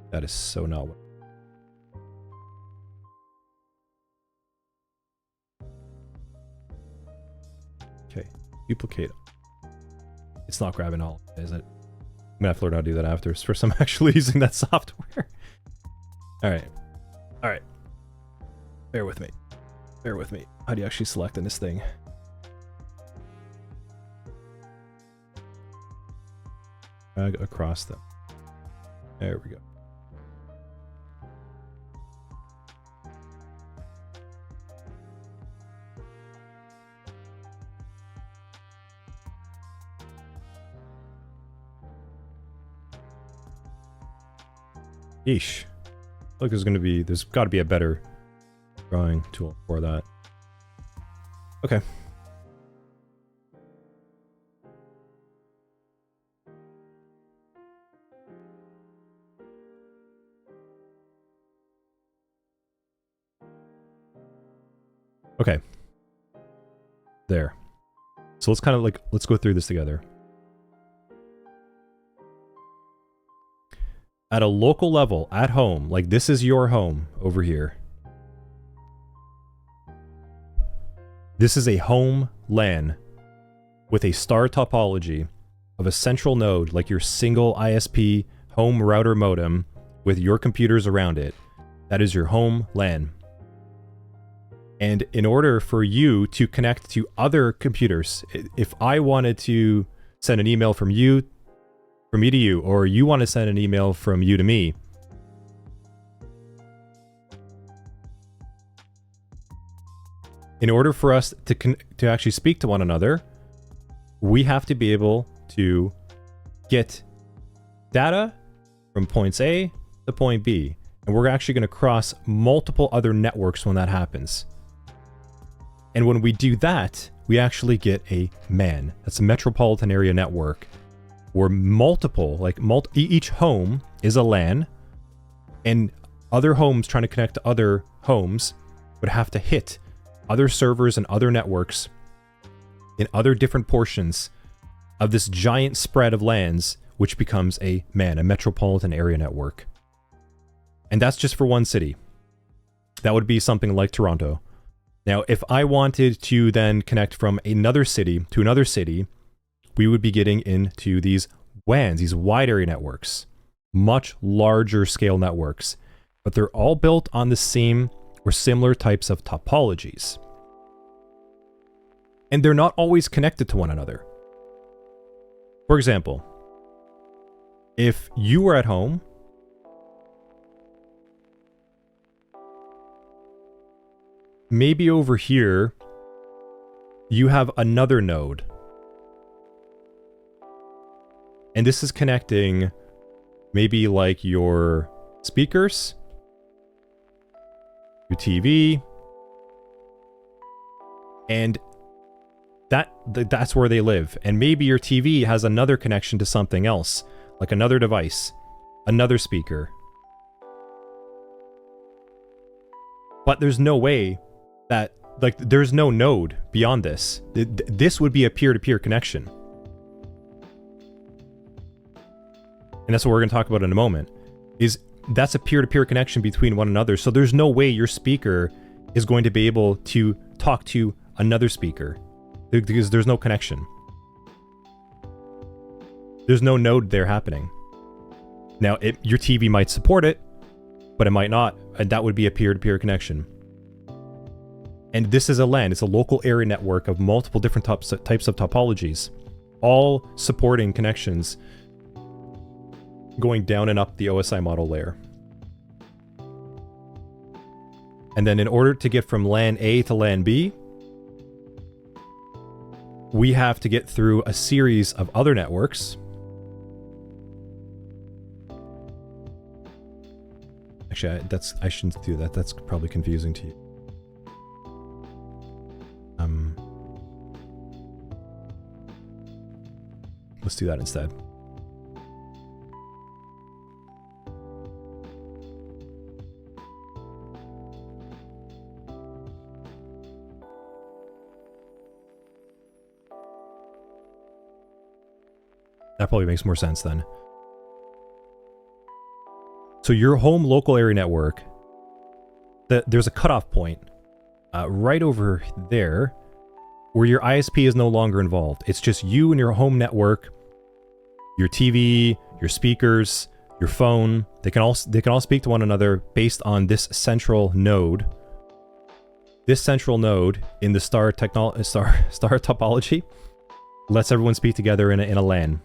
That is so not what... Okay, duplicate. It's not grabbing all, is it? I'm gonna have to learn how to do that after. It's first I'm actually using that software. Alright. Alright. Bear with me. Bear with me. How do you actually select in this thing? Drag across them. There we go. Yeesh. Look, there's got to be a better drawing tool for that. Okay. Okay. There. So let's kind of like, let's go through this together. At a local level, at home, like this is your home over here. This is a home LAN with a star topology of a central node, like your single ISP home router modem with your computers around it. That is your home LAN. And in order for you to connect to other computers, if I wanted to send an email from me to you, or you want to send an email from you to me, in order for us to actually speak to one another, we have to be able to get data from points A to point B. And we're actually going to cross multiple other networks when that happens. And when we do that, we actually get a MAN. That's a metropolitan area network, where each home is a LAN, and other homes trying to connect to other homes would have to hit other servers and other networks in other different portions of this giant spread of LANs, which becomes a MAN, a metropolitan area network. And that's just for one city. That would be something like Toronto. Now, if I wanted to then connect from another city to another city, we would be getting into these WANs, these wide area networks, much larger scale networks, but they're all built on the same or similar types of topologies. And they're not always connected to one another. For example, if you were at home, maybe over here, you have another node. And this is connecting maybe like your speakers, your TV, and that's where they live. And maybe your TV has another connection to something else, like another device, another speaker. But there's no way that, like, there's no node beyond this. This would be a peer-to-peer connection. And that's what we're going to talk about in a moment. That's a peer-to-peer connection between one another. So there's no way your speaker is going to be able to talk to another speaker, because there's no connection. There's no node there happening. Now, your TV might support it, but it might not. And that would be a peer-to-peer connection. And this is a LAN. It's a local area network of multiple different types of topologies, all supporting connections going down and up the OSI model layer. And then in order to get from LAN A to LAN B, we have to get through a series of other networks. Actually, I shouldn't do that. That's probably confusing to you. Let's do that instead. That probably makes more sense then. So your home local area network, there's a cutoff point right over there where your ISP is no longer involved. It's just you and your home network, your TV, your speakers, your phone. They can all speak to one another based on this central node. This central node in the star topology lets everyone speak together in a LAN.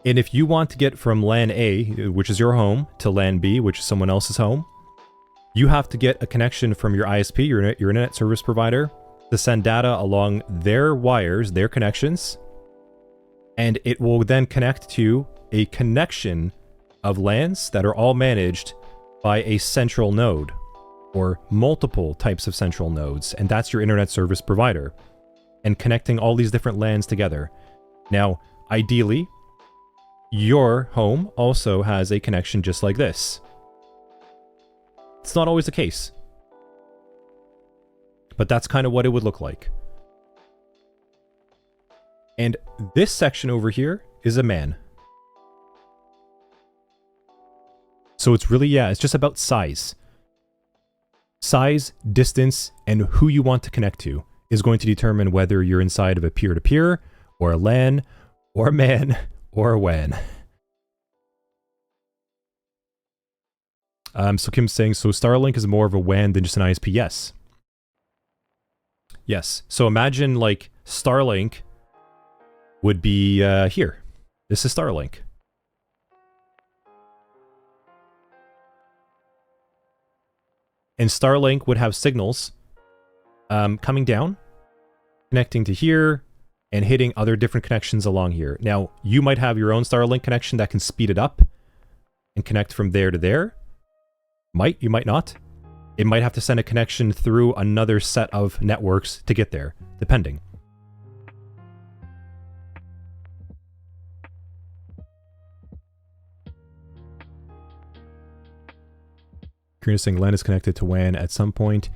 And if you want to get from LAN A, which is your home, to LAN B, which is someone else's home, you have to get a connection from your ISP, your internet service provider, to send data along their wires, their connections, and it will then connect to a connection of LANs that are all managed by a central node, or multiple types of central nodes, and that's your internet service provider, and connecting all these different LANs together. Now, ideally, your home also has a connection just like this. It's not always the case, but that's kind of what it would look like. And this section over here is a MAN. So it's really, it's just about size. Size, distance, and who you want to connect to is going to determine whether you're inside of a peer-to-peer or a LAN, or a MAN, or a WAN. So Kim's saying, so Starlink is more of a WAN than just an ISP. Yes. Yes. So imagine like Starlink would be here. This is Starlink. And Starlink would have signals coming down, connecting to here, and hitting other different connections along here. Now, you might have your own Starlink connection that can speed it up and connect from there to there. You might not. It might have to send a connection through another set of networks to get there, depending. Karina saying LAN is connected to WAN at some point.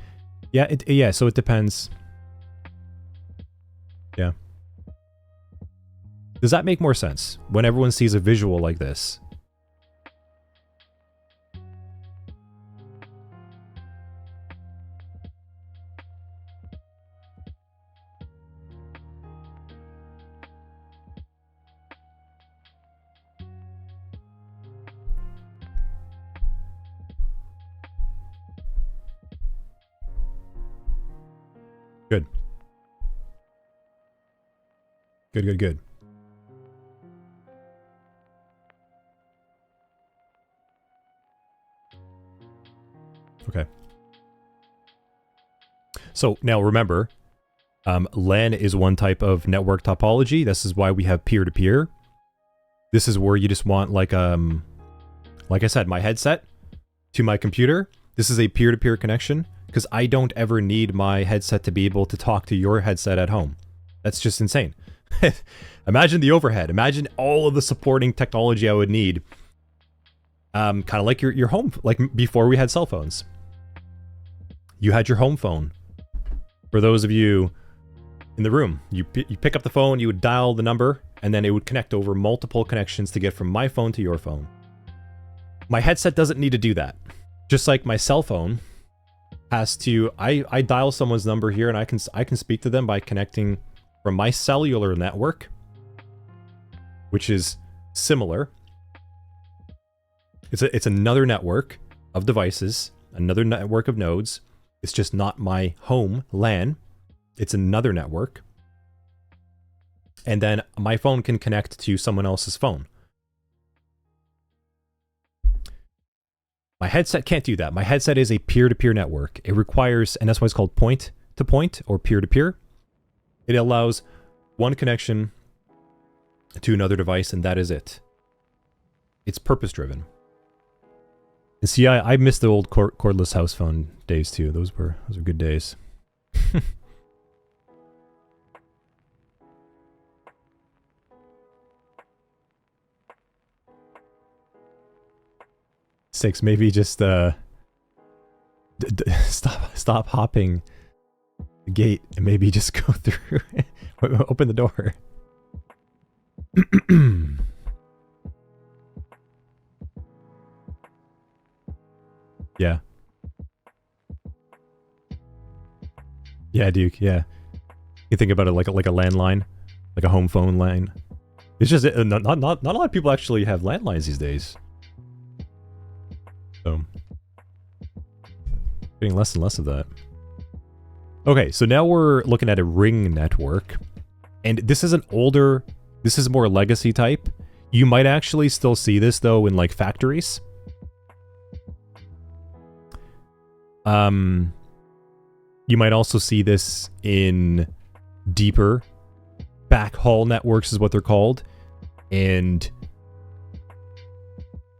Yeah, so it depends. Yeah. Does that make more sense when everyone sees a visual like this? Good. Good. Okay. So now remember, LAN is one type of network topology. This is why we have peer-to-peer. This is where you just want like I said, my headset to my computer. This is a peer-to-peer connection because I don't ever need my headset to be able to talk to your headset at home. That's just insane. Imagine the overhead. Imagine all of the supporting technology I would need. Kind of like your home, like before we had cell phones. You had your home phone. For those of you in the room, you pick up the phone, you would dial the number, and then it would connect over multiple connections to get from my phone to your phone. My headset doesn't need to do that. Just like my cell phone has to, I dial someone's number here and I can speak to them by connecting from my cellular network, which is similar. It's another network of devices, another network of nodes. It's just not my home LAN. It's another network. And then my phone can connect to someone else's phone. My headset can't do that. My headset is a peer-to-peer network. It requires, and that's why it's called point-to-point or peer-to-peer. It allows one connection to another device, and that is it. It's purpose-driven. And see, I miss the old cordless house phone days too. Those were good days. Six, maybe just stop hopping the gate and maybe just go through. Open the door. Yeah. Yeah, Duke. Yeah. You think about it like a landline, like a home phone line. It's just not a lot of people actually have landlines these days. So, getting less and less of that. Okay, so now we're looking at a ring network. And this is this is more legacy type. You might actually still see this though in like factories. You might also see this in deeper backhaul networks is what they're called. And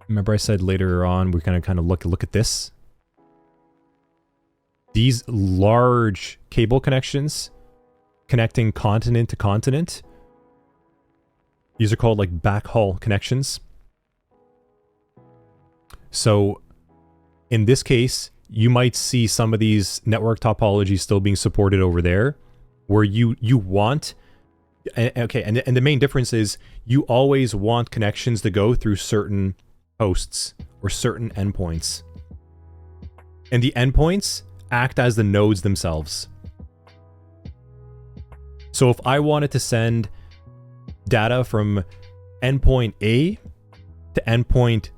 remember I said later on we're gonna kind of look at this. These large cable connections connecting continent to continent. These are called like backhaul connections. So in this case, you might see some of these network topologies still being supported over there, where you want, okay, and the main difference is you always want connections to go through certain hosts or certain endpoints. And the endpoints act as the nodes themselves. So if I wanted to send data from endpoint A to endpoint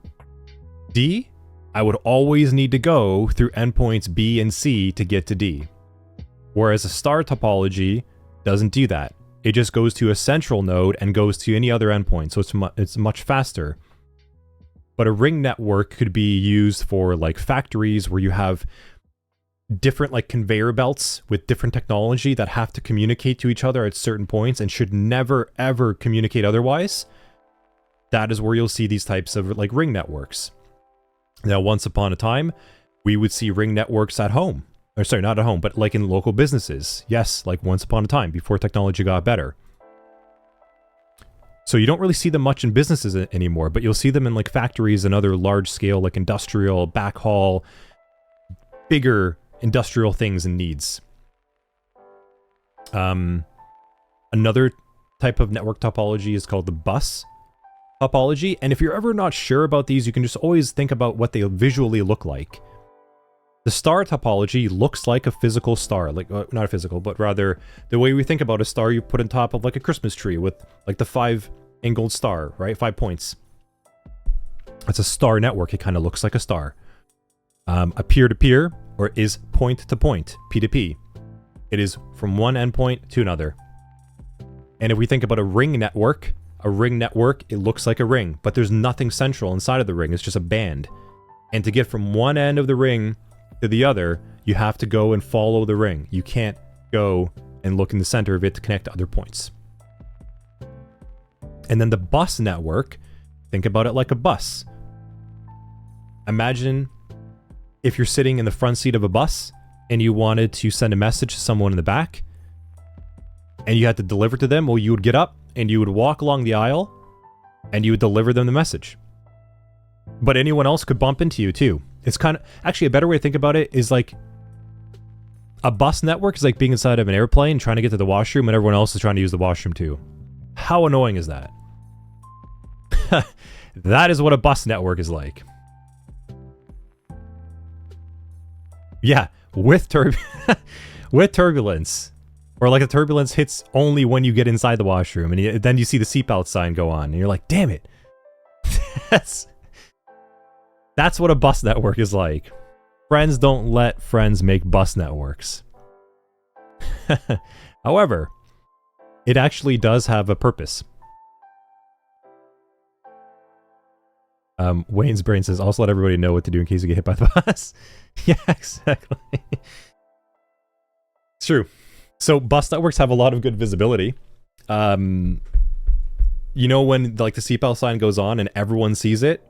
D, I would always need to go through endpoints B and C to get to D. Whereas a star topology doesn't do that. It just goes to a central node and goes to any other endpoint, so it's much faster. But a ring network could be used for like factories where you have different like conveyor belts with different technology that have to communicate to each other at certain points and should never ever communicate otherwise. That is where you'll see these types of like ring networks. Now, once upon a time, we would see ring networks at home. Or sorry, not at home, but like in local businesses. Yes, like once upon a time, before technology got better. So you don't really see them much in businesses anymore, but you'll see them in like factories and other large scale, like industrial, backhaul, bigger industrial things and needs. Another type of network topology is called the bus topology. And if you're ever not sure about these, you can just always think about what they visually look like. The star topology looks like a physical star, like not a physical, but rather the way we think about a star you put on top of like a Christmas tree with like the 5-angled star, right? 5 points. It's a star network. It kind of looks like a star. A peer-to-peer or is point-to-point, P2P. It is from one endpoint to another. And if we think about a ring network, it looks like a ring, but there's nothing central inside of the ring. It's just a band. And to get from one end of the ring to the other, you have to go and follow the ring. You can't go and look in the center of it to connect to other points. And then the bus network, think about it like a bus. Imagine if you're sitting in the front seat of a bus and you wanted to send a message to someone in the back and you had to deliver to them. Well, you would get up and you would walk along the aisle and you would deliver them the message. But anyone else could bump into you too. It's kind of, actually a better way to think about it is like a bus network is like being inside of an airplane trying to get to the washroom and everyone else is trying to use the washroom too. How annoying is that? That is what a bus network is like. Yeah, with turbulence. Or like the turbulence hits only when you get inside the washroom and then you see the seatbelt sign go on and you're like, damn it. That's what a bus network is like. Friends don't let friends make bus networks. However, it actually does have a purpose. Wayne's brain says, also let everybody know what to do in case you get hit by the bus. Yeah, exactly. It's true. So bus networks have a lot of good visibility. You know when like the seatbelt sign goes on and everyone sees it?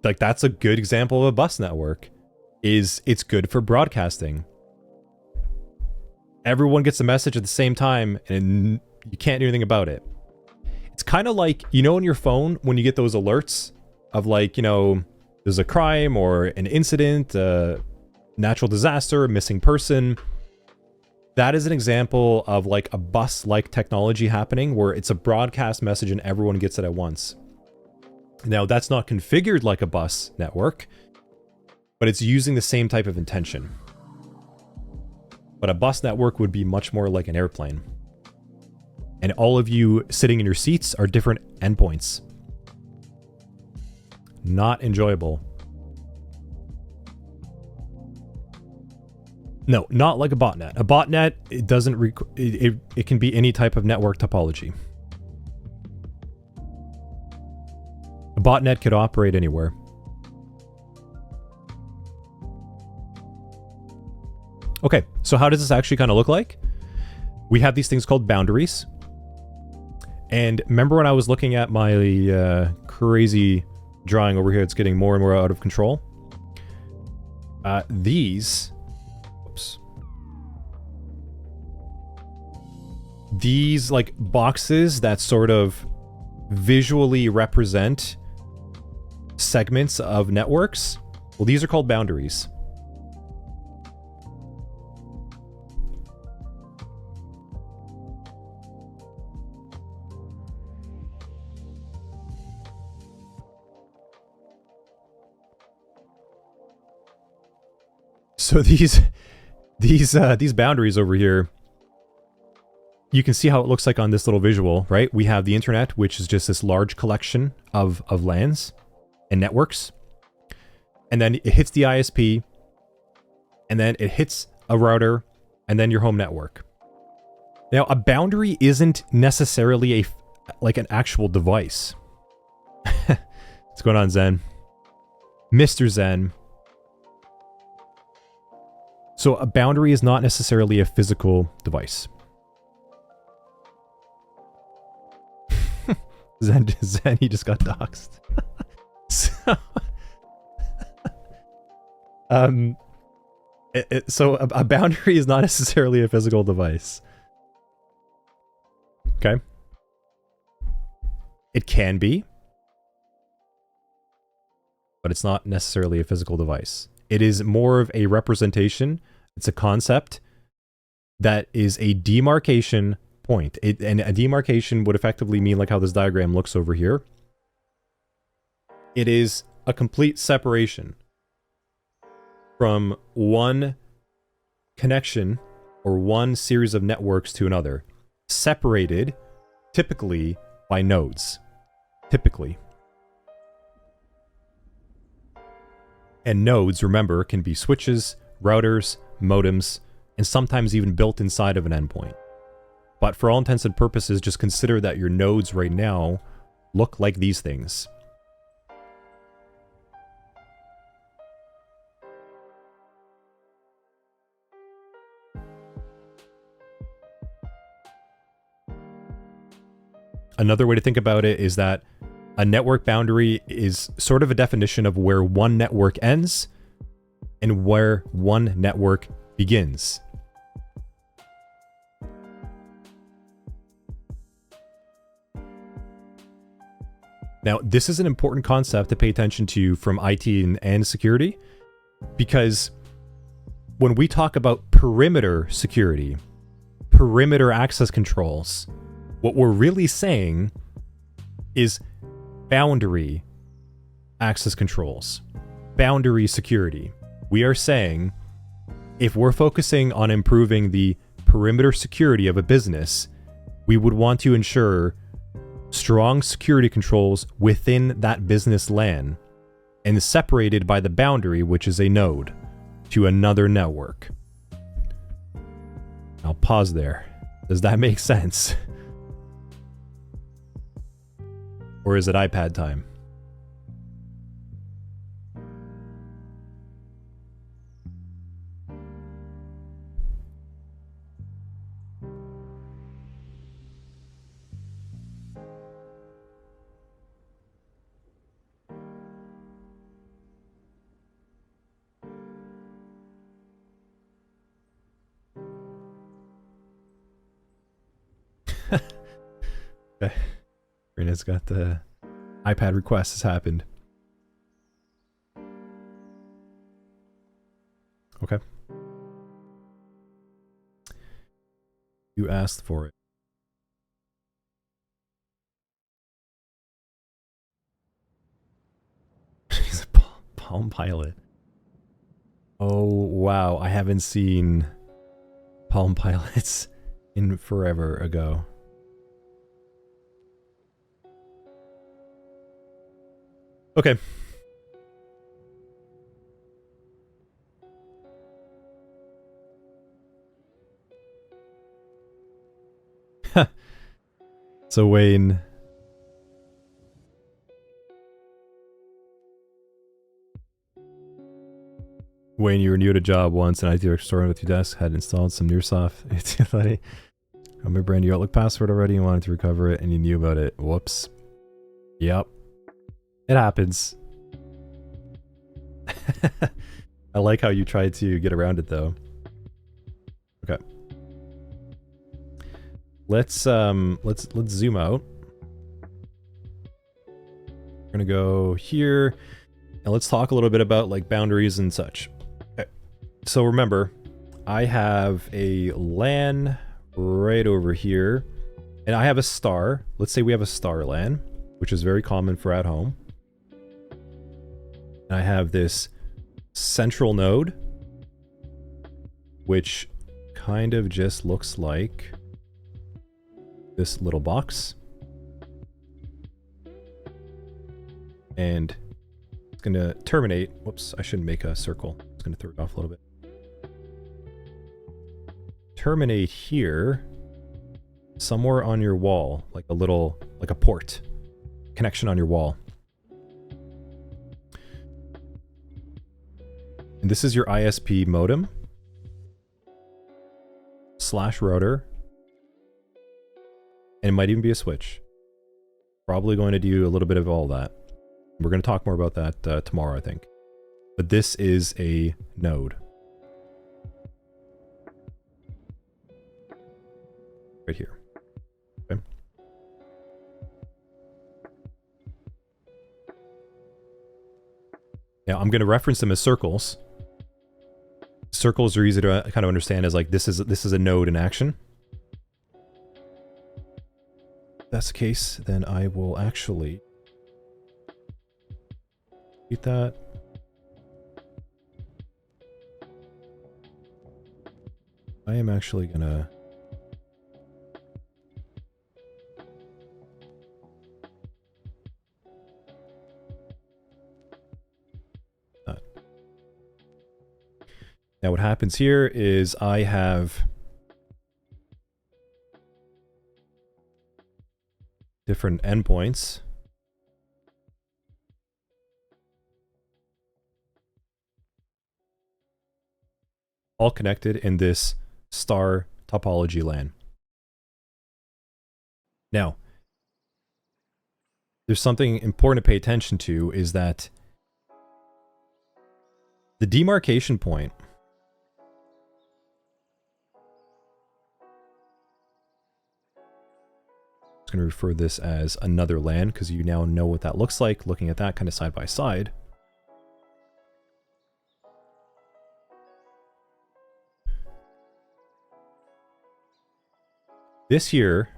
Like that's a good example of a bus network. It's good for broadcasting. Everyone gets a message at the same time and you can't do anything about it. It's kind of like, you know, on your phone when you get those alerts of like, you know, there's a crime or an incident, natural disaster, a missing person. That is an example of like a bus-like technology happening where it's a broadcast message and everyone gets it at once. Now, that's not configured like a bus network, but it's using the same type of intention. But a bus network would be much more like an airplane. And all of you sitting in your seats are different endpoints. Not enjoyable. No, not like a botnet. A botnet, it doesn't it can be any type of network topology. A botnet could operate anywhere. Okay, so how does this actually kind of look like? We have these things called boundaries. And remember when I was looking at my crazy drawing over here, it's getting more and more out of control? These like boxes that sort of visually represent segments of networks, well, these are called boundaries. So these boundaries over here, you can see how it looks like on this little visual, right? We have the internet, which is just this large collection of LANs and networks. And then it hits the ISP, and then it hits a router, and then your home network. Now, a boundary isn't necessarily like an actual device. What's going on, Zen? Mr. Zen. So a boundary is not necessarily a physical device. Zen, he just got doxxed. So a boundary is not necessarily a physical device. Okay. It can be, but it's not necessarily a physical device. It is more of a representation. It's a concept that is a demarcation point. And a demarcation would effectively mean like how this diagram looks over here. It is a complete separation from one connection or one series of networks to another, separated typically by nodes. Typically. And nodes, remember, can be switches, routers, modems, and sometimes even built inside of an endpoint. But for all intents and purposes, just consider that your nodes right now look like these things. Another way to think about it is that a network boundary is sort of a definition of where one network ends and where one network begins. Now, this is an important concept to pay attention to from IT and security, because when we talk about perimeter security, perimeter access controls, what we're really saying is boundary access controls, boundary security. We are saying if we're focusing on improving the perimeter security of a business, we would want to ensure strong security controls within that business LAN and separated by the boundary, which is a node, to another network. I'll pause there. Does that make sense? Or is it iPad time? Okay. Rena's got the iPad request has happened. Okay. You asked for it. He's a Palm Pilot. Oh, wow. I haven't seen Palm Pilots in forever ago. Okay. So Wayne. Wayne, you were new at a job once, and IT director with your desk had installed some Nearsoft. Got my brand new Outlook password already and wanted to recover it, and you knew about it. Whoops. Yep. It happens. I like how you tried to get around it though. Okay. Let's zoom out. We're gonna go here and let's talk a little bit about like boundaries and such. Okay. So remember, I have a LAN right over here and I have a star. Let's say we have a star LAN, which is very common for at home. I have this central node, which kind of just looks like this little box. And it's going to terminate. Whoops, I shouldn't make a circle. It's going to throw it off a little bit. Terminate here somewhere on your wall, like a little, like a port connection on your wall. And this is your ISP modem / router. And it might even be a switch. Probably going to do a little bit of all that. We're going to talk more about that tomorrow, I think. But this is a node. Right here. Okay. Now I'm going to reference them as circles. Circles are easy to kind of understand as like this is a node in action. If that's the case, then I will actually delete that. I am actually gonna now what happens here is I have different endpoints. All connected in this star topology LAN. Now, there's something important to pay attention to is that the demarcation point I'm going to refer this as another LAN because you now know what that looks like looking at that kind of side by side. This here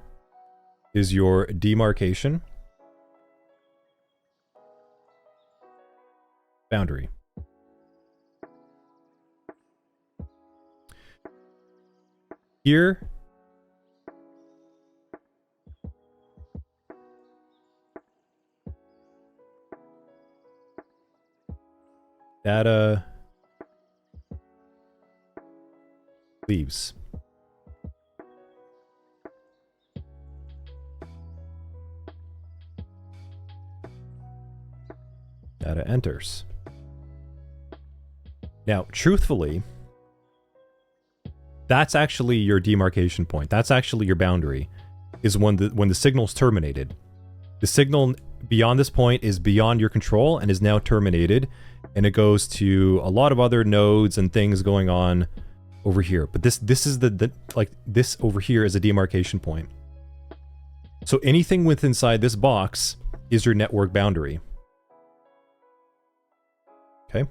is your demarcation boundary. Here data leaves. Data enters. Now, truthfully, that's actually your demarcation point. That's actually your boundary, is when the signal's terminated. The signal beyond this point is beyond your control and is now terminated, and it goes to a lot of other nodes and things going on over here. But this is the like this over here is a demarcation point. So anything within inside this box is your network boundary. Okay.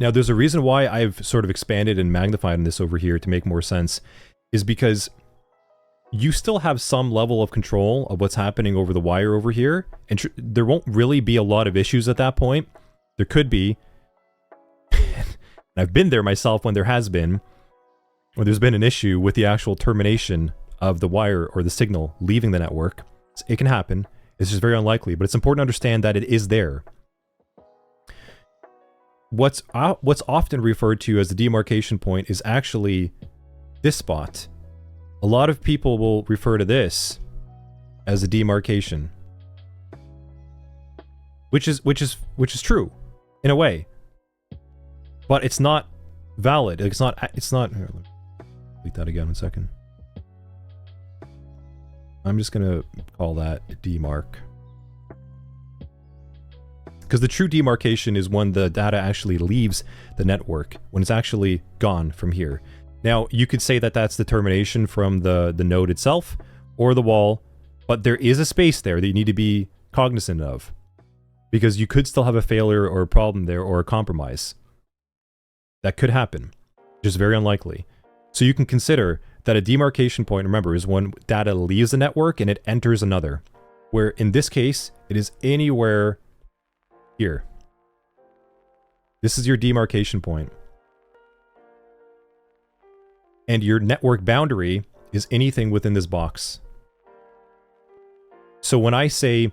Now, there's a reason why I've sort of expanded and magnified on this over here to make more sense, is because you still have some level of control of what's happening over the wire over here, and there won't really be a lot of issues at that point. There could be. I've been there myself when there has been, when there's been an issue with the actual termination of the wire or the signal leaving the network. It can happen. It's just very unlikely, but it's important to understand that it is there. What's often referred to as the demarcation point is actually this spot. A lot of people will refer to this as a demarcation, which is true in a way, but it's not valid. It's not. Here, delete that again. 1 second. I'm just gonna call that demarc. Because the true demarcation is when the data actually leaves the network, when it's actually gone from here. Now, you could say that that's the termination from the node itself or the wall, but there is a space there that you need to be cognizant of, because you could still have a failure or a problem there or a compromise. That could happen, just very unlikely. So you can consider that a demarcation point, remember, is when data leaves the network and it enters another, where in this case, it is anywhere here. This is your demarcation point. And your network boundary is anything within this box. So when I say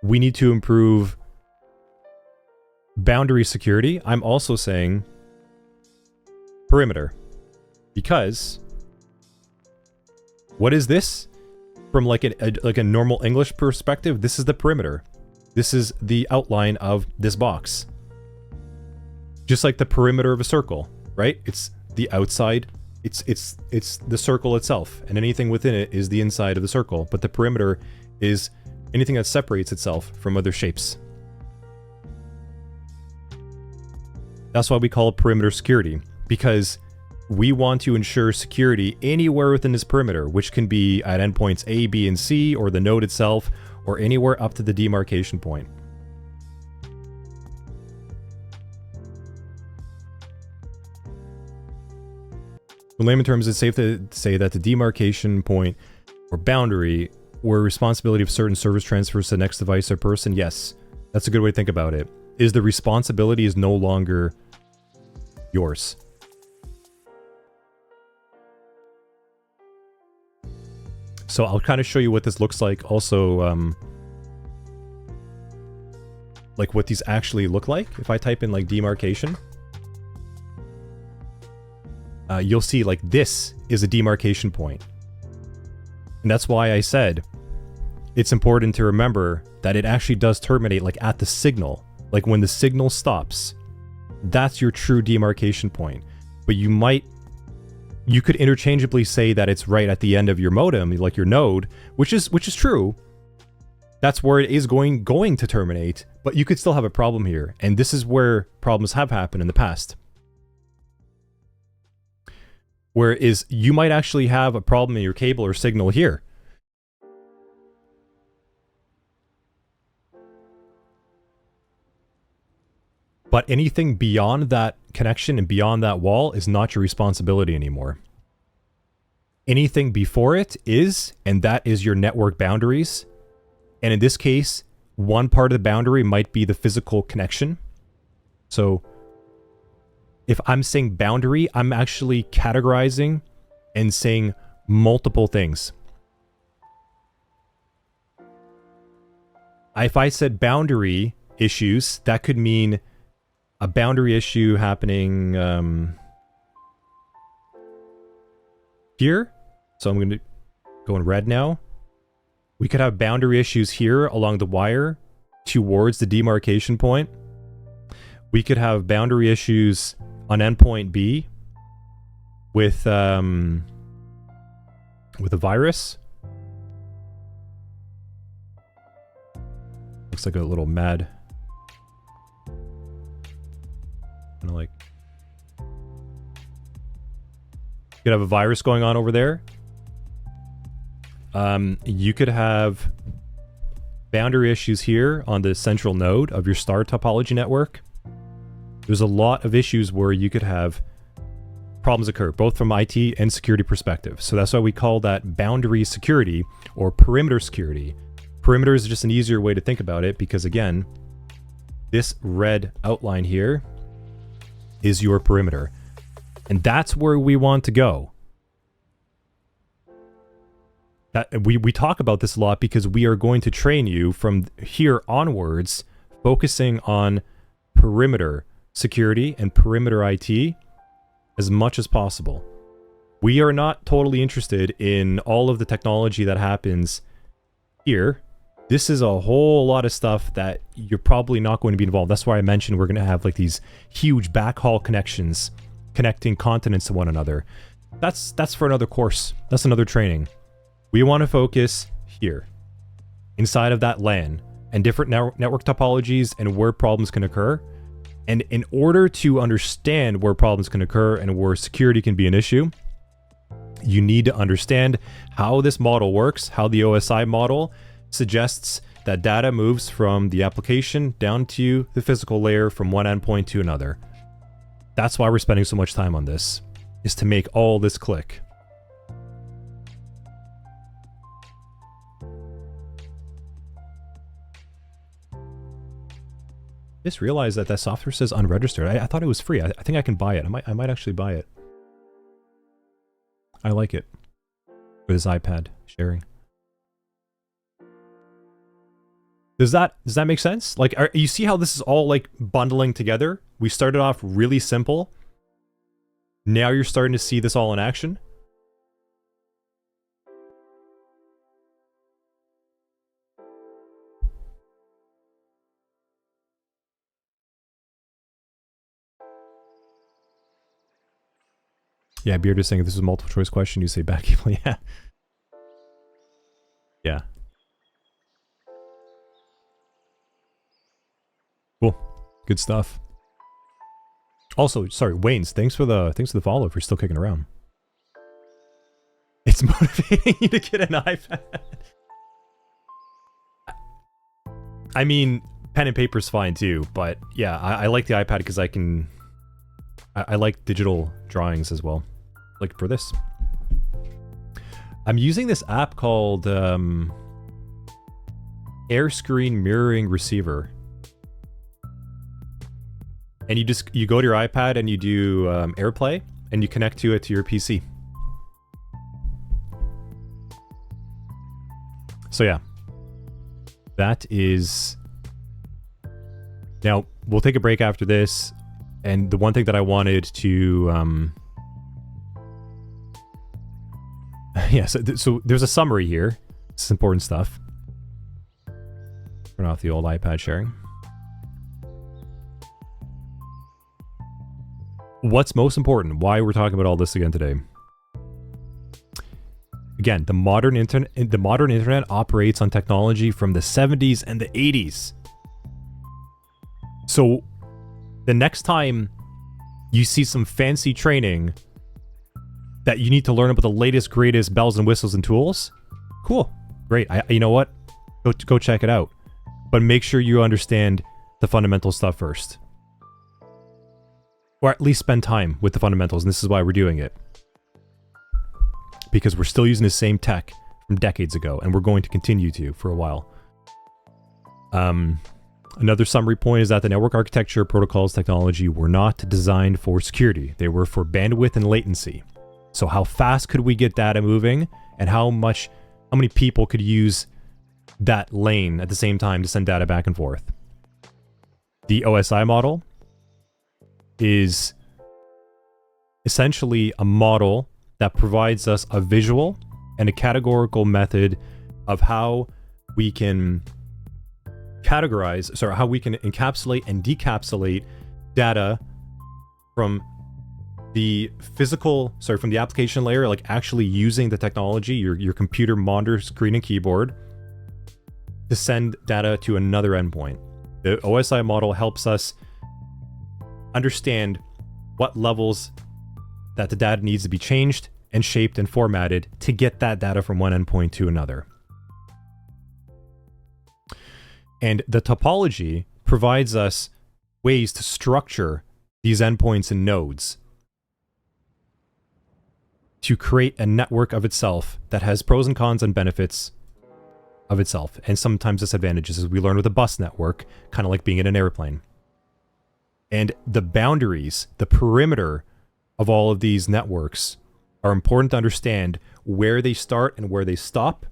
we need to improve boundary security, I'm also saying perimeter. Because what is this? From like a normal English perspective, this is the perimeter. This is the outline of this box. Just like the perimeter of a circle, right? It's the outside. It's the circle itself, and anything within it is the inside of the circle. But the perimeter is anything that separates itself from other shapes. That's why we call it perimeter security, because we want to ensure security anywhere within this perimeter, which can be at endpoints A, B, and C, or the node itself, or anywhere up to the demarcation point. In layman terms, it's safe to say that the demarcation point or boundary where responsibility of certain service transfers to the next device or person, yes, that's a good way to think about it, is the responsibility is no longer yours. So I'll kind of show you what this looks like. Also, like what these actually look like. If I type in like demarcation, you'll see like this is a demarcation point. And that's why I said it's important to remember that it actually does terminate like at the signal. Like when the signal stops, that's your true demarcation point. But you could interchangeably say that it's right at the end of your modem, like your node, which is true. That's where it is going to terminate, but you could still have a problem here. And this is where problems have happened in the past. Whereas you might actually have a problem in your cable or signal here. But anything beyond that connection and beyond that wall is not your responsibility anymore. Anything before it is, and that is your network boundaries. And in this case, one part of the boundary might be the physical connection. So if I'm saying boundary, I'm actually categorizing and saying multiple things. If I said boundary issues, that could mean a boundary issue happening here. So I'm going to go in red now. We could have boundary issues here along the wire towards the demarcation point. We could have boundary issues on endpoint B with a virus. Looks like a little mad. Kind of like you could have a virus going on over there. You could have boundary issues here on the central node of your star topology network. There's a lot of issues where you could have problems occur, both from IT and security perspective. So that's why we call that boundary security or perimeter security. Perimeter is just an easier way to think about it because, again, this red outline here is your perimeter. And that's where we want to go. That we talk about this a lot because we are going to train you from here onwards, focusing on perimeter security and perimeter IT as much as possible. We are not totally interested in all of the technology that happens here. This is a whole lot of stuff that you're probably not going to be involved. That's why I mentioned we're going to have like these huge backhaul connections connecting continents to one another. That's for another course. That's another training. We want to focus here, inside of that LAN, and different network topologies and where problems can occur. And in order to understand where problems can occur and where security can be an issue, you need to understand how this model works, how the OSI model suggests that data moves from the application down to the physical layer from one endpoint to another. That's why we're spending so much time on this, is to make all this click. Just realized that that software says unregistered. I thought it was free. I think I can buy it. I might actually buy it. I like it. With his iPad sharing. Does that make sense? Like, you see how this is all like bundling together? We started off really simple. Now you're starting to see this all in action. Yeah, Beard is saying if this is a multiple choice question, you say back evil. Yeah. Yeah. Cool. Good stuff. Also, sorry, Waynes, thanks for the follow if you're still kicking around. It's motivating you to get an iPad. I mean, pen and paper's fine too, but yeah, I like the iPad because I can... I like digital drawings as well. Like for this. I'm using this app called Air Screen Mirroring Receiver. And you go to your iPad and you do AirPlay and you connect to it to your PC. So yeah. That is... Now, we'll take a break after this. And the one thing that I wanted to... yeah, so there's a summary here. This is important stuff. Turn off the old iPad sharing. What's most important? Why we're talking about all this again today? Again, the modern internet operates on technology from the 70s and the 80s. So the next time you see some fancy training that you need to learn about the latest, greatest bells and whistles and tools, cool, great. You know what? Go check it out. But make sure you understand the fundamental stuff first. Or at least spend time with the fundamentals, and this is why we're doing it. Because we're still using the same tech from decades ago, and we're going to continue to for a while. Another summary point is that the network architecture, protocols, technology were not designed for security. They were for bandwidth and latency. So how fast could we get data moving, and how many people could use that lane at the same time to send data back and forth? The OSI model is essentially a model that provides us a visual and a categorical method of how we can how we can encapsulate and decapsulate data from the from the application layer, like actually using the technology, your computer monitor, screen, and keyboard, to send data to another endpoint. The OSI model helps us understand what levels that the data needs to be changed and shaped and formatted to get that data from one endpoint to another. And the topology provides us ways to structure these endpoints and nodes to create a network of itself that has pros and cons and benefits of itself, and sometimes disadvantages, as we learned with a bus network, kind of like being in an airplane. And the boundaries, the perimeter of all of these networks are important to understand where they start and where they stop,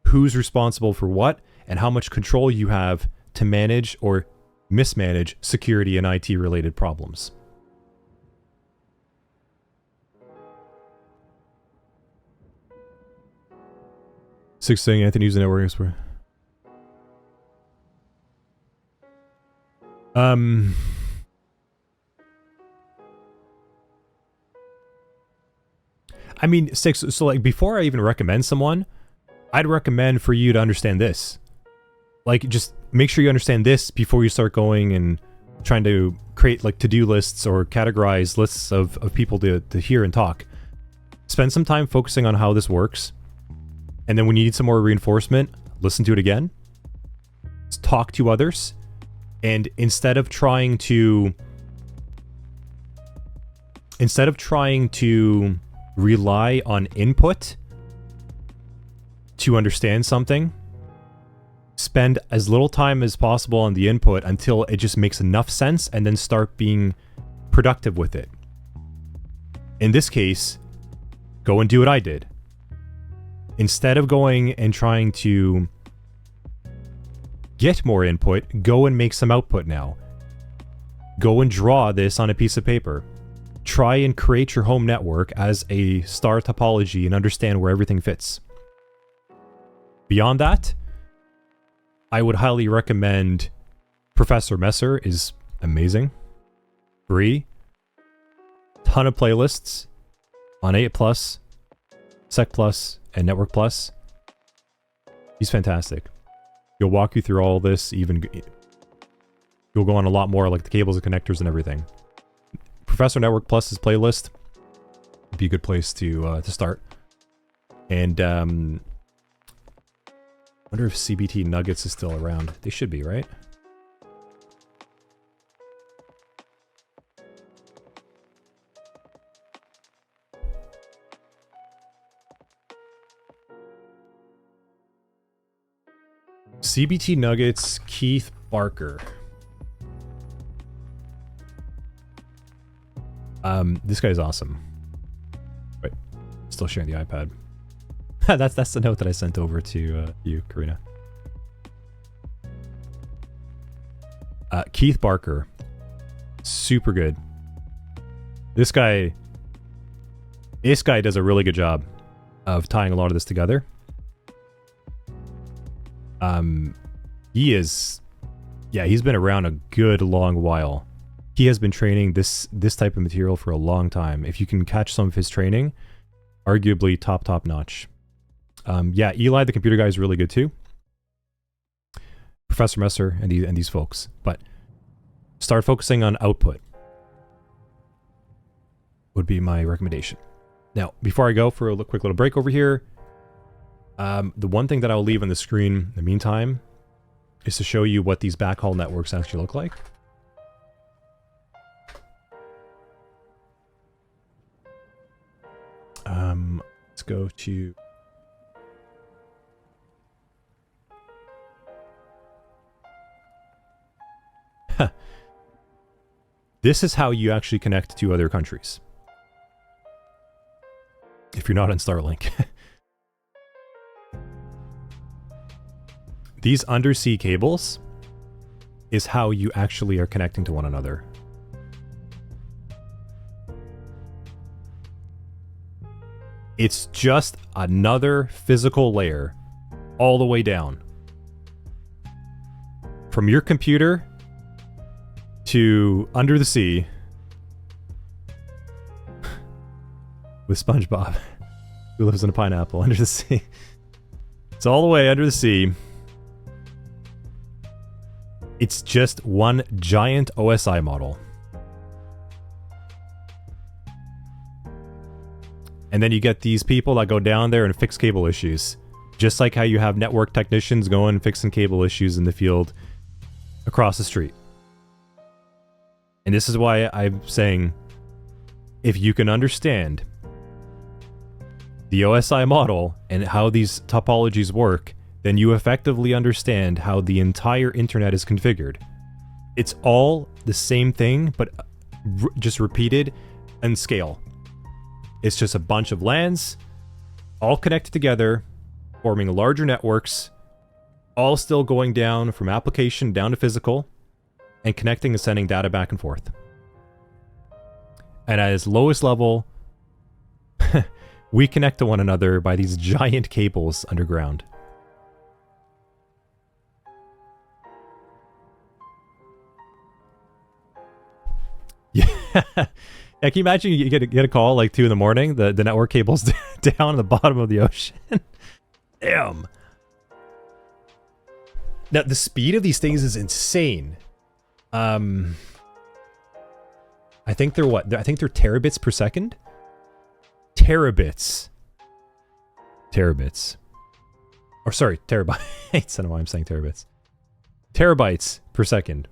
who's responsible for what, and how much control you have to manage or mismanage security and IT related problems. Sixth thing, Anthony used the network expert. I mean, Six, so like before I even recommend someone, I'd recommend for you to understand this. Like, just make sure you understand this before you start going and trying to create like to-do lists or categorize lists of people to hear and talk. Spend some time focusing on how this works. And then when you need some more reinforcement, listen to it again. Talk to others. And instead of trying to rely on input to understand something, spend as little time as possible on the input until it just makes enough sense, and then start being productive with it. In this case, go and do what I did. Instead of going and trying to get more input, go and make some output now. Go and draw this on a piece of paper. Try and create your home network as a star topology and understand where everything fits. Beyond that, I would highly recommend Professor Messer is amazing. Free. Ton of playlists on 8+, Sec+, and Network+. He's fantastic. He'll walk you through all this, even you'll go on a lot more, like the cables and connectors and everything. Professor Network Plus's playlist would be a good place to start. And wonder if CBT Nuggets is still around. They should be, right? CBT Nuggets, Keith Barker. This guy's awesome. Wait, still sharing the iPad. that's the note that I sent over to you, Karina. Keith Barker, super good. This guy does a really good job of tying a lot of this together. He's been around a good long while. He has been training this type of material for a long time. If you can catch some of his training, arguably top notch. Eli, the computer guy, is really good too. Professor Messer and these folks. But start focusing on output would be my recommendation. Now, before I go for a quick little break over here, the one thing that I'll leave on the screen in the meantime is to show you what these backhaul networks actually look like. Let's go to... This is how you actually connect to other countries. If you're not on Starlink. These undersea cables is how you actually are connecting to one another. It's just another physical layer all the way down. From your computer to under the sea with SpongeBob, who lives in a pineapple under the sea. It's all the way under the sea. It's just one giant OSI model. And then you get these people that go down there and fix cable issues. Just like how you have network technicians going fixing cable issues in the field across the street. And this is why I'm saying, if you can understand the OSI model and how these topologies work, then you effectively understand how the entire internet is configured. It's all the same thing, but just repeated and scale. It's just a bunch of LANs, all connected together, forming larger networks, all still going down from application down to physical, and connecting and sending data back and forth. And at its lowest level, we connect to one another by these giant cables underground. Yeah. Yeah, can you imagine you get a call like 2 in the morning, the network cable's down at the bottom of the ocean? Damn. Now, the speed of these things is insane. I think they're what? I think they're terabits per second? Terabits. Terabits. Or sorry, terabytes. I don't know why I'm saying terabits. Terabytes per second.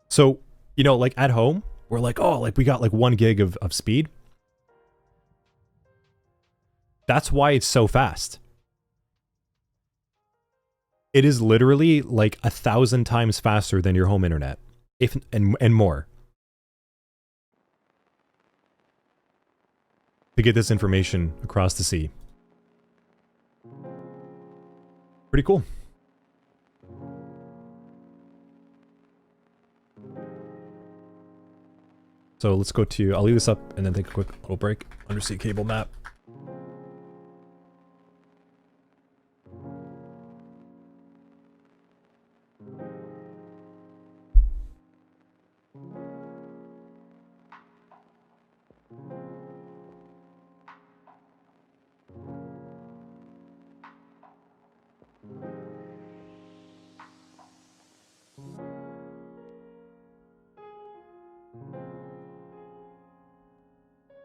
So, you know, like at home, we're like, oh, like we got like 1 gig of speed. That's why it's so fast. It is literally like 1,000 times faster than your home internet, if and more. To get this information across the sea. Pretty cool. So let's go to, I'll leave this up and then take a quick little break. Undersea cable map.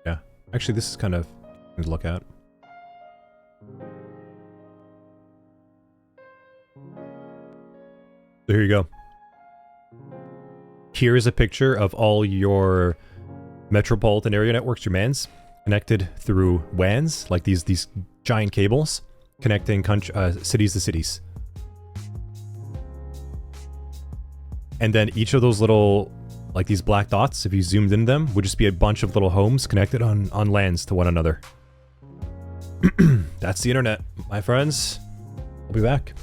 Yeah, actually this is kind of to look at. So here you go. Here is a picture of all your metropolitan area networks, your MANs, connected through WANs, like these giant cables connecting cities to cities. And then each of those little, like these black dots, if you zoomed in them, would just be a bunch of little homes connected on LANs to one another. That's the internet, my friends. I'll be back.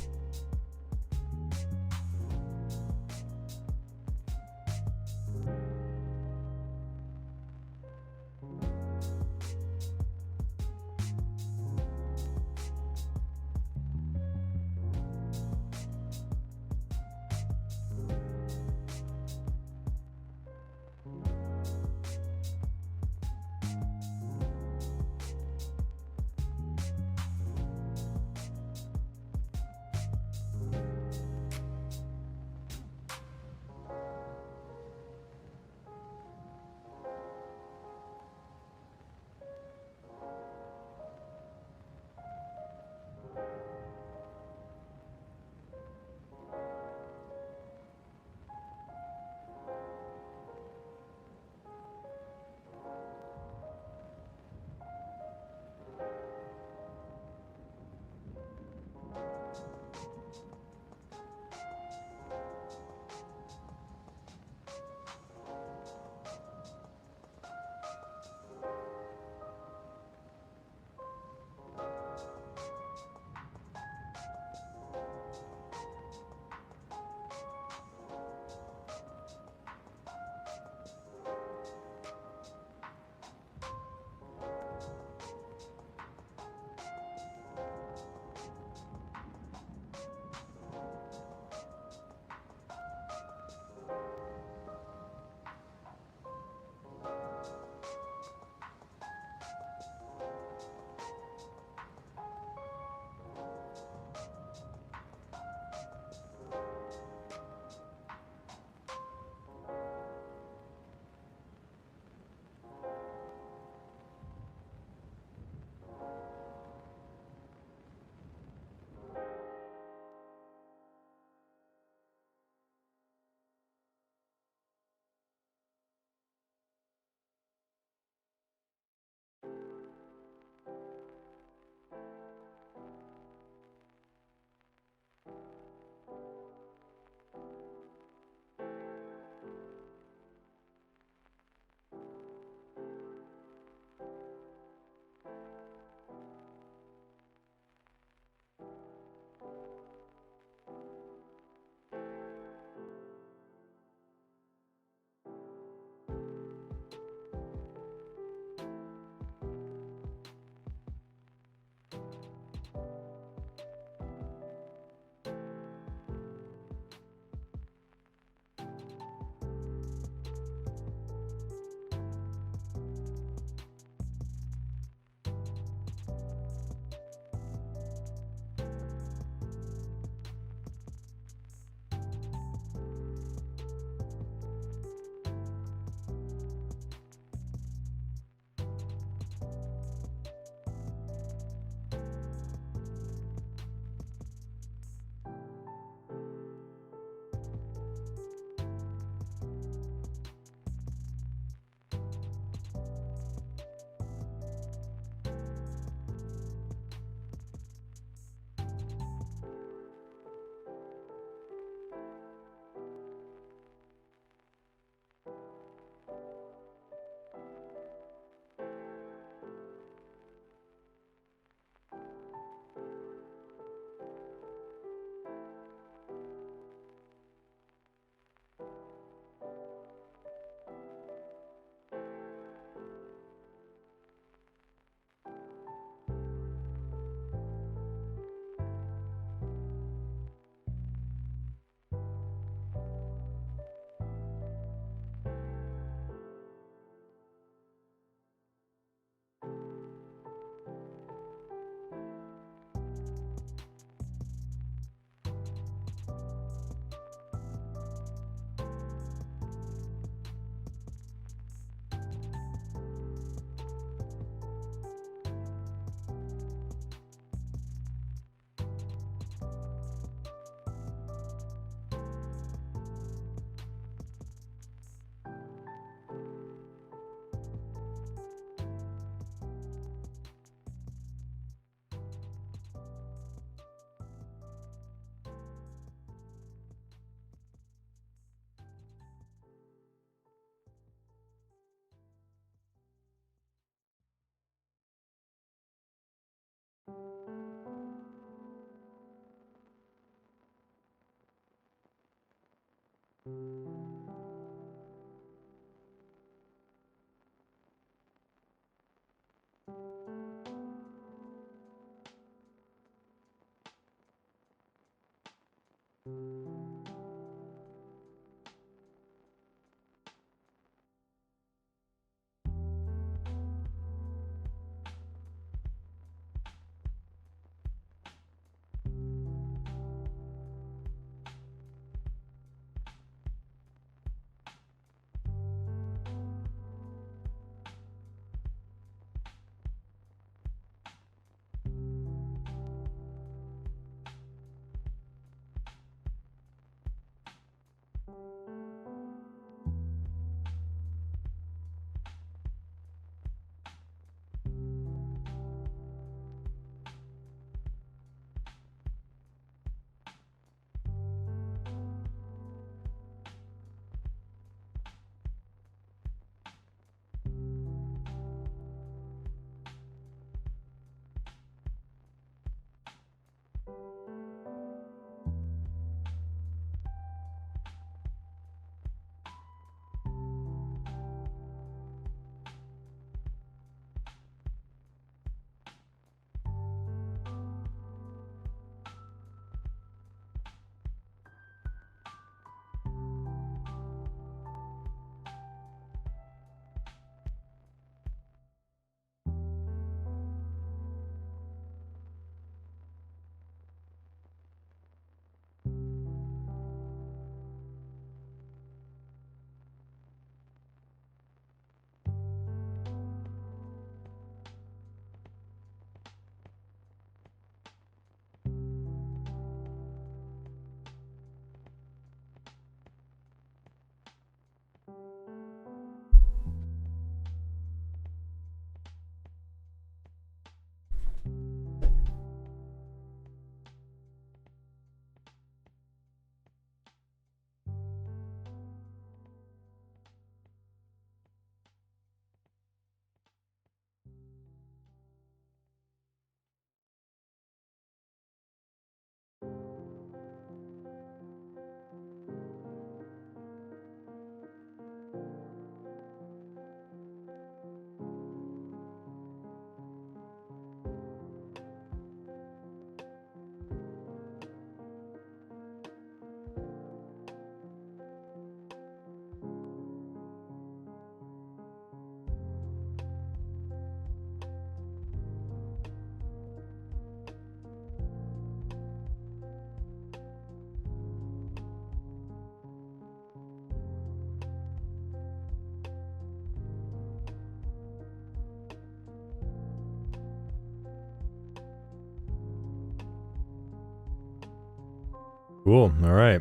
Cool. All right.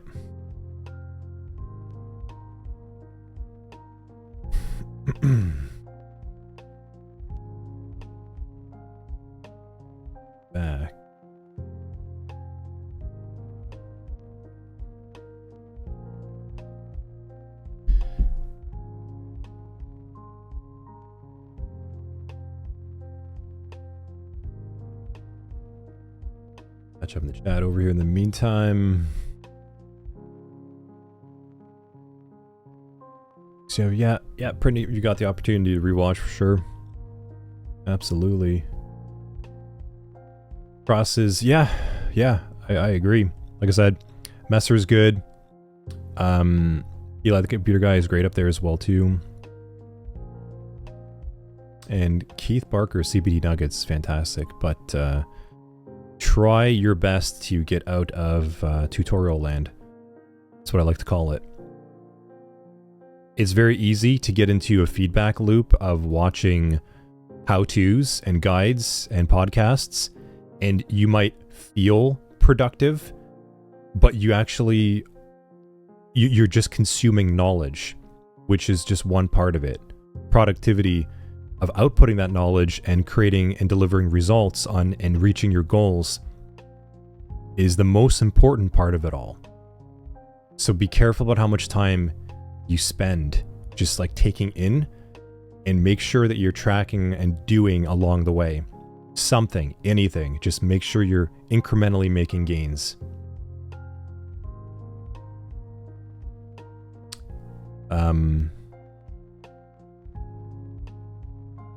Back. Catch up in the chat over here in the meantime. So yeah, pretty. You got the opportunity to rewatch for sure. Absolutely. Crosses, yeah, I agree. Like I said, Messer's good. Eli the computer guy is great up there as well too. And Keith Barker, CBD Nuggets, fantastic. But try your best to get out of tutorial land. That's what I like to call it. It's very easy to get into a feedback loop of watching how-tos and guides and podcasts, and you might feel productive, but you actually, you're just consuming knowledge, which is just one part of it. Productivity of outputting that knowledge and creating and delivering results on and reaching your goals is the most important part of it all. So be careful about how much time you spend just like taking in, and make sure that you're tracking and doing along the way. Something, anything, just make sure you're incrementally making gains.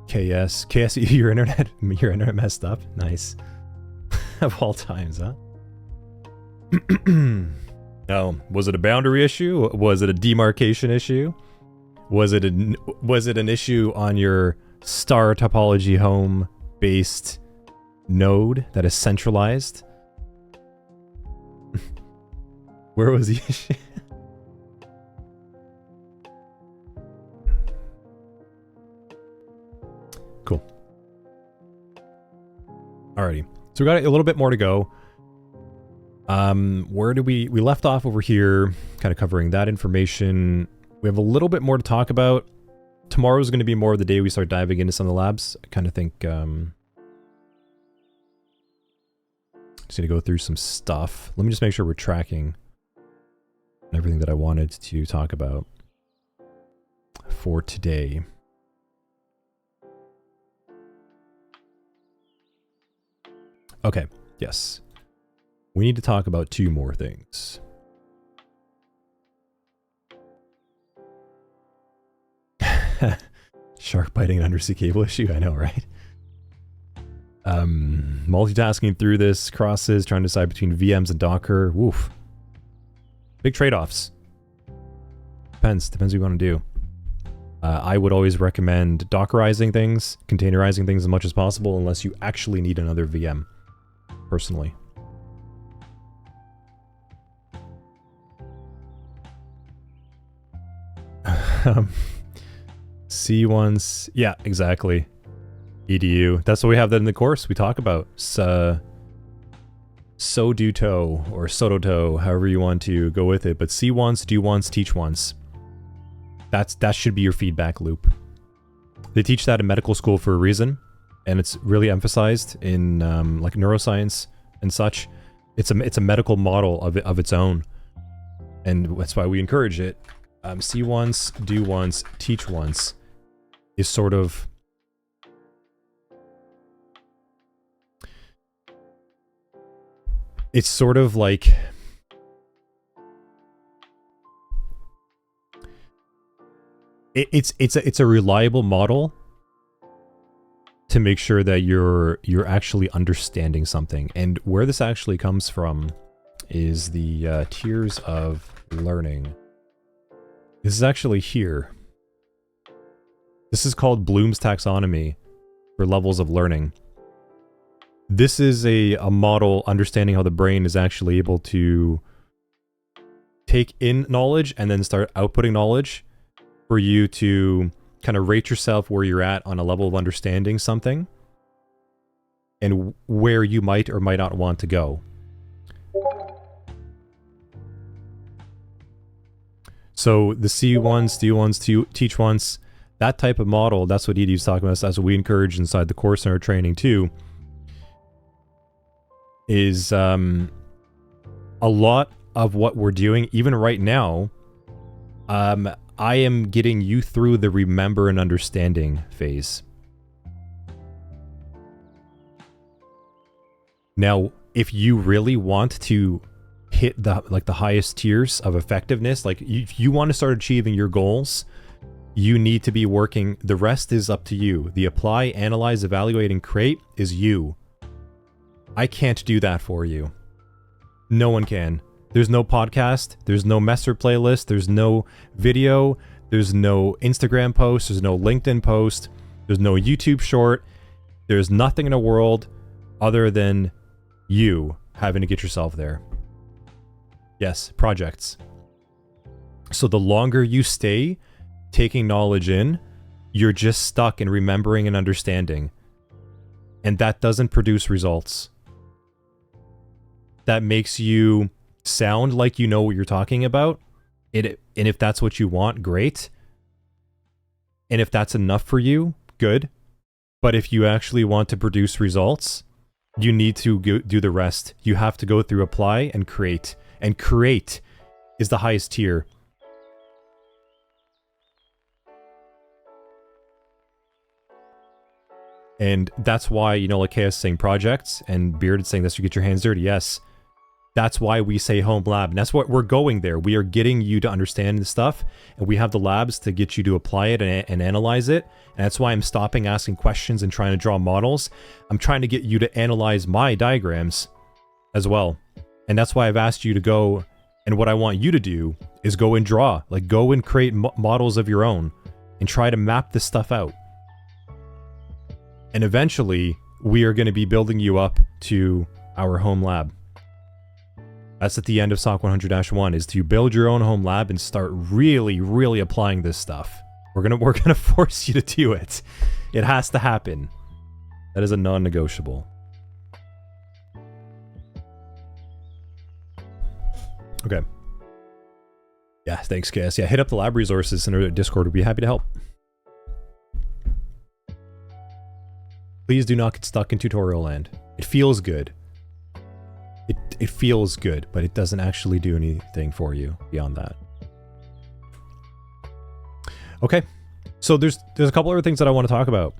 KS, your internet messed up. Nice. Of all times, huh? No, was it a boundary issue? Was it a demarcation issue? Was it an issue on your star topology home based node that is centralized? Where was the issue? Cool. Alrighty. So we got a little bit more to go. Where do we left off over here, kind of covering that information. We have a little bit more to talk about. Tomorrow's going to be more of the day we start diving into some of the labs. I kind of think, just going to go through some stuff. Let me just make sure we're tracking everything that I wanted to talk about for today. Okay, yes. We need to talk about two more things. Shark biting an undersea cable issue? I know, right? Multitasking through this, crosses, trying to decide between VMs and Docker. Woof. Big trade-offs. Depends what you want to do. I would always recommend Dockerizing things, containerizing things as much as possible, unless you actually need another VM, personally. C1s, yeah, exactly. EDU. That's what we have that in the course we talk about. Soduto or Sodoto, however you want to go with it. But see once, do once, teach once. That should be your feedback loop. They teach that in medical school for a reason, and it's really emphasized in like neuroscience and such. It's a medical model of its own, and that's why we encourage it. See once, do once, teach once is sort of like it's a reliable model to make sure that you're actually understanding something. And where this actually comes from is the tiers of learning. This is actually here. This is called Bloom's taxonomy for levels of learning. This is a model understanding how the brain is actually able to take in knowledge and then start outputting knowledge for you to kind of rate yourself where you're at on a level of understanding something and where you might or might not want to go. So the see once, do once, teach once, that type of model, that's what Edie's talking about. That's what we encourage inside the course and our training too. Is a lot of what we're doing, even right now, I am getting you through the remember and understanding phase. Now, if you really want to hit the highest tiers of effectiveness, like if you want to start achieving your goals, you need to be working. The rest is up to you. The apply, analyze, evaluate, and create is you. I can't do that for you. No one can. There's no podcast. There's no Messer playlist. There's no video. There's no Instagram post. There's no LinkedIn post. There's no YouTube short. There's nothing in the world other than you having to get yourself there. Yes, projects. So the longer you stay taking knowledge in, you're just stuck in remembering and understanding. And that doesn't produce results. That makes you sound like you know what you're talking about. And if that's what you want, great. And if that's enough for you, good. But if you actually want to produce results, you need to do the rest. You have to go through apply and create. And create is the highest tier. And that's why, you know, like Chaos saying projects and Bearded saying this, you get your hands dirty. Yes. That's why we say home lab. And that's what we're going there. We are getting you to understand the stuff. And we have the labs to get you to apply it and analyze it. And that's why I'm stopping asking questions and trying to draw models. I'm trying to get you to analyze my diagrams as well. And that's why I've asked you to go. And what I want you to do is go and draw. Like go and create models of your own. And try to map this stuff out. And eventually, we are going to be building you up to our home lab. That's at the end of SOC 100-1, is to build your own home lab and start really, really applying this stuff. We're gonna force you to do it. It has to happen. That is a non-negotiable. Okay. Yeah, thanks, Cass. Yeah, hit up the lab resources in our Discord. We'd be happy to help. Please do not get stuck in tutorial land. It feels good. It feels good, but it doesn't actually do anything for you beyond that. Okay, so there's a couple other things that I want to talk about.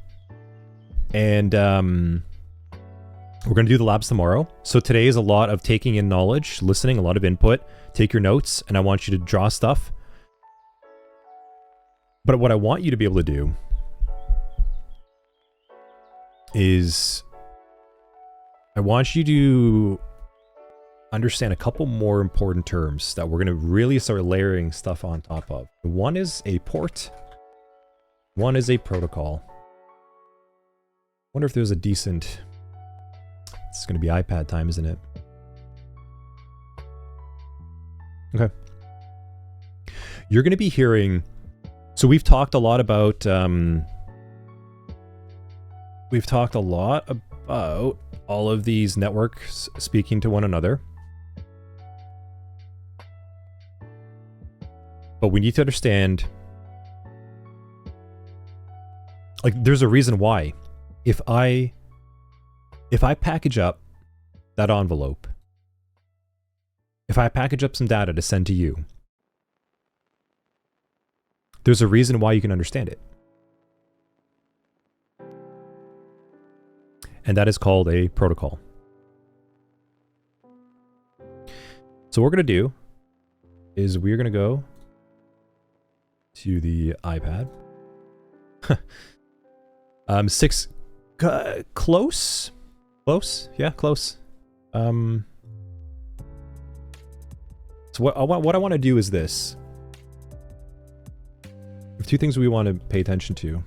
And we're going to do the labs tomorrow. So today is a lot of taking in knowledge, listening, a lot of input. Take your notes, and I want you to draw stuff. But what I want you to be able to do is I want you to understand a couple more important terms that we're going to really start layering stuff on top of. One is a port. One is a protocol. Wonder if there's a decent... It's going to be iPad time, isn't it? Okay. You're going to be hearing... So we've talked a lot about... We've talked a lot about all of these networks speaking to one another. But we need to understand, like, there's a reason why. If I package up that envelope, if I package up some data to send to you, there's a reason why you can understand it. And that is called a protocol. So what we're going to do is we're going to go to the iPad. Close? Yeah, close. So what I want to do is this. There's two things we want to pay attention to.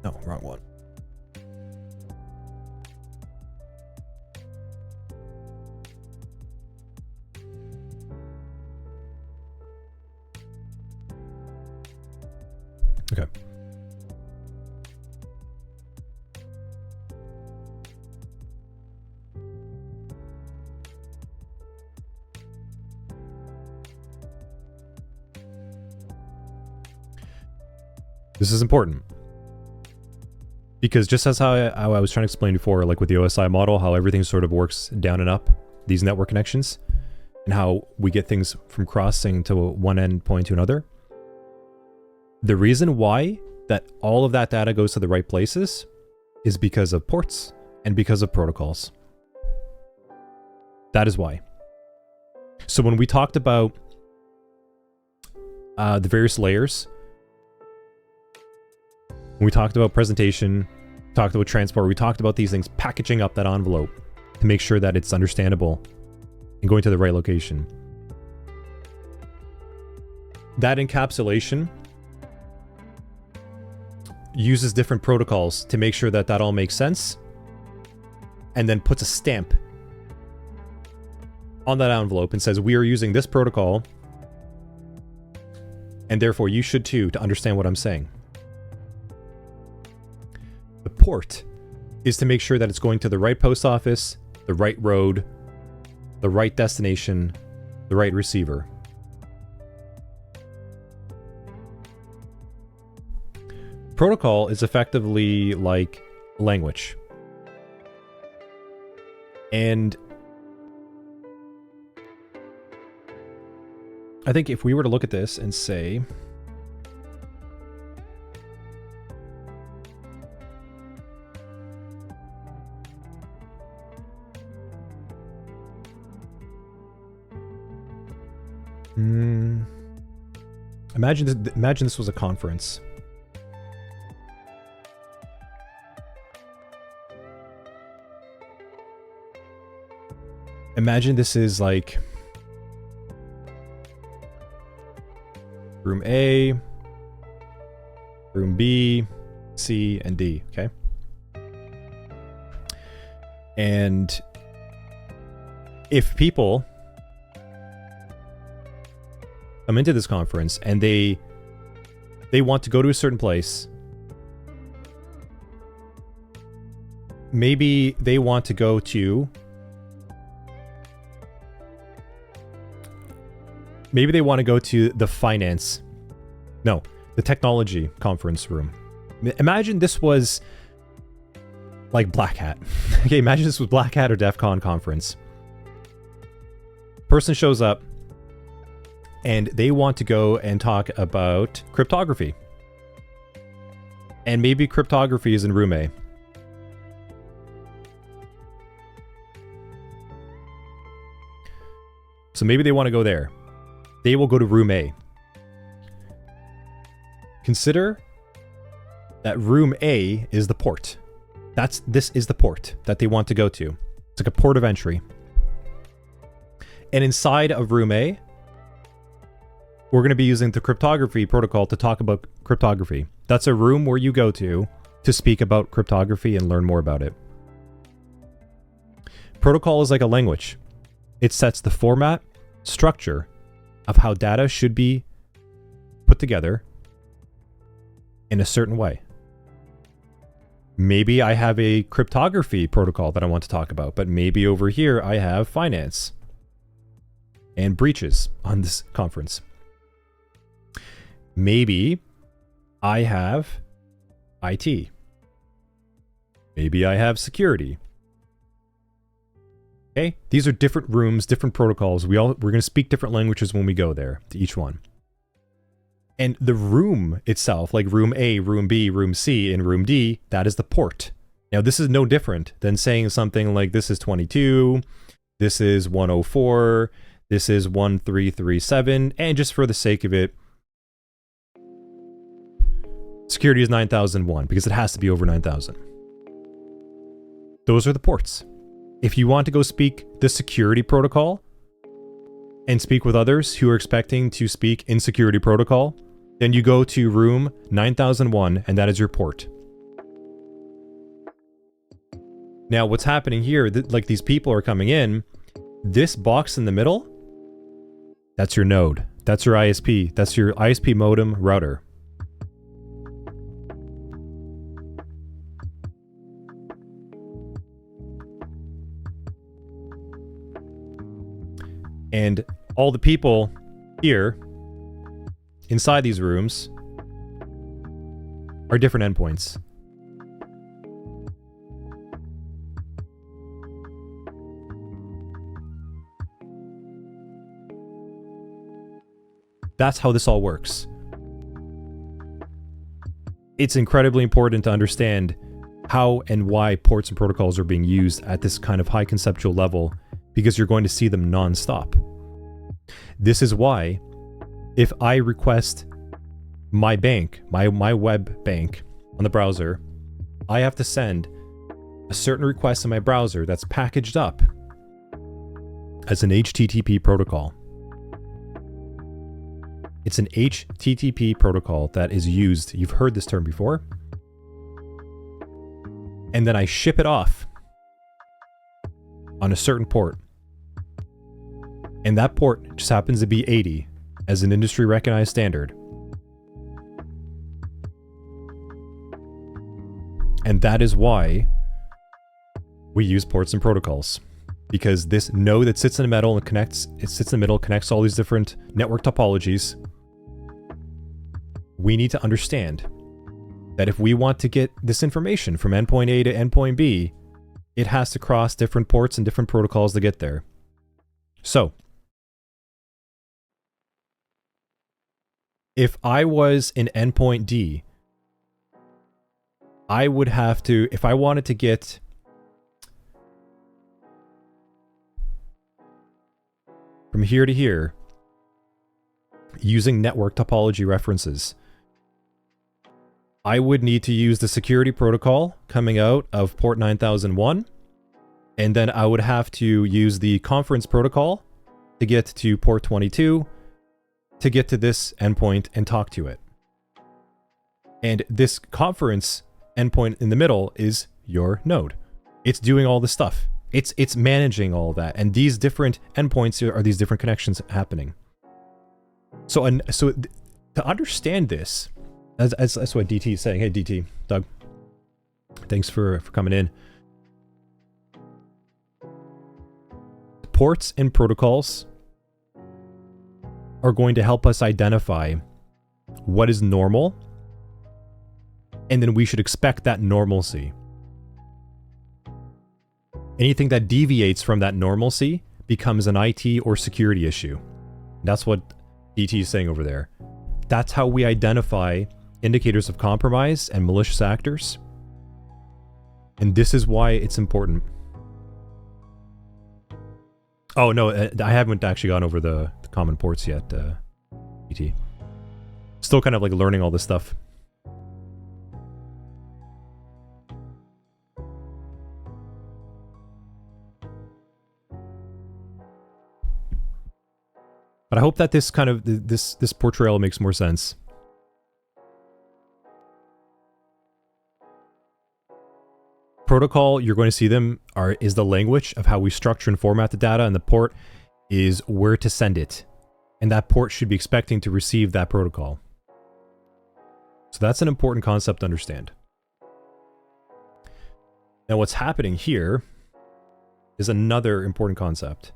No, wrong one. Okay. This is important. Because just as how I was trying to explain before, like with the OSI model, how everything sort of works down and up, these network connections, and how we get things from crossing to one endpoint to another. The reason why that all of that data goes to the right places is because of ports and because of protocols. That is why. So when we talked about the various layers, when we talked about presentation, talked about transport, we talked about these things, packaging up that envelope to make sure that it's understandable and going to the right location. That encapsulation uses different protocols to make sure that that all makes sense, and then puts a stamp on that envelope and says, we are using this protocol, and therefore you should too, to understand what I'm saying. The port is to make sure that it's going to the right post office, the right road, the right destination, the right receiver. Protocol is effectively like language. And I think if we were to look at this and say, imagine this was a conference. Imagine this is like room A, room B, C, and D, okay? And if people come into this conference and they want to go to a certain place, maybe they want to go to the finance, no, the technology conference room. Imagine this was like Black Hat. Okay, imagine this was Black Hat or DEF CON conference. Person shows up and they want to go and talk about cryptography. And maybe cryptography is in room A. So maybe they want to go there. They will go to room A. Consider that room A is the port. This is the port that they want to go to. It's like a port of entry. And inside of room A, we're going to be using the cryptography protocol to talk about cryptography. That's a room where you go to speak about cryptography and learn more about it. Protocol is like a language. It sets the format, structure of how data should be put together in a certain way. Maybe I have a cryptography protocol that I want to talk about, but maybe over here I have finance and breaches on this conference. Maybe I have IT. Maybe I have security. Okay, these are different rooms, different protocols. We're going to speak different languages when we go there to each one. And the room itself, like room A, room B, room C, and room D, that is the port. Now, this is no different than saying something like this is 22, this is 104, this is 1337, and just for the sake of it, security is 9001 because it has to be over 9000. Those are the ports. If you want to go speak the security protocol and speak with others who are expecting to speak in security protocol, then you go to room 9001 and that is your port. Now what's happening here, like these people are coming in, this box in the middle, that's your node. That's your ISP. That's your ISP modem router. And all the people here inside these rooms are different endpoints. That's how this all works. It's incredibly important to understand how and why ports and protocols are being used at this kind of high conceptual level, because you're going to see them non-stop. This is why if I request my bank, my web bank on the browser, I have to send a certain request in my browser that's packaged up as an HTTP protocol. It's an HTTP protocol that is used, you've heard this term before, and then I ship it off on a certain port. And that port just happens to be 80 as an industry recognized standard. And that is why we use ports and protocols. Because this node that sits in the middle and connects all these different network topologies. We need to understand that if we want to get this information from endpoint A to endpoint B, it has to cross different ports and different protocols to get there. So, if I was in endpoint D, I would have to, if I wanted to get from here to here, using network topology references, I would need to use the security protocol coming out of port 9001, and then I would have to use the conference protocol to get to port 22 to get to this endpoint and talk to it. And this conference endpoint in the middle is your node. It's doing all this stuff. It's managing all that, and these different endpoints are these different connections happening. So to understand this, that's what DT is saying. Hey DT, Doug, thanks for coming in. Ports and protocols are going to help us identify what is normal, and then we should expect that normalcy. Anything that deviates from that normalcy becomes an IT or security issue. That's what DT is saying over there. That's how we identify indicators of compromise and malicious actors. And this is why it's important. Oh no, I haven't actually gone over the common ports yet, DT. Still kind of like learning all this stuff. But I hope that this kind of this portrayal makes more sense. Protocol, you're going to see them is the language of how we structure and format the data, and the port is where to send it. And that port should be expecting to receive that protocol. So that's an important concept to understand. Now what's happening here is another important concept.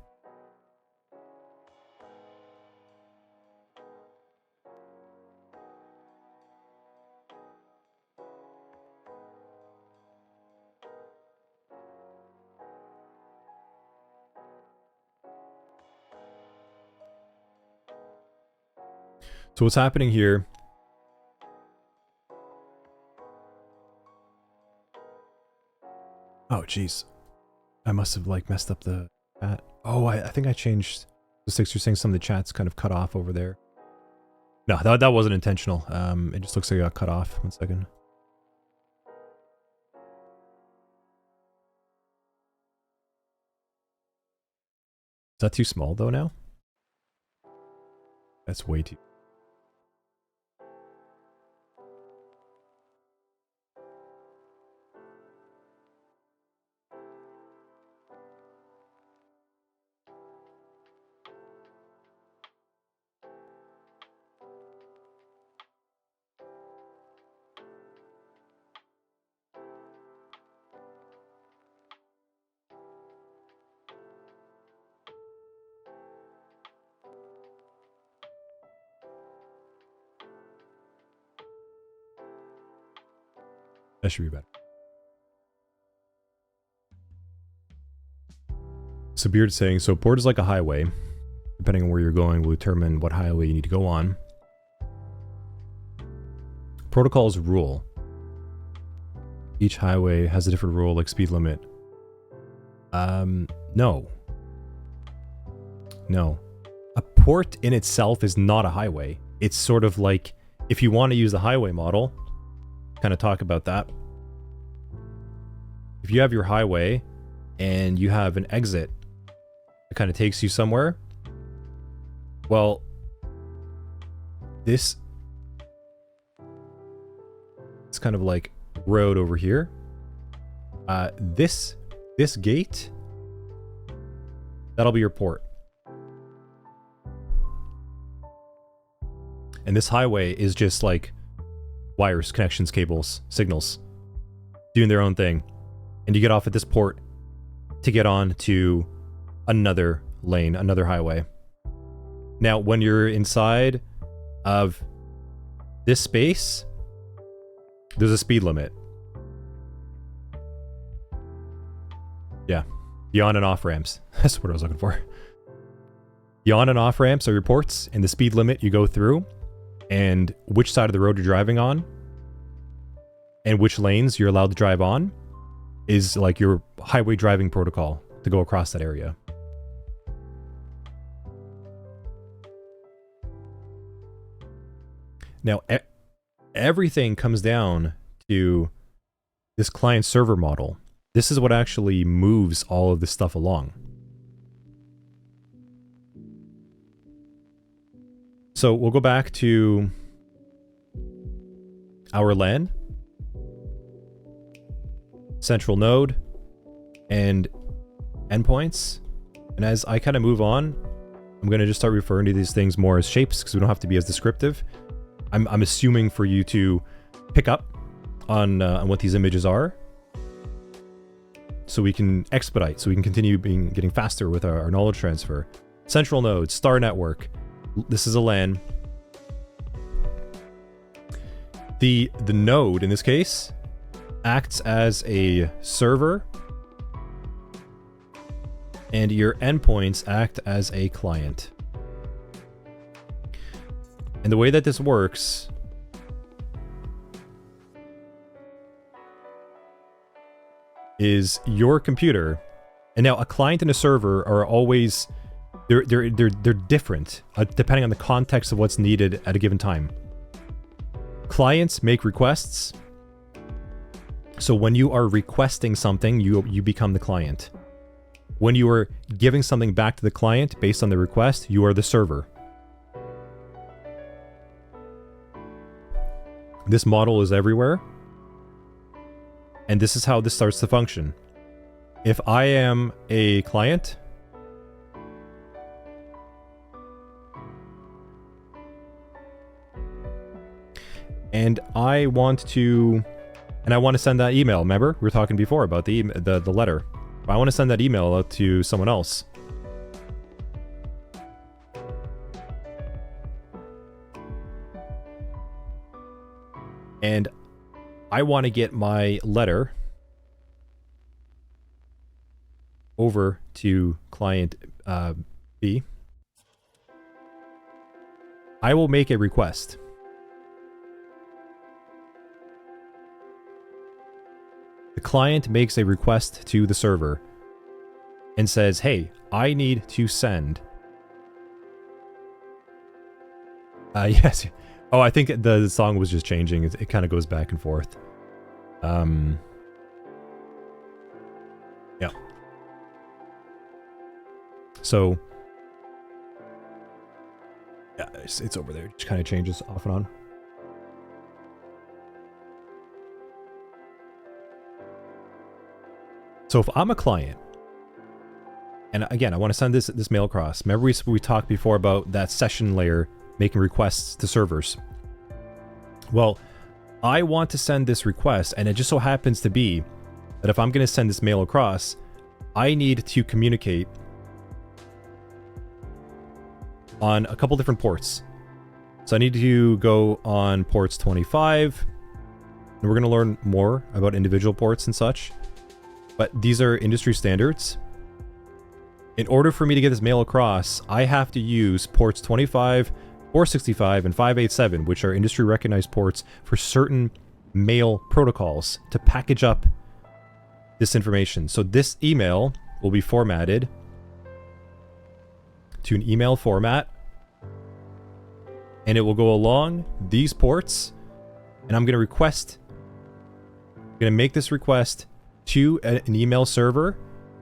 So what's happening here oh geez, I must have like messed up the chat. Oh, I think I changed the six. You're saying some of the chat's kind of cut off over there. No, that wasn't intentional. It just looks like it got cut off. 1 second. Is that too small though now? That's way too. That should be better. So Beard's saying, so port is like a highway. Depending on where you're going will determine what highway you need to go on. Protocols rule. Each highway has a different rule, like speed limit. No. No. A port in itself is not a highway. It's sort of like, if you want to use the highway model, kind of talk about that. If you have your highway and you have an exit that kind of takes you somewhere, well, this is kind of like road over here. This gate, that'll be your port. And this highway is just like wires, connections, cables, signals, doing their own thing. And you get off at this port to get on to another lane, another highway. Now, when you're inside of this space, there's a speed limit. Yeah, the on and off ramps. That's what I was looking for. The on and off ramps are your ports, and the speed limit you go through, and which side of the road you're driving on, and which lanes you're allowed to drive on, is like your highway driving protocol to go across that area. Now, everything comes down to this client-server model. This is what actually moves all of this stuff along. So we'll go back to our LAN, central node, and endpoints. And as I kind of move on, I'm going to just start referring to these things more as shapes because we don't have to be as descriptive. I'm assuming for you to pick up on what these images are, so we can expedite, so we can continue getting faster with our knowledge transfer. Central node, star network. This is a LAN. The node in this case acts as a server, and your endpoints act as a client. And the way that this works is your computer, and now a client and a server are always they're different depending on the context of what's needed at a given time. Clients make requests, so when you are requesting something, you become the client. When you are giving something back to the client based on the request, you are the server. This model is everywhere, and this is how this starts to function. If I am a client, and I want to send that email. Remember, we were talking before about the letter. If I want to send that email out to someone else, and I want to get my letter over to client B, I will make a request. The client makes a request to the server and says, hey, I need to send. Yes. Oh, I think the song was just changing. It kind of goes back and forth. Yeah. So, yeah, it's over there. It just kind of changes off and on. So if I'm a client, and again, I want to send this mail across. Remember we talked before about that session layer making requests to servers. Well, I want to send this request, and it just so happens to be that if I'm going to send this mail across, I need to communicate on a couple different ports. So I need to go on ports 25, and we're going to learn more about individual ports and such, but these are industry standards. In order for me to get this mail across, I have to use ports 25, 465, and 587, which are industry recognized ports for certain mail protocols to package up this information. So this email will be formatted to an email format, and it will go along these ports, and I'm going to make this request to an email server.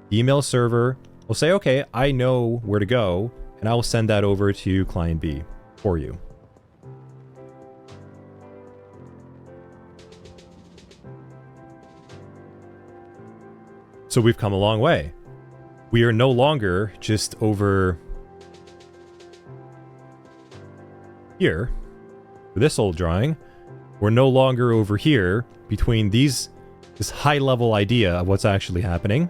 The email server will say, okay, I know where to go, and I'll send that over to client B for you. So we've come a long way. We are no longer just over here for this old drawing. We're no longer over here between this high level idea of what's actually happening.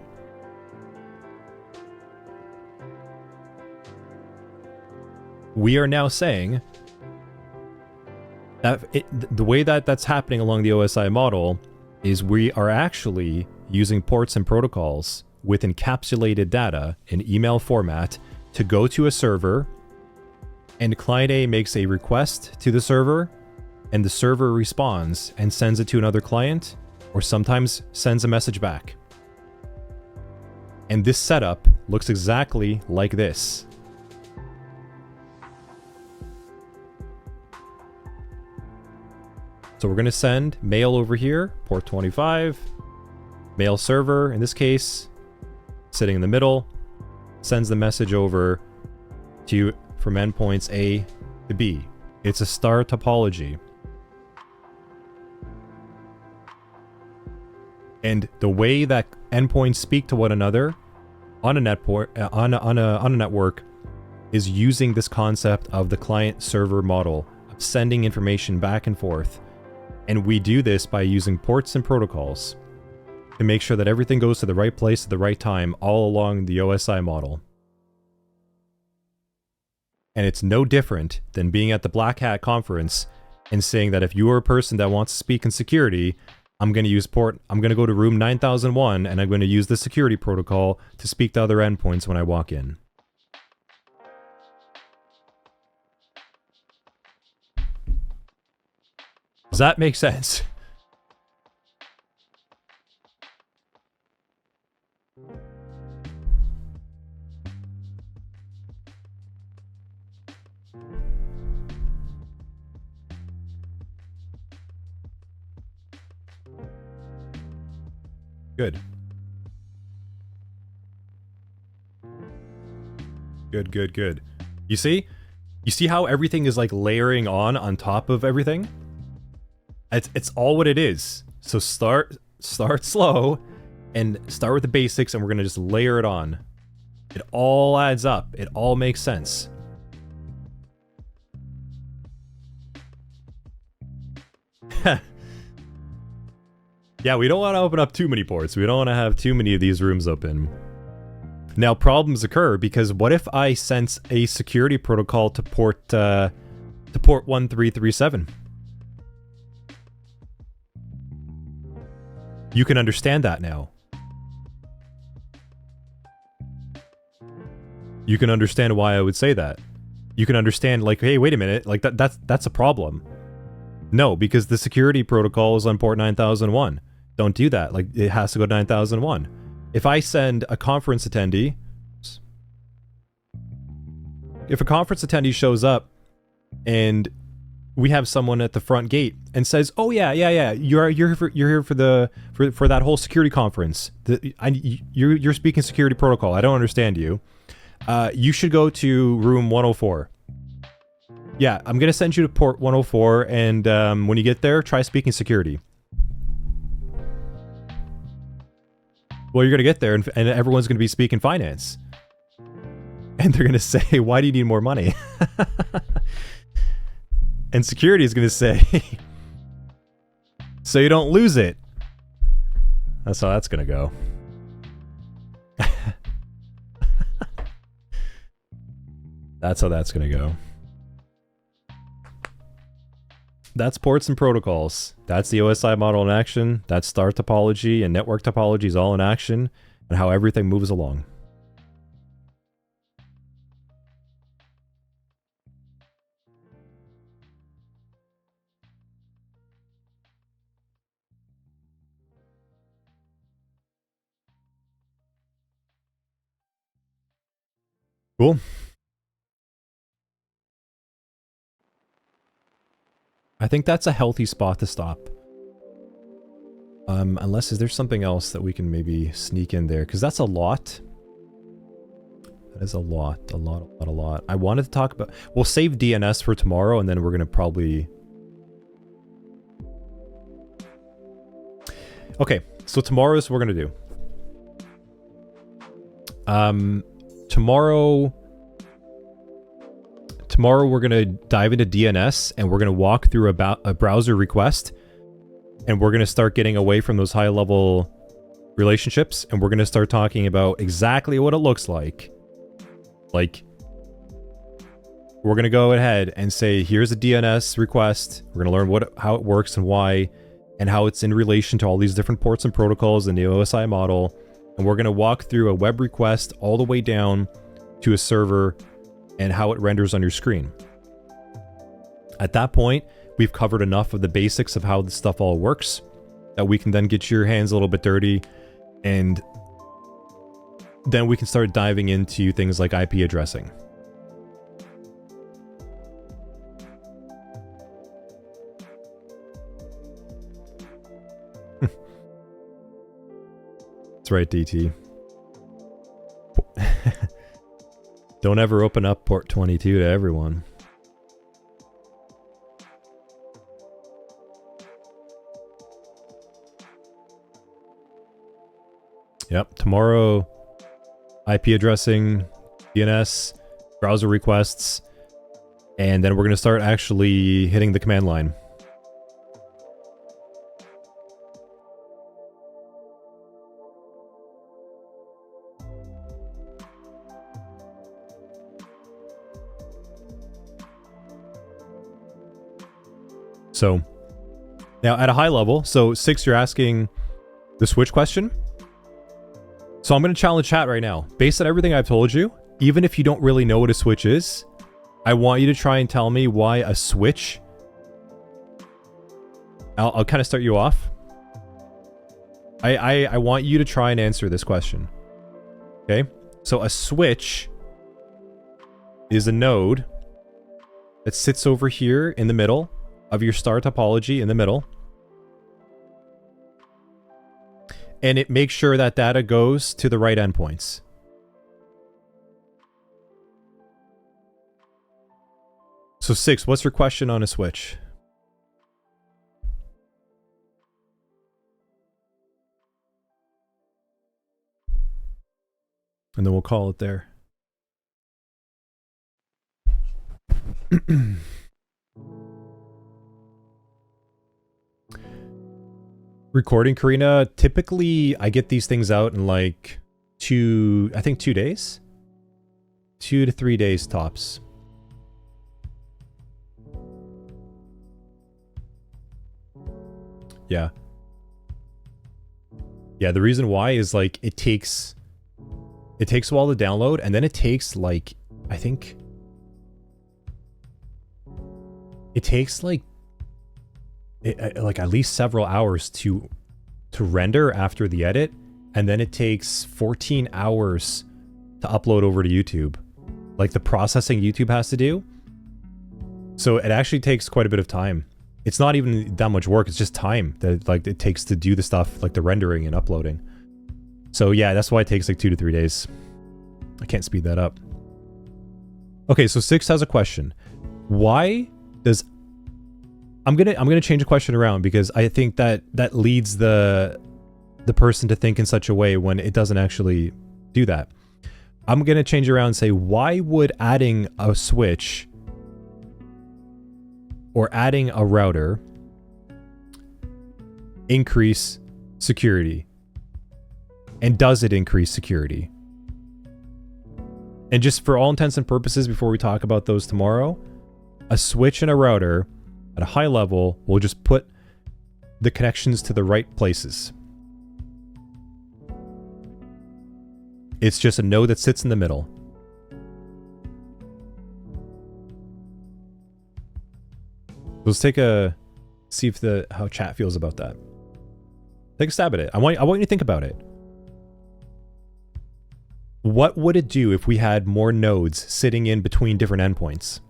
We are now saying that the way that that's happening along the OSI model is we are actually using ports and protocols with encapsulated data in email format to go to a server, and client A makes a request to the server, and the server responds and sends it to another client, or sometimes sends a message back. And this setup looks exactly like this. So we're going to send mail over here, port 25, mail server, in this case, sitting in the middle, sends the message over to from endpoints A to B. It's a star topology. And the way that endpoints speak to one another on a network is using this concept of the client-server model of sending information back and forth. And we do this by using ports and protocols to make sure that everything goes to the right place at the right time all along the OSI model. And it's no different than being at the Black Hat conference and saying that if you are a person that wants to speak in security, I'm going to go to room 9001 and I'm going to use the security protocol to speak to other endpoints when I walk in. Does that make sense? Good. Good. You see? You see how everything is like layering on top of everything? It's all what it is. So start slow and start with the basics, and we're going to just layer it on. It all adds up. It all makes sense. Yeah, we don't want to open up too many ports. We don't want to have too many of these rooms open. Now, problems occur because what if I sense a security protocol to port 1337? You can understand that now. You can understand why I would say that. You can understand, like, hey, wait a minute, like that's a problem. No, because the security protocol is on port 9001. Don't do that. Like, it has to go to 9001. If I send a conference attendee, if a conference attendee shows up and we have someone at the front gate and says, "Oh yeah, you're here for that whole security conference. You're speaking security protocol. I don't understand you. You should go to room 104. Yeah, I'm gonna send you to port 104, and when you get there, try speaking security." Well, you're gonna get there, and everyone's gonna be speaking finance, and they're gonna say, "Why do you need more money?" And security is gonna say, "So you don't lose it." That's how that's gonna go. That's how that's gonna go. That's ports and protocols. That's the OSI model in action. That's star topology and network topologies all in action, and how everything moves along. Cool. I think that's a healthy spot to stop. Unless is there something else that we can maybe sneak in there? Because that's a lot. That is a lot. I wanted to talk about... We'll save DNS for tomorrow, and then we're going to probably... Okay, so tomorrow is what we're going to do. Tomorrow we're going to dive into DNS, and we're going to walk through a browser request, and we're going to start getting away from those high-level relationships, and we're going to start talking about exactly what it looks like. Like, we're going to go ahead and say, here's a DNS request. We're going to learn how it works and why, and how it's in relation to all these different ports and protocols in the OSI model. And we're going to walk through a web request all the way down to a server and how it renders on your screen. At that point, we've covered enough of the basics of how this stuff all works that we can then get your hands a little bit dirty, and then we can start diving into things like IP addressing. That's right, DT. Don't ever open up port 22 to everyone. Yep, tomorrow, IP addressing, DNS, browser requests, and then we're going to start actually hitting the command line. So, now at a high level, so 6, you're asking the switch question. So I'm going to challenge chat right now. Based on everything I've told you, even if you don't really know what a switch is, I want you to try and tell me why a switch... I'll kind of start you off. I want you to try and answer this question. Okay? So a switch is a node that sits over here in the middle of your star topology in the middle. And it makes sure that data goes to the right endpoints. So 6, what's your question on a switch? And then we'll call it there. Recording, Karina. Typically, I get these things out in like 2 days? 2 to 3 days tops. Yeah. Yeah, the reason why is like it takes a while to download, and then it takes like, I think it takes like at least several hours to render after the edit, and then it takes 14 hours to upload over to YouTube. Like the processing YouTube has to do. So it actually takes quite a bit of time. It's not even that much work, it's just time that like it takes to do the stuff like the rendering and uploading. So yeah, that's why it takes like 2 to 3 days. I can't speed that up. Okay, so 6 has a question. Why does... I'm gonna change the question around, because I think that leads the person to think in such a way when it doesn't actually do that. I'm gonna change it around and say, why would adding a switch or adding a router increase security? And does it increase security? And just for all intents and purposes, before we talk about those tomorrow, a switch and a router At a high level, we'll just put the connections to the right places. It's just a node that sits in the middle. Let's take a see if how chat feels about that. Take a stab at it. I want you to think about it. What would it do if we had more nodes sitting in between different endpoints?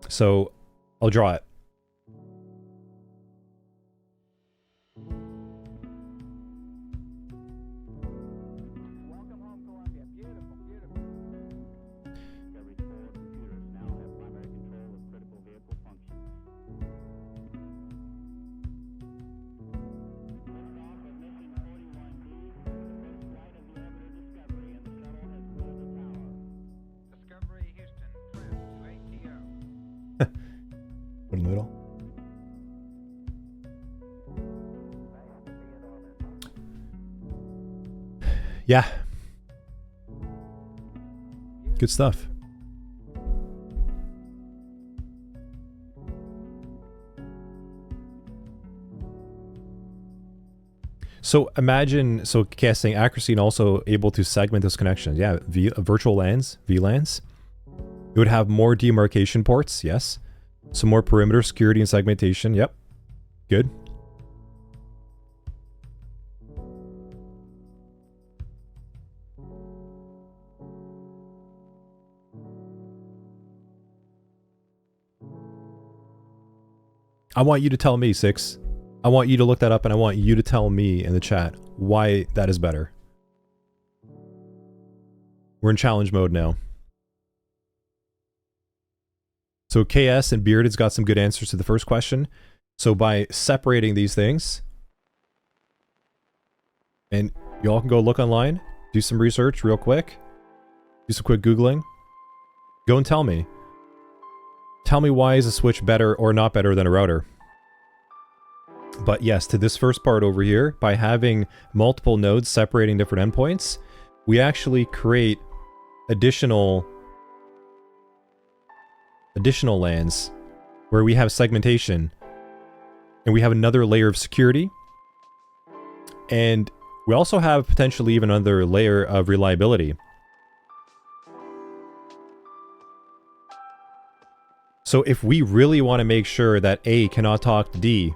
So I'll draw it. Put in the middle. Yeah. Good stuff. So imagine, so casting accuracy and also able to segment those connections. Yeah, virtual LANs, VLANs. It would have more demarcation ports, yes. Some more perimeter security and segmentation, yep. Good. I want you to tell me, Six. I want you to look that up and I want you to tell me in the chat why that is better. We're in challenge mode now. So KS and Bearded's got some good answers to the first question. So by separating these things, and y'all can go look online, do some research real quick, do some quick Googling, go and tell me. Tell me why is a switch better or not better than a router. But yes, to this first part over here, by having multiple nodes separating different endpoints, we actually create additional LANs where we have segmentation and we have another layer of security, and we also have potentially even another layer of reliability. So if we really want to make sure that A cannot talk to D,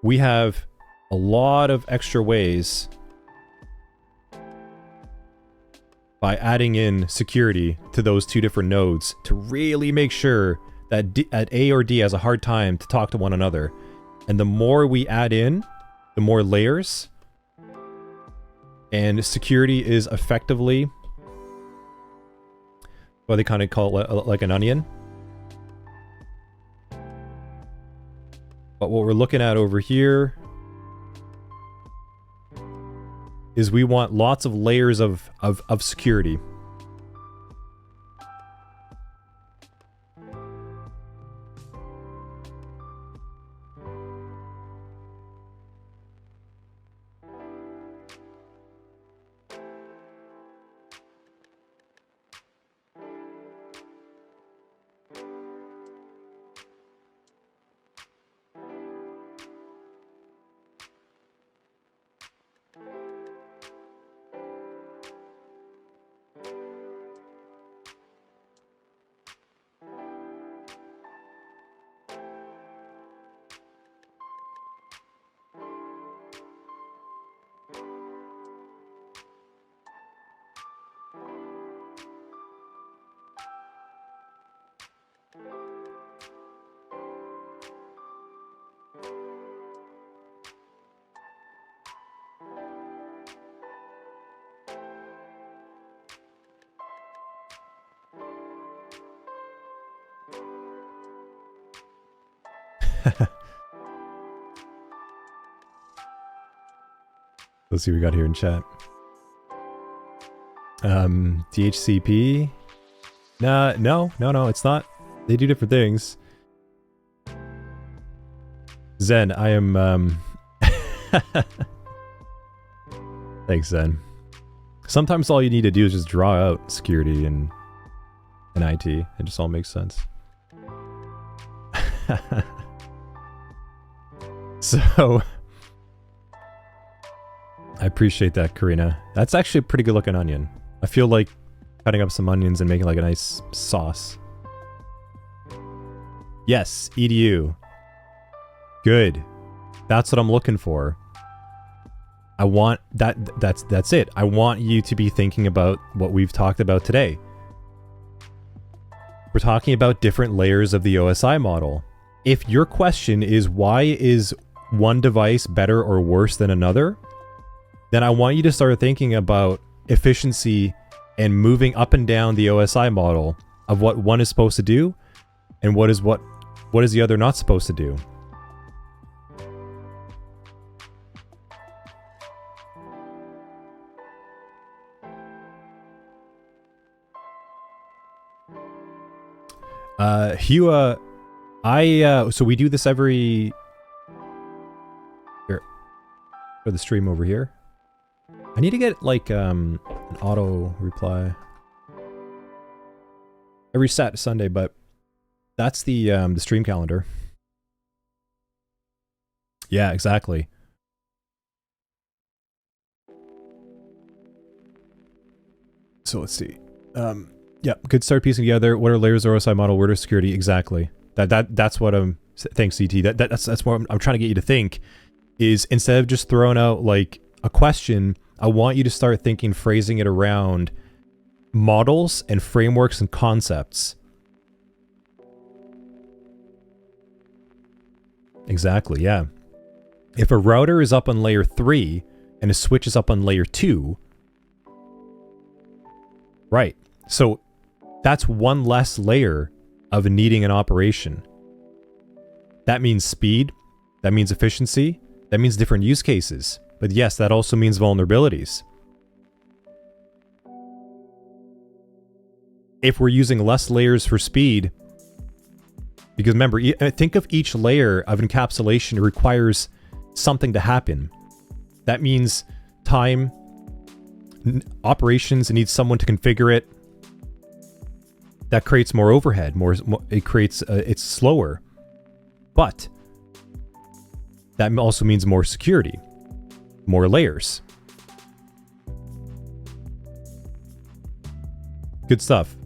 we have a lot of extra ways by adding in security to those two different nodes to really make sure that A or D has a hard time to talk to one another. And the more we add in, the more layers, and security is effectively what they kind of call it, like an onion. But what we're looking at over here is we want lots of layers of security. Let's see what we got here in chat. DHCP? No, it's not. They do different things. Zen, I am, Thanks, Zen. Sometimes all you need to do is just draw out security and IT. It just all makes sense. So, I appreciate that, Karina. That's actually a pretty good looking onion. I feel like cutting up some onions and making like a nice sauce. Yes, EDU. Good. That's what I'm looking for. I want that's it. I want you to be thinking about what we've talked about today. We're talking about different layers of the OSI model. If your question is why is one device better or worse than another, then I want you to start thinking about efficiency and moving up and down the OSI model of what one is supposed to do and what is the other not supposed to do. Hua, so we do this every... Here. For the stream over here. I need to get, like, an auto reply. Every Sunday, but that's the stream calendar. Yeah, exactly. So let's see. Yeah, good start piecing together. What are layers of OSI model? Where is security? Exactly. That's what I'm. Thanks, CT. That's what I'm trying to get you to think. Is instead of just throwing out like a question, I want you to start thinking, phrasing it around models and frameworks and concepts. Exactly. Yeah. If a router is up on layer 3 and a switch is up on layer 2, right? So that's one less layer of needing an operation. That means speed, that means efficiency, that means different use cases. But yes, that also means vulnerabilities. If we're using less layers for speed, because remember, think of each layer of encapsulation requires something to happen. That means time, operations, it needs someone to configure it. That creates more overhead, it creates, it's slower. But that also means more security, more layers. Good stuff.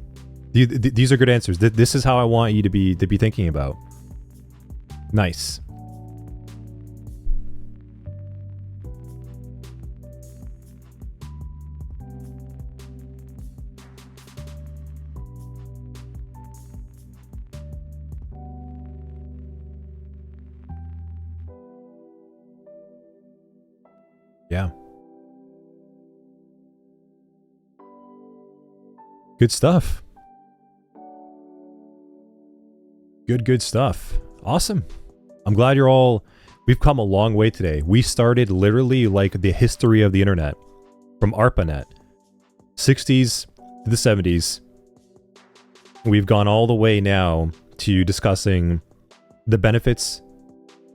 These are good answers. This is how I want you to be thinking about. Nice. Yeah. Good stuff. Good stuff. Awesome. I'm glad you're all... We've come a long way today. We started literally like the history of the internet. From ARPANET. 60s to the 70s. We've gone all the way now to discussing the benefits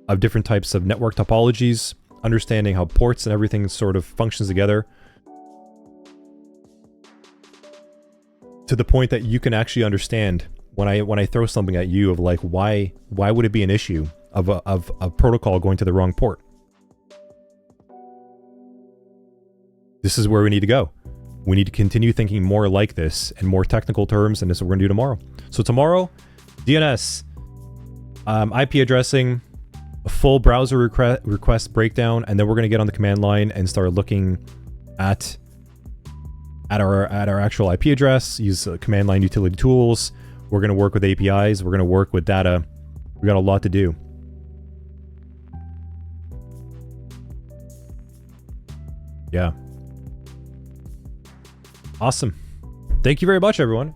of different types of network topologies, understanding how ports and everything sort of functions together, to the point that you can actually understand when I throw something at you of like why would it be an issue of a protocol going to the wrong port. This is where we need to go. We need to continue thinking more like this and more technical terms, and this is what we're gonna do tomorrow. So tomorrow, DNS, IP addressing, a full browser request breakdown, and then we're gonna get on the command line and start looking at our actual IP address. Use command line utility tools. We're gonna work with APIs. We're gonna work with data. We got a lot to do. Yeah. Awesome. Thank you very much, everyone.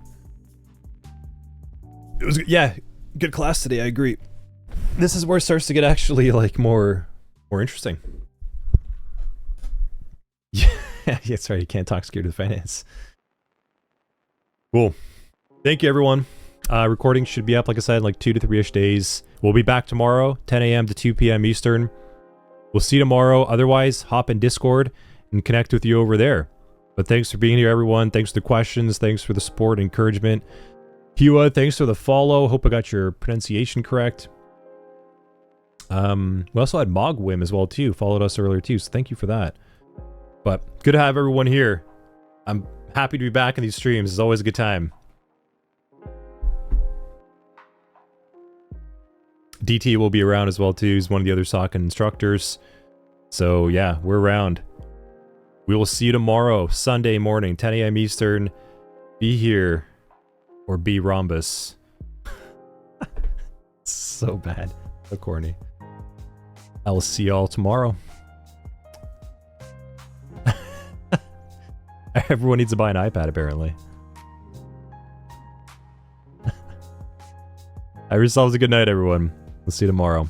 It was, yeah, good class today. I agree. This is where it starts to get actually like more interesting. Yeah, that's right. You can't talk security to finance. Cool. Thank you, everyone. Recording should be up, like I said, in like 2 to 3-ish days. We'll be back tomorrow, 10 a.m. to 2 p.m. Eastern. We'll see you tomorrow. Otherwise, hop in Discord and connect with you over there. But thanks for being here, everyone. Thanks for the questions. Thanks for the support and encouragement. Hua, thanks for the follow. Hope I got your pronunciation correct. We also had Mogwim as well, too. Followed us earlier, too, so thank you for that. But good to have everyone here. I'm happy to be back in these streams. It's always a good time. DT will be around as well, too. He's one of the other SOC instructors. So, yeah, we're around. We will see you tomorrow, Sunday morning, 10 a.m. Eastern. Be here. Or be Rhombus. So bad. So corny. I will see y'all tomorrow. Everyone needs to buy an iPad, apparently. Have yourselves a good night, everyone. We'll see you tomorrow.